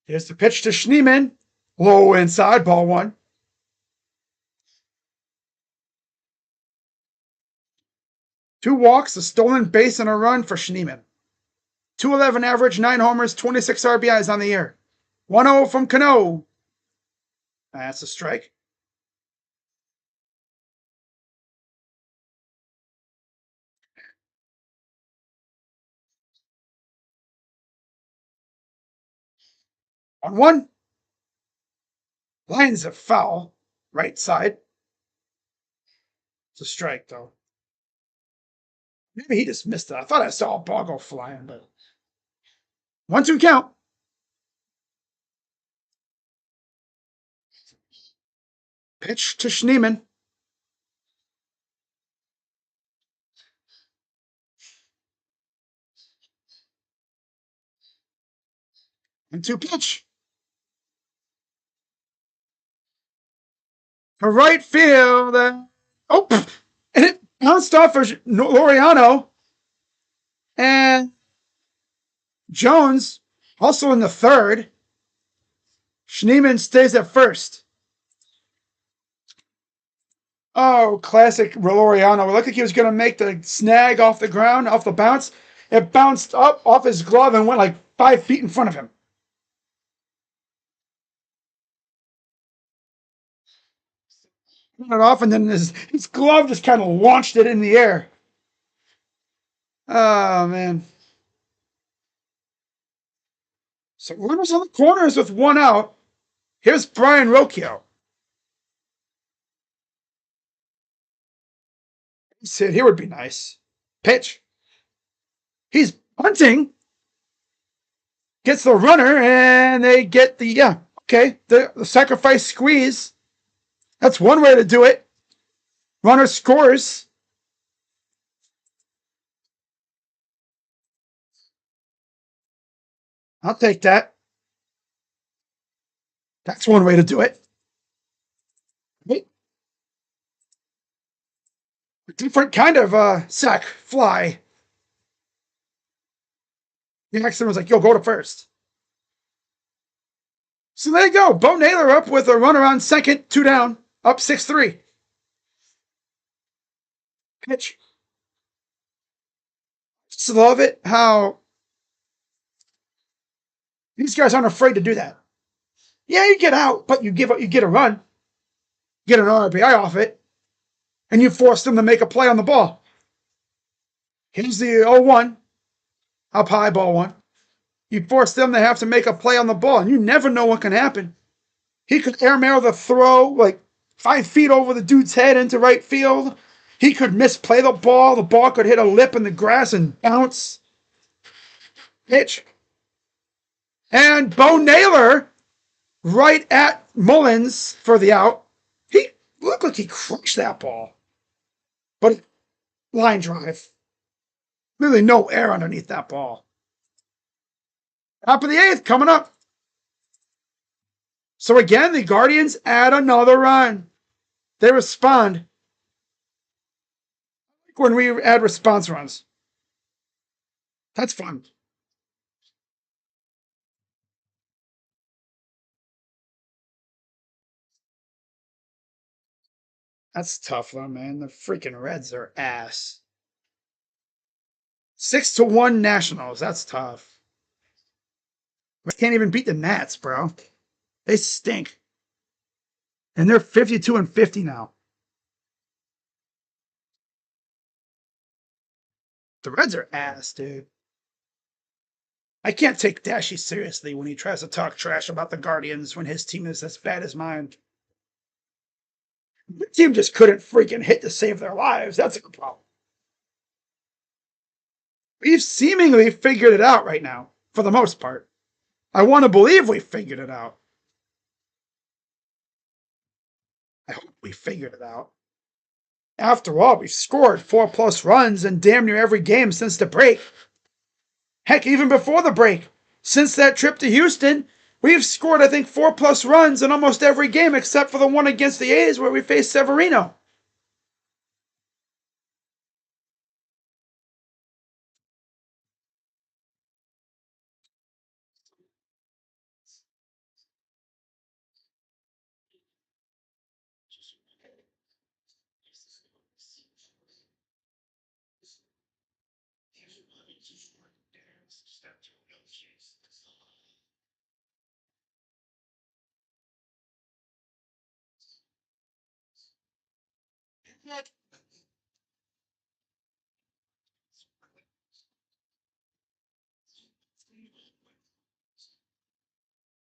Here's the pitch to Schneemann. Low inside, ball one. Two walks, a stolen base, and a run for Schneemann. 211 average, 9 homers, 26 RBIs on the year. 1-0 from Cano. That's a strike. On one. Lines a foul. Right side. It's a strike, though. Maybe he just missed it. I thought I saw a ball go flying, but 1-2 count. Pitch to Schneemann. And 2 pitch. To right field. Oh, and it bounced off for Laureano. And Jones, also in the third. Schneemann stays at first. Oh, classic Laureano. It looked like he was going to make the snag off the ground, off the bounce. It bounced up off his glove and went like 5 feet in front of him. Went it off, and then his glove just kind of launched it in the air. Oh, man. So runners on the corners with 1 out. Here's Brian Rocchio. His hit here would be nice. Pitch. He's bunting. Gets the runner, and they get the sacrifice squeeze. That's one way to do it. Runner scores. I'll take that. That's one way to do it. Wait. A different kind of sack fly. The accident was like, yo, go to first. So there you go. Bo Naylor up with a runner on second, 2 down, up 6-3. Pitch. Just love it how these guys aren't afraid to do that. Yeah, you get out, but you get a run, get an RBI off it, and you force them to make a play on the ball. Here's the 0-1, up high, ball one. You force them to have to make a play on the ball, and you never know what can happen. He could airmail the throw like 5 feet over the dude's head into right field. He could misplay the ball. The ball could hit a lip in the grass and bounce. Pitch. And Bo Naylor right at Mullins for the out. He looked like he crushed that ball. But line drive. Really no air underneath that ball. Top of the 8th coming up. So again, the Guardians add another run. They respond. Like when we add response runs. That's fun. That's tough though, man. The freaking Reds are ass. 6-1 Nationals. That's tough. We can't even beat the Nats, bro. They stink. And they're 52-50 now. The Reds are ass, dude. I can't take Dashy seriously when he tries to talk trash about the Guardians when his team is as bad as mine. The team just couldn't freaking hit to save their lives. That's a problem. We've seemingly figured it out right now, for the most part. I want to believe we figured it out. I hope we figured it out. After all, we've scored 4+ runs in damn near every game since the break. Heck, even before the break. Since that trip to Houston, we've scored, I think, 4+ runs in almost every game except for the one against the A's where we faced Severino.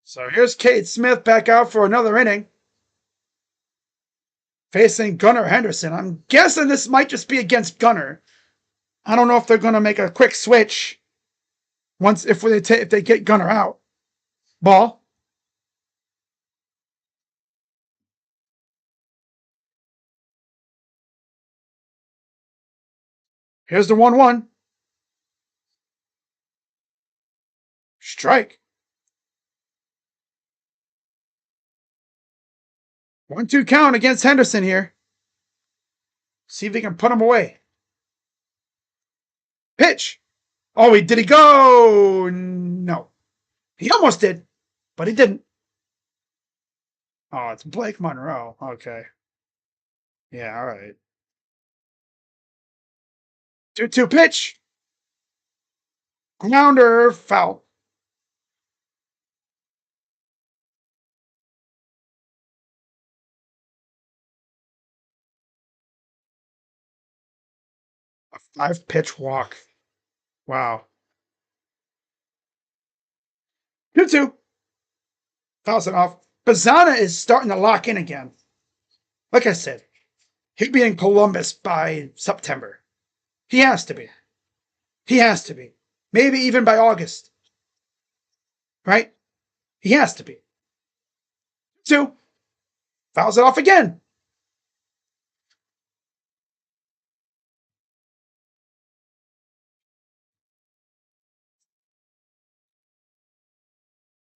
So here's Cade Smith back out for another inning, facing Gunnar Henderson. I'm guessing this might just be against Gunnar. I don't know if they're going to make a quick switch if they get Gunnar out. Ball. Here's the 1-1. Strike. 1-2 count against Henderson here. See if he can put him away. Pitch. Oh, did he go? No. He almost did, but he didn't. Oh, it's Blake Monroe. Okay. Yeah, all right. 2-2 pitch. Grounder, foul. A 5-pitch walk. Wow. 2-2. Fouls it off. Bazana is starting to lock in again. Like I said, he'll be in Columbus by September. He has to be. He has to be. Maybe even by August. Right? He has to be. 2. Fouls it off again.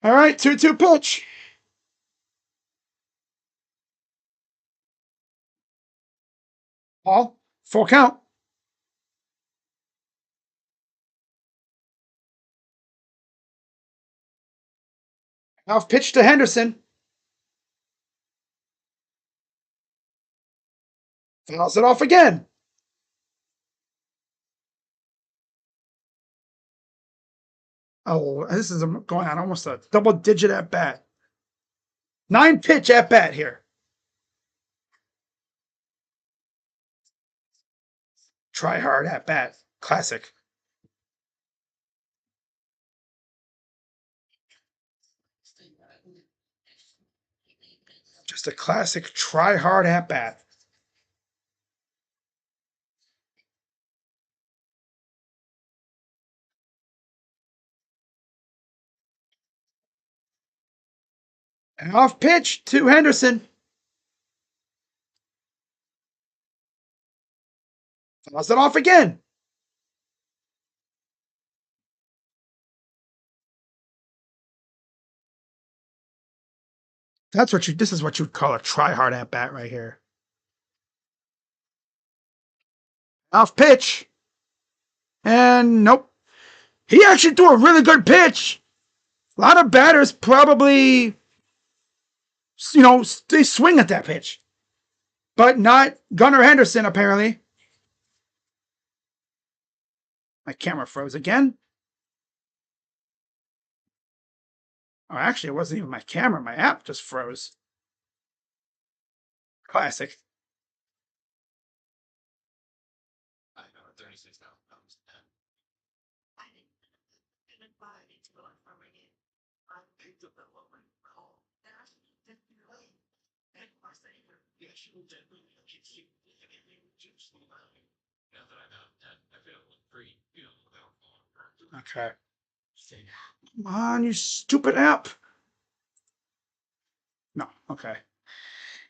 All right, 2-2 pitch. Ball. Full count. Off pitch to Henderson. Fouls it off again. Oh, this is going on almost a double digit at bat. 9-pitch at bat here. Try hard at bat. Classic. Just a classic try hard at bat. And off pitch to Henderson. Fouls it off again. This is what you'd call a try hard at bat right here. Off pitch. And nope. He actually threw a really good pitch. A lot of batters probably, they swing at that pitch. But not Gunnar Henderson, apparently. My camera froze again. Oh, actually, it wasn't even my camera. My app just froze. Classic. I know, 36,000 pounds. I didn't buy it until I found it. I picked up that lower call. And I didn't really. And I say, yeah, she will definitely keep you. Just now that I know that I feel free, you know, without going. Okay. Come on, you stupid app. No, okay.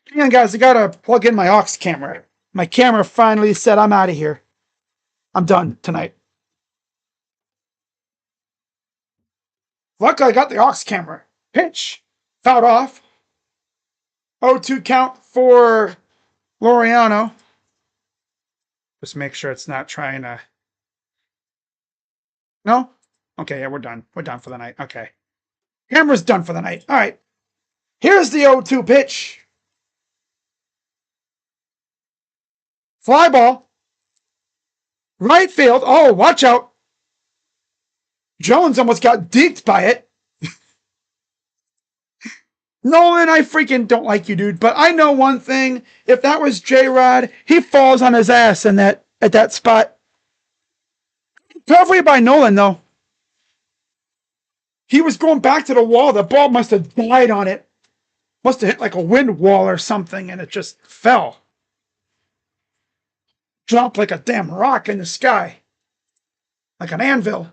Hang on, guys. I gotta plug in my aux camera. My camera finally said I'm out of here. I'm done tonight. Luckily, I got the aux camera. Pitch. Fouled off. 0-2 count for Laureano. Just make sure it's not trying to. No? Okay, yeah, we're done. We're done for the night. Okay. Camera's done for the night. All right. Here's the 0-2 pitch. Fly ball. Right field. Oh, watch out. Jones almost got deked by it. Nolan, I freaking don't like you, dude. But I know one thing. If that was J-Rod, he falls on his ass in at that spot. Recovery by Nolan, though. He was going back to the wall. The ball must have died on it. Must have hit like a wind wall or something, and it just fell. Dropped like a damn rock in the sky. Like an anvil.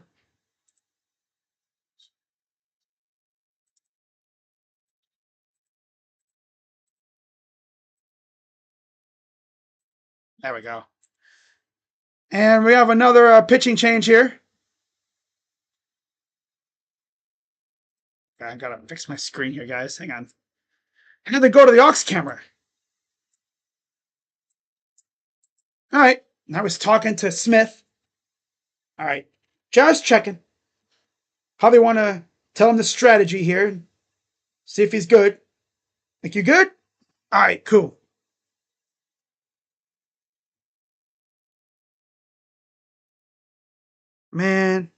There we go. And we have another pitching change here. I gotta fix my screen here, guys. Hang on. I had to go to the aux camera. All right. I was talking to Smith. All right. Just checking. Probably want to tell him the strategy here. See if he's good. Think you good? All right, cool. Man.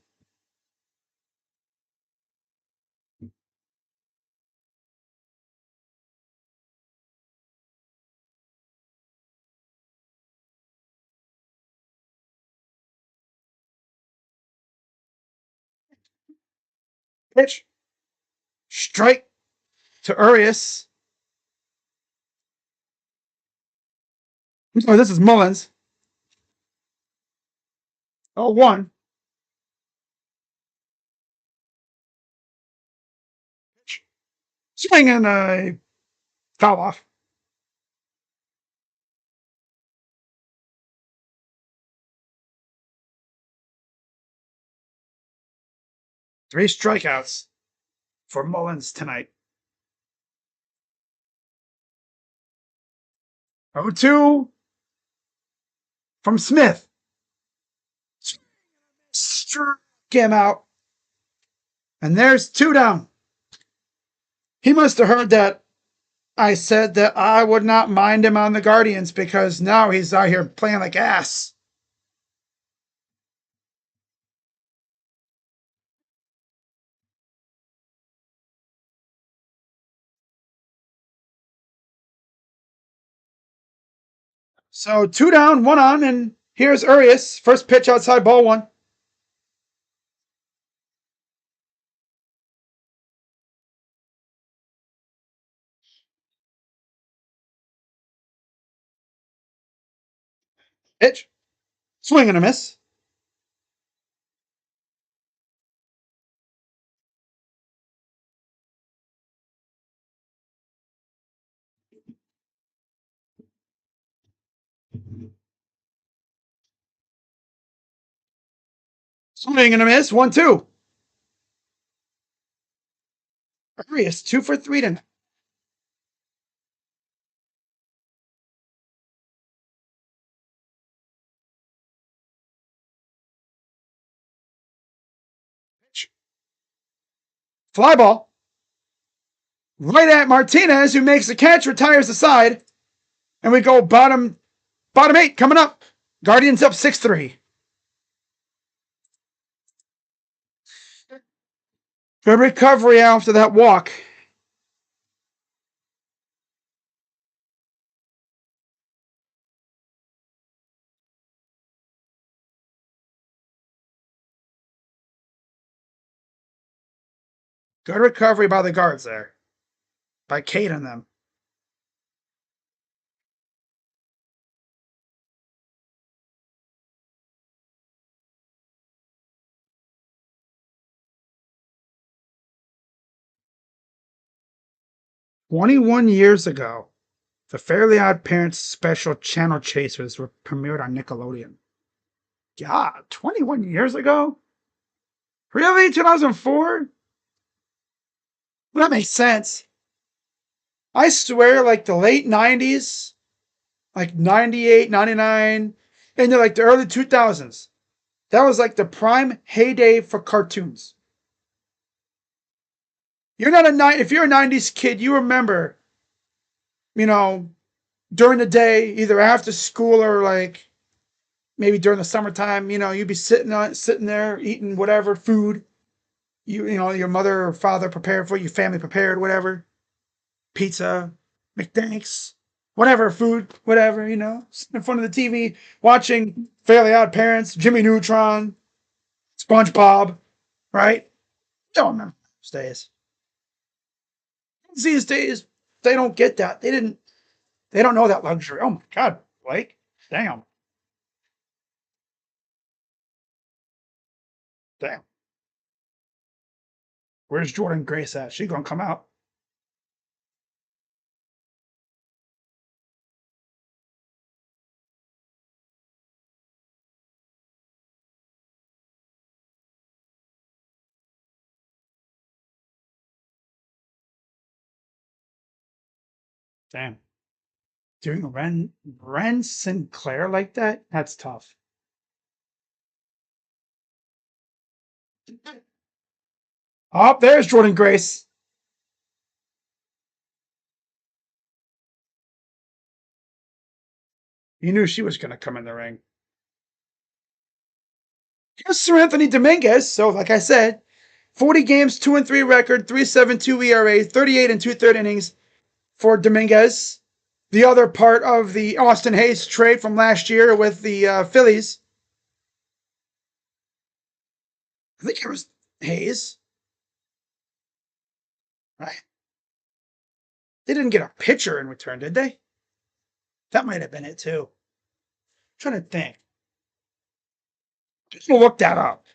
Pitch. Strike to Urias. Oh, this is Mullins. 0-1. Swing and a foul off. Three strikeouts for Mullins tonight. 0-2 from Smith. Struck him out. And there's 2 down. He must have heard that I said that I would not mind him on the Guardians because now he's out here playing like ass. So 2 down, 1 on, and here's Urias. First pitch outside, ball 1. Pitch. Swing and a miss. Swing and a miss. 1-2. Urias 2 for 3 tonight. Pitch. Fly ball. Right at Martinez, who makes the catch, retires the side. And we go bottom 8 coming up. Guardians up 6-3. Good recovery after that walk. Good recovery by the guards there. By Kate and them. 21 years ago, the Fairly Odd Parents special Channel Chasers were premiered on Nickelodeon. God, 21 years ago? Really? 2004? Well, that makes sense. I swear, like the late 90s, like 98, 99, into like the early 2000s. That was like the prime heyday for cartoons. You're not if you're a 90s kid, you remember, you know, during the day, either after school or like maybe during the summertime, you'd be sitting there eating whatever food your mother or father prepared for you, family prepared, whatever, pizza, McDanks, whatever food, whatever, sitting in front of the TV watching Fairly Odd Parents, Jimmy Neutron, SpongeBob, right? Don't remember those days. These days, they don't get that. They don't know that luxury. Oh my God, Blake. Damn. Damn. Where's Jordan Grace at? She gonna come out. Damn. Doing Ren Sinclair like that? That's tough. Oh, there's Jordan Grace. You knew she was gonna come in the ring. Here's Sir Anthony Dominguez. So, like I said, 40 games, 2-3 record, 3.72 ERA, 38 and two-third innings for Dominguez. The other part of the Austin Hayes trade from last year with the Phillies. I think it was Hayes, right? They didn't get a pitcher in return, did they? That might have been it too. I'm trying to think. Just gonna look that up.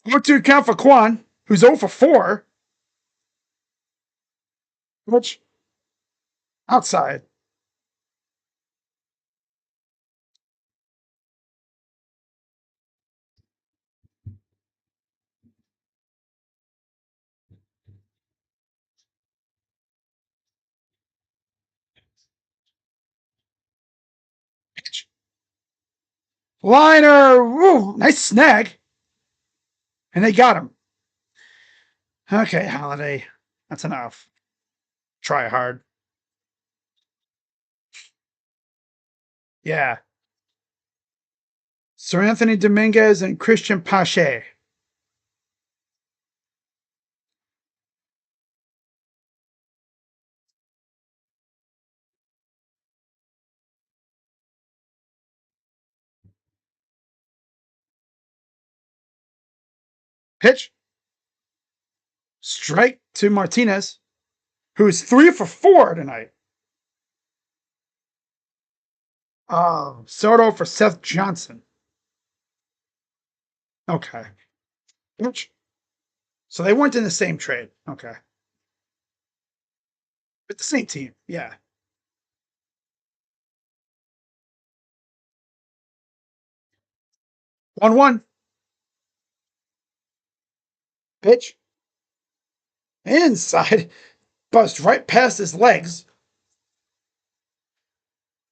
Look to account for Quan, who's 0 for 4, which outside. Liner, woo, nice snag. And they got him. Okay, Holiday. That's enough. Try hard. Yeah. Sir Anthony Dominguez and Christian Pache. Pitch. Strike to Martinez, who's 3 for 4 tonight. Soto for Seth Johnson. Okay. Pitch. So they weren't in the same trade. Okay. But the same team. Yeah. 1-1. Pitch. Inside. Buzzed right past his legs.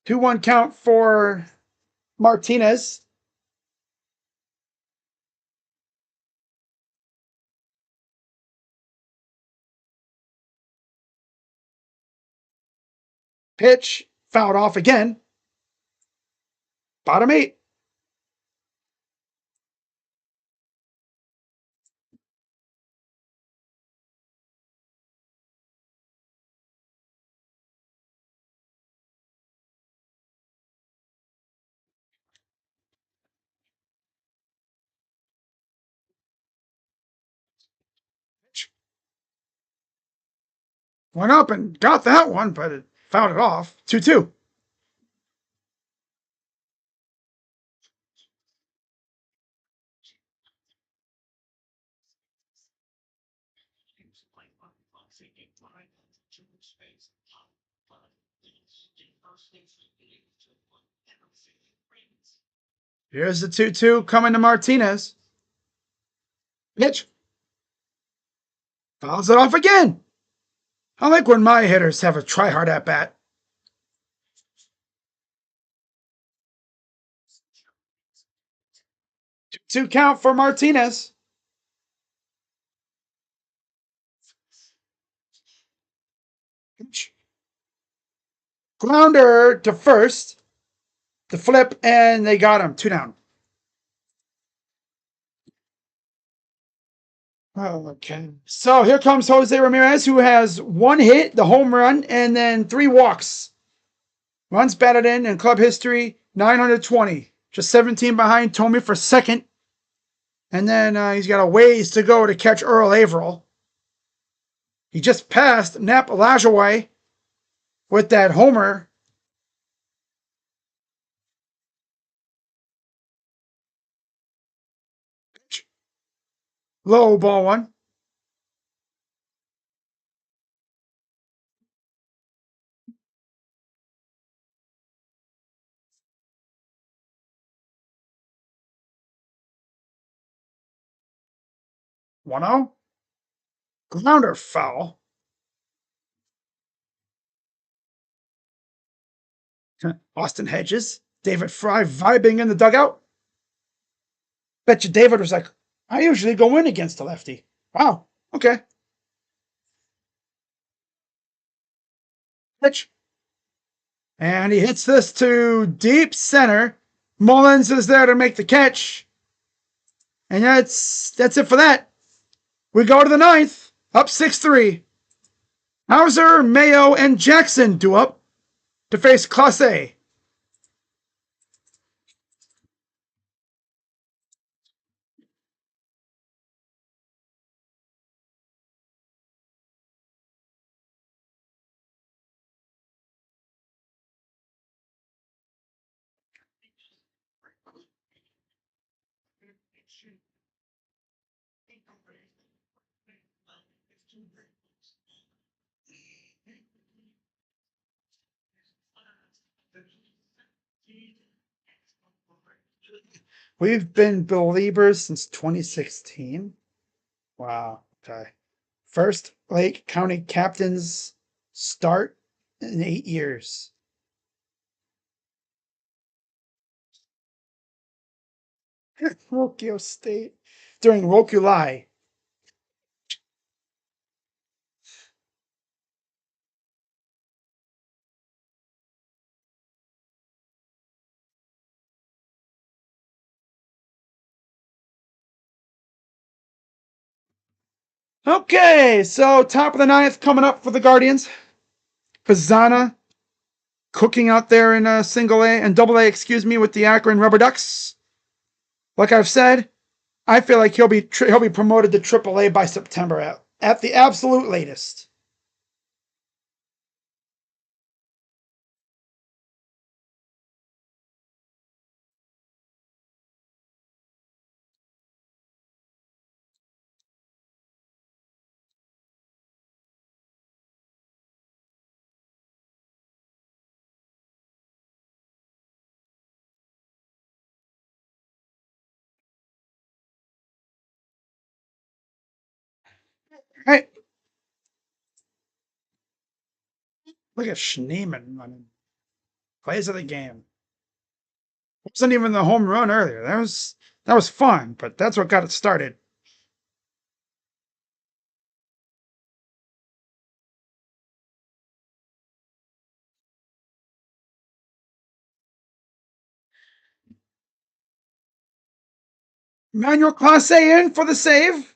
2-1 count for Martinez. Pitch. Fouled off again. Bottom 8. Went up and got that one, but it fouled it off. 2-2. Here's the 2-2 coming to Martinez. Pitch. Fouls it off again. I like when my hitters have a try hard at bat. 2 count for Martinez. Grounder to first. The flip, and they got him. 2 down. Okay. So here comes Jose Ramirez, who has 1 hit, the home run, and then 3 walks. Runs batted in club history, 920. Just 17 behind Tommy for second. And then he's got a ways to go to catch Earl Averill. He just passed Nap Lajoie with that homer. Low ball one. One zero. Grounder foul. Austin Hedges. David Fry vibing in the dugout. Bet you David was like, I usually go in against a lefty. Wow. Okay. Pitch. And he hits this to deep center. Mullins is there to make the catch. And that's it for that. We go to the 9th. Up 6-3. Hauser, Mayo, and Jackson do up to face Class A. We've been Beliebers since 2016. Wow. Okay. First Lake County Captains start in 8 years. Rokio State during Rokulai. Okay, so top of the 9th coming up for the Guardians. Pizzana cooking out there in single A and double A, excuse me, with the Akron Rubber Ducks. Like I've said, I feel like he'll be promoted to triple A by September at the absolute latest. Hey, look at Schneemann running. Plays of the game. Wasn't even the home run earlier. That was fun, but that's what got it started. Manuel Clase in for the save.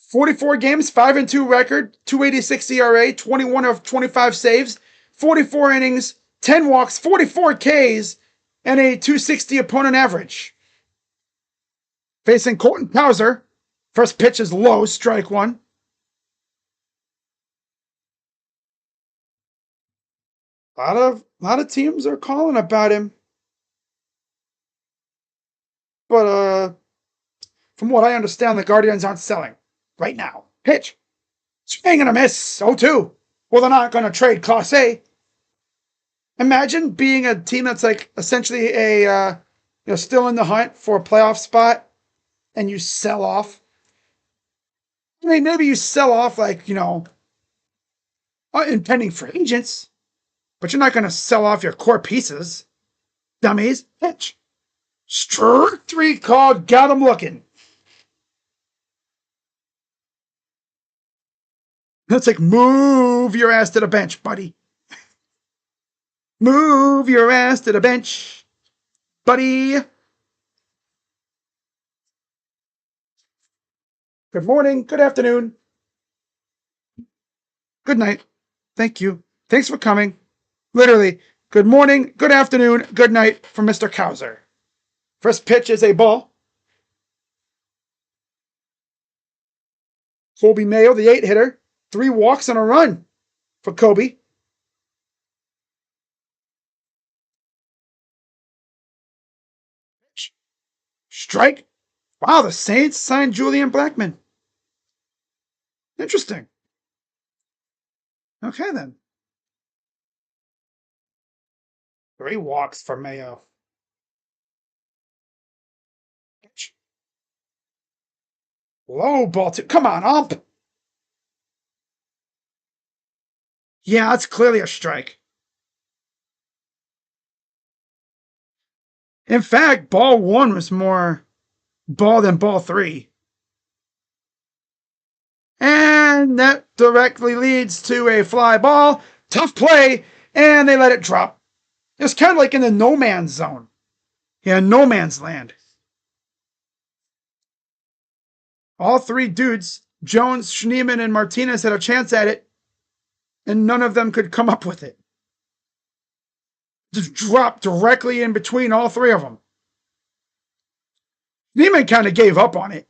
44 games, 5-2 record, 286 ERA, 21 of 25 saves, 44 innings, 10 walks, 44 Ks, and a 260 opponent average. Facing Colton Hauser First pitch is low, strike one. A lot of teams are calling about him. But from what I understand, the Guardians aren't selling right now. Pitch. Swing and a miss. 0-2. Well, they're not going to trade Class A. Imagine being a team that's like essentially still in the hunt for a playoff spot, and you sell off. I mean, maybe you sell off impending free agents, but you're not going to sell off your core pieces. Dummies. Pitch. Strike three called. Got him looking. That's like, move your ass to the bench, buddy. Move your ass to the bench, buddy. Good morning, good afternoon, good night. Thank you. Thanks for coming. Literally, good morning, good afternoon, good night from Mr. Cowser. First pitch is a ball. Colby Mayo, the 8-hitter. 3 walks and a run for Kobe. Strike. Wow, the Saints signed Julian Blackmon. Interesting. Okay, then. 3 walks for Mayo. Low ball. Come on, ump. Yeah, that's clearly a strike. In fact, ball 1 was more ball than ball 3. And that directly leads to a fly ball. Tough play, and they let it drop. It was kind of like in the no man's zone. Yeah, no man's land. All 3 dudes, Jones, Schneemann, and Martinez, had a chance at it, and none of them could come up with it. Just dropped directly in between all 3 of them. Schneemann kind of gave up on it.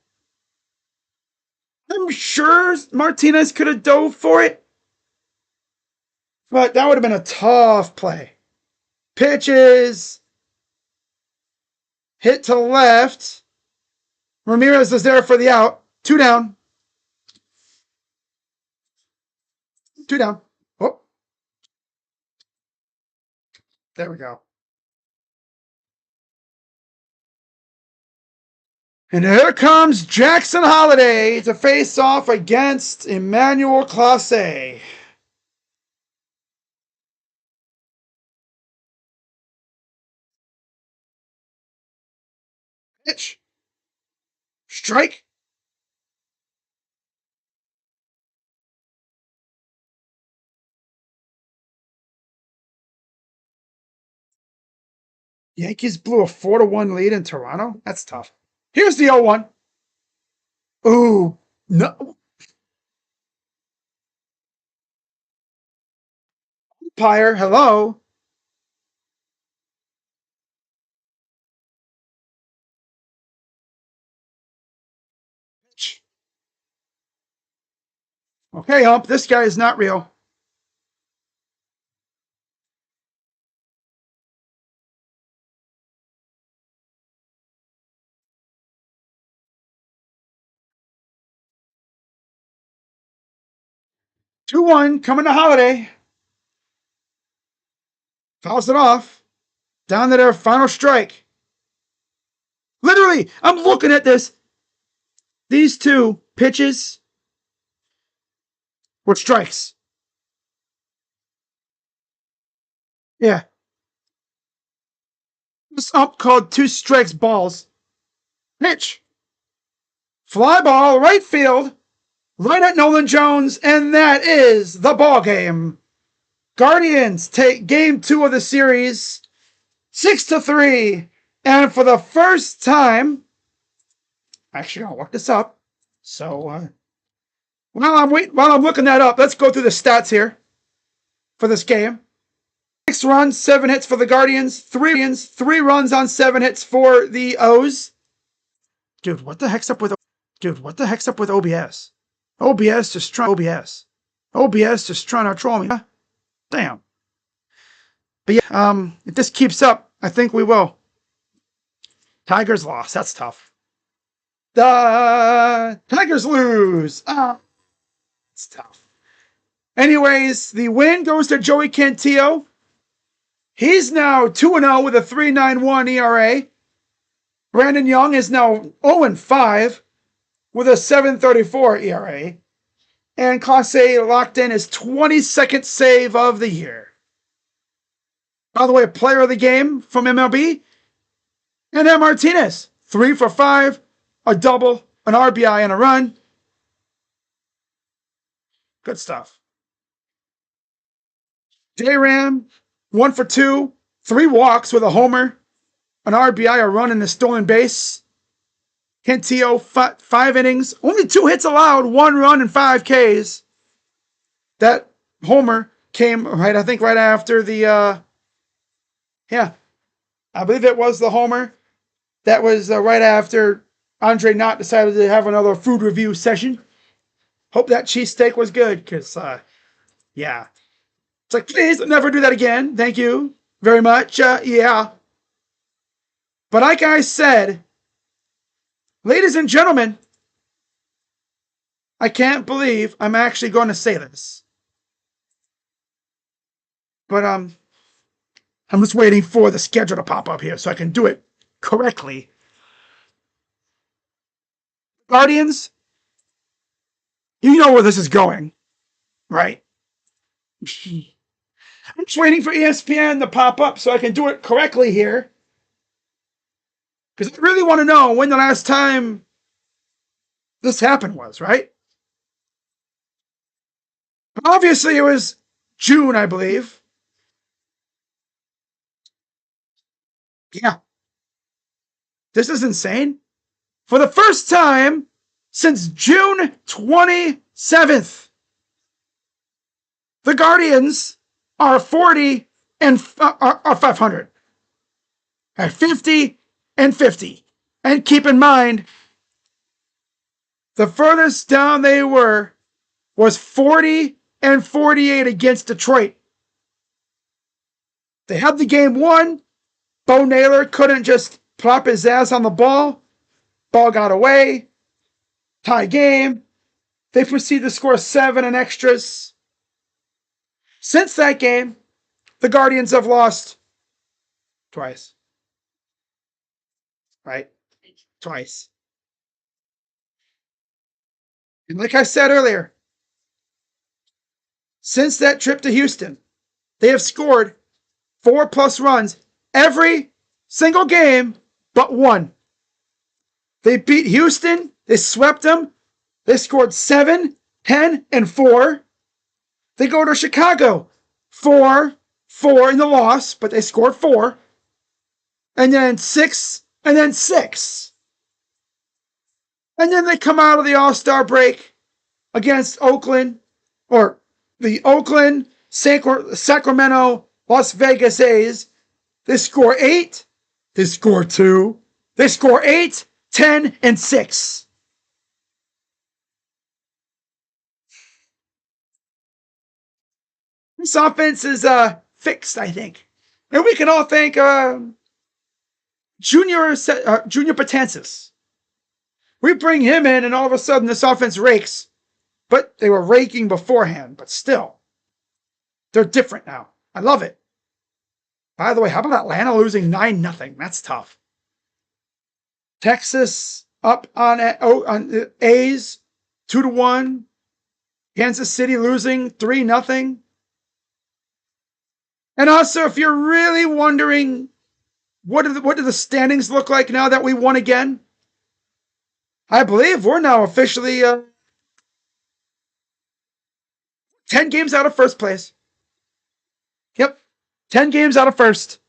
I'm sure Martinez could have dove for it, but that would have been a tough play. Pitches. Hit to left. Ramirez is there for the out. 2 down. 2 down. Oh. There we go. And here comes Jackson Holiday to face off against Emmanuel Clase. Pitch. Strike. Yankees blew a 4-1 lead in Toronto. That's tough. Here's the 0-1. Ooh, no. Umpire, hello. Okay, ump, this guy is not real. Two one coming to Holiday. Fouls it off. Down to their final strike. Literally, I'm looking at this. These 2 pitches were strikes. Yeah. This ump called 2 strikes balls. Pitch. Fly ball, right field, right at Nolan Jones, and that is the ball game. Guardians take game 2 of the series, 6-3, and for the first time, actually, I'll look this up. So while I'm looking that up, let's go through the stats here for this game. 6 runs, 7 hits for the Guardians, 3 runs on 7 hits for the O's. Dude, what the heck's up with Dude, what the heck's up with OBS? OBS just trying to troll me. Huh? Damn. But yeah, if this keeps up, I think we will. Tigers lost. That's tough. The Tigers lose. It's tough. Anyways, the win goes to Joey Cantillo. He's now 2-0 with a 3.91 ERA. Brandon Young is now 0-5 with a 7.34 ERA. And Clase locked in his 22nd save of the year. By the way, player of the game from MLB, Ender Martinez, 3 for 5, a double, an RBI, and a run. Good stuff. J-Ram, 1 for 2, 3 walks with a homer, an RBI, a run, and a stolen base. Cantillo, 5 innings, only 2 hits allowed, 1 run, and 5 Ks. That homer came right after the, I believe it was the homer. That was right after Andre Knott decided to have another food review session. Hope that cheesesteak was good, because, yeah. It's like, please never do that again. Thank you very much. Yeah. But like I said, ladies and gentlemen, I can't believe I'm actually going to say this. But I'm just waiting for the schedule to pop up here so I can do it correctly. Guardians, you know where this is going, right? I'm just waiting for ESPN to pop up so I can do it correctly here. Because I really want to know when the last time this happened was, right? Obviously, it was June, I believe. Yeah. This is insane. For the first time since June 27th, the Guardians are 40 and are 500. At 50 and 50. And keep in mind, the furthest down they were was 40 and 48 against Detroit. They had the game won. Bo Naylor couldn't just plop his ass on the ball. Ball got away. Tie game. They proceed to score 7 in extras. Since that game, the Guardians have lost twice. Right? Twice. And like I said earlier, since that trip to Houston, they have scored 4+ runs every single game but one. They beat Houston. They swept them. They scored 7, 10, and 4. They go to Chicago. 4 in the loss, but they scored 4. And then 6, and then 6. And then they come out of the All-Star break against Oakland, or the Oakland, Sacramento, Las Vegas A's. They score 8. They score 2. They score 8, 10, and 6. This offense is fixed, I think. And we can all thank Junior Patensis. We bring him in, and all of a sudden this offense rakes. But they were raking beforehand, but still. They're different now. I love it. By the way, how about Atlanta losing 9-0? That's tough. Texas up on the A's 2-1. Kansas City losing 3-0. And also, if you're really wondering what do the standings look like now that we won again, I believe we're now officially 10 games out of first place. Yep, 10 games out of first.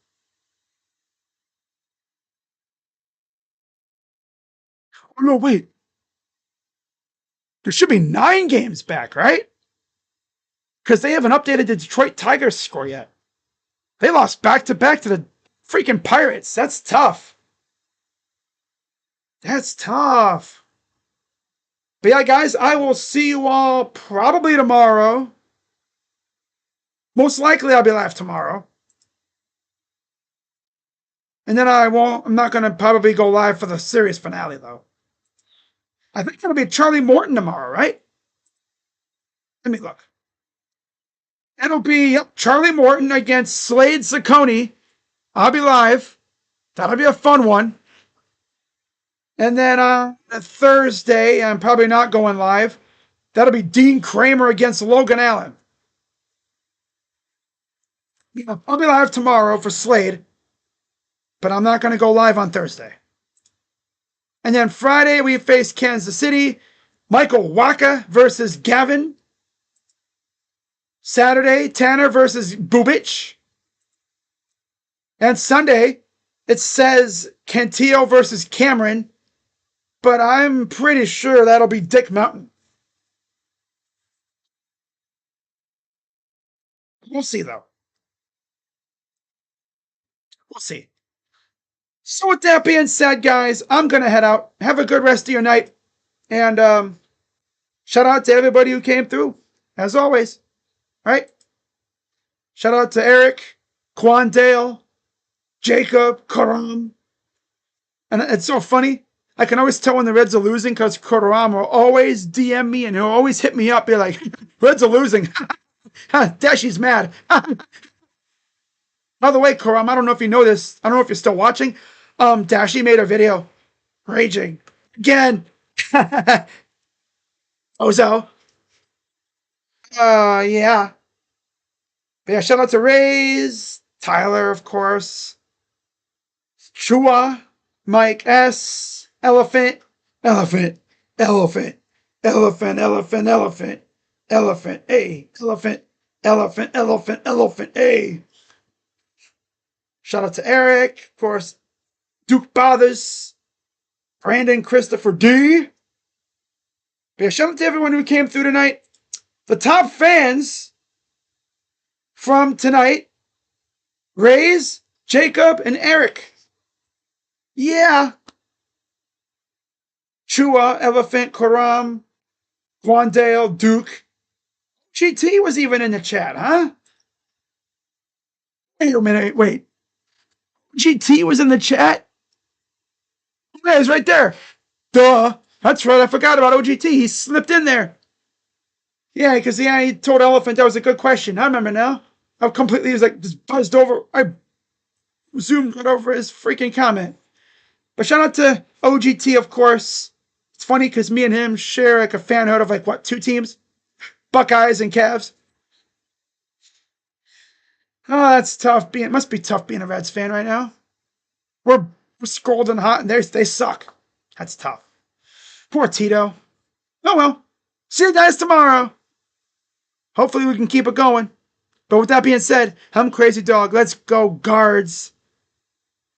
Oh, no, wait. There should be 9 games back, right? Because they haven't updated the Detroit Tigers score yet. They lost back-to-back to the freaking Pirates. That's tough. That's tough. But yeah, guys, I will see you all probably tomorrow. Most likely I'll be live tomorrow. And then I'm not going to probably go live for the series finale, though. I think it'll be Charlie Morton tomorrow, right? Let me look. It'll be Charlie Morton against Slade Ciccone. I'll be live. That'll be a fun one. And then Thursday, I'm probably not going live. That'll be Dean Kramer against Logan Allen. Yeah, I'll be live tomorrow for Slade, but I'm not going to go live on Thursday. And then Friday, we face Kansas City. Michael Wacha versus Gavin. Saturday, Tanner versus Bubich. And Sunday, it says Cantillo versus Cameron, but I'm pretty sure that'll be Dick Mountain. We'll see, though. We'll see. So with that being said, guys, I'm going to head out. Have a good rest of your night. And shout out to everybody who came through, as always. All right? Shout out to Eric, Quandale, Jacob, Karam. And it's so funny. I can always tell when the Reds are losing because Karam will always DM me and he'll always hit me up. Be like, Reds are losing. Dashy's mad. By the way, Karam, I don't know if you know this. I don't know if you're still watching. Dashy made a video raging again. Ozo. Yeah. But yeah, shout out to Rays, Tyler, of course, Chua, Mike S, Elephant, Elephant, Elephant, Elephant, Elephant, Elephant, Elephant, A, Elephant, Elephant, Elephant, Elephant, A. Shout out to Eric, of course, Duke Bothers, Brandon Christopher D. But yeah, shout out to everyone who came through tonight. The top fans from tonight, Rays, Jacob, and Eric. Yeah. Chua, Elephant, Karam, Gwandale, Duke. GT was even in the chat, huh? Wait a minute, wait. GT was in the chat? Yeah, he's right there. Duh. That's right, I forgot about OGT. He slipped in there. Yeah, because he told Elephant that was a good question. I remember now. I completely was like just buzzed over. I zoomed right over his freaking comment. But shout out to OGT, of course. It's funny because me and him share like a fanhood of like what, 2 teams? Buckeyes and Cavs. Oh, that's tough. It must be tough being a Reds fan right now. We're scalding hot and they suck. That's tough. Poor Tito. Oh well. See you guys tomorrow. Hopefully we can keep it going. But with that being said, I'm Crazy Dog. Let's go, Guards.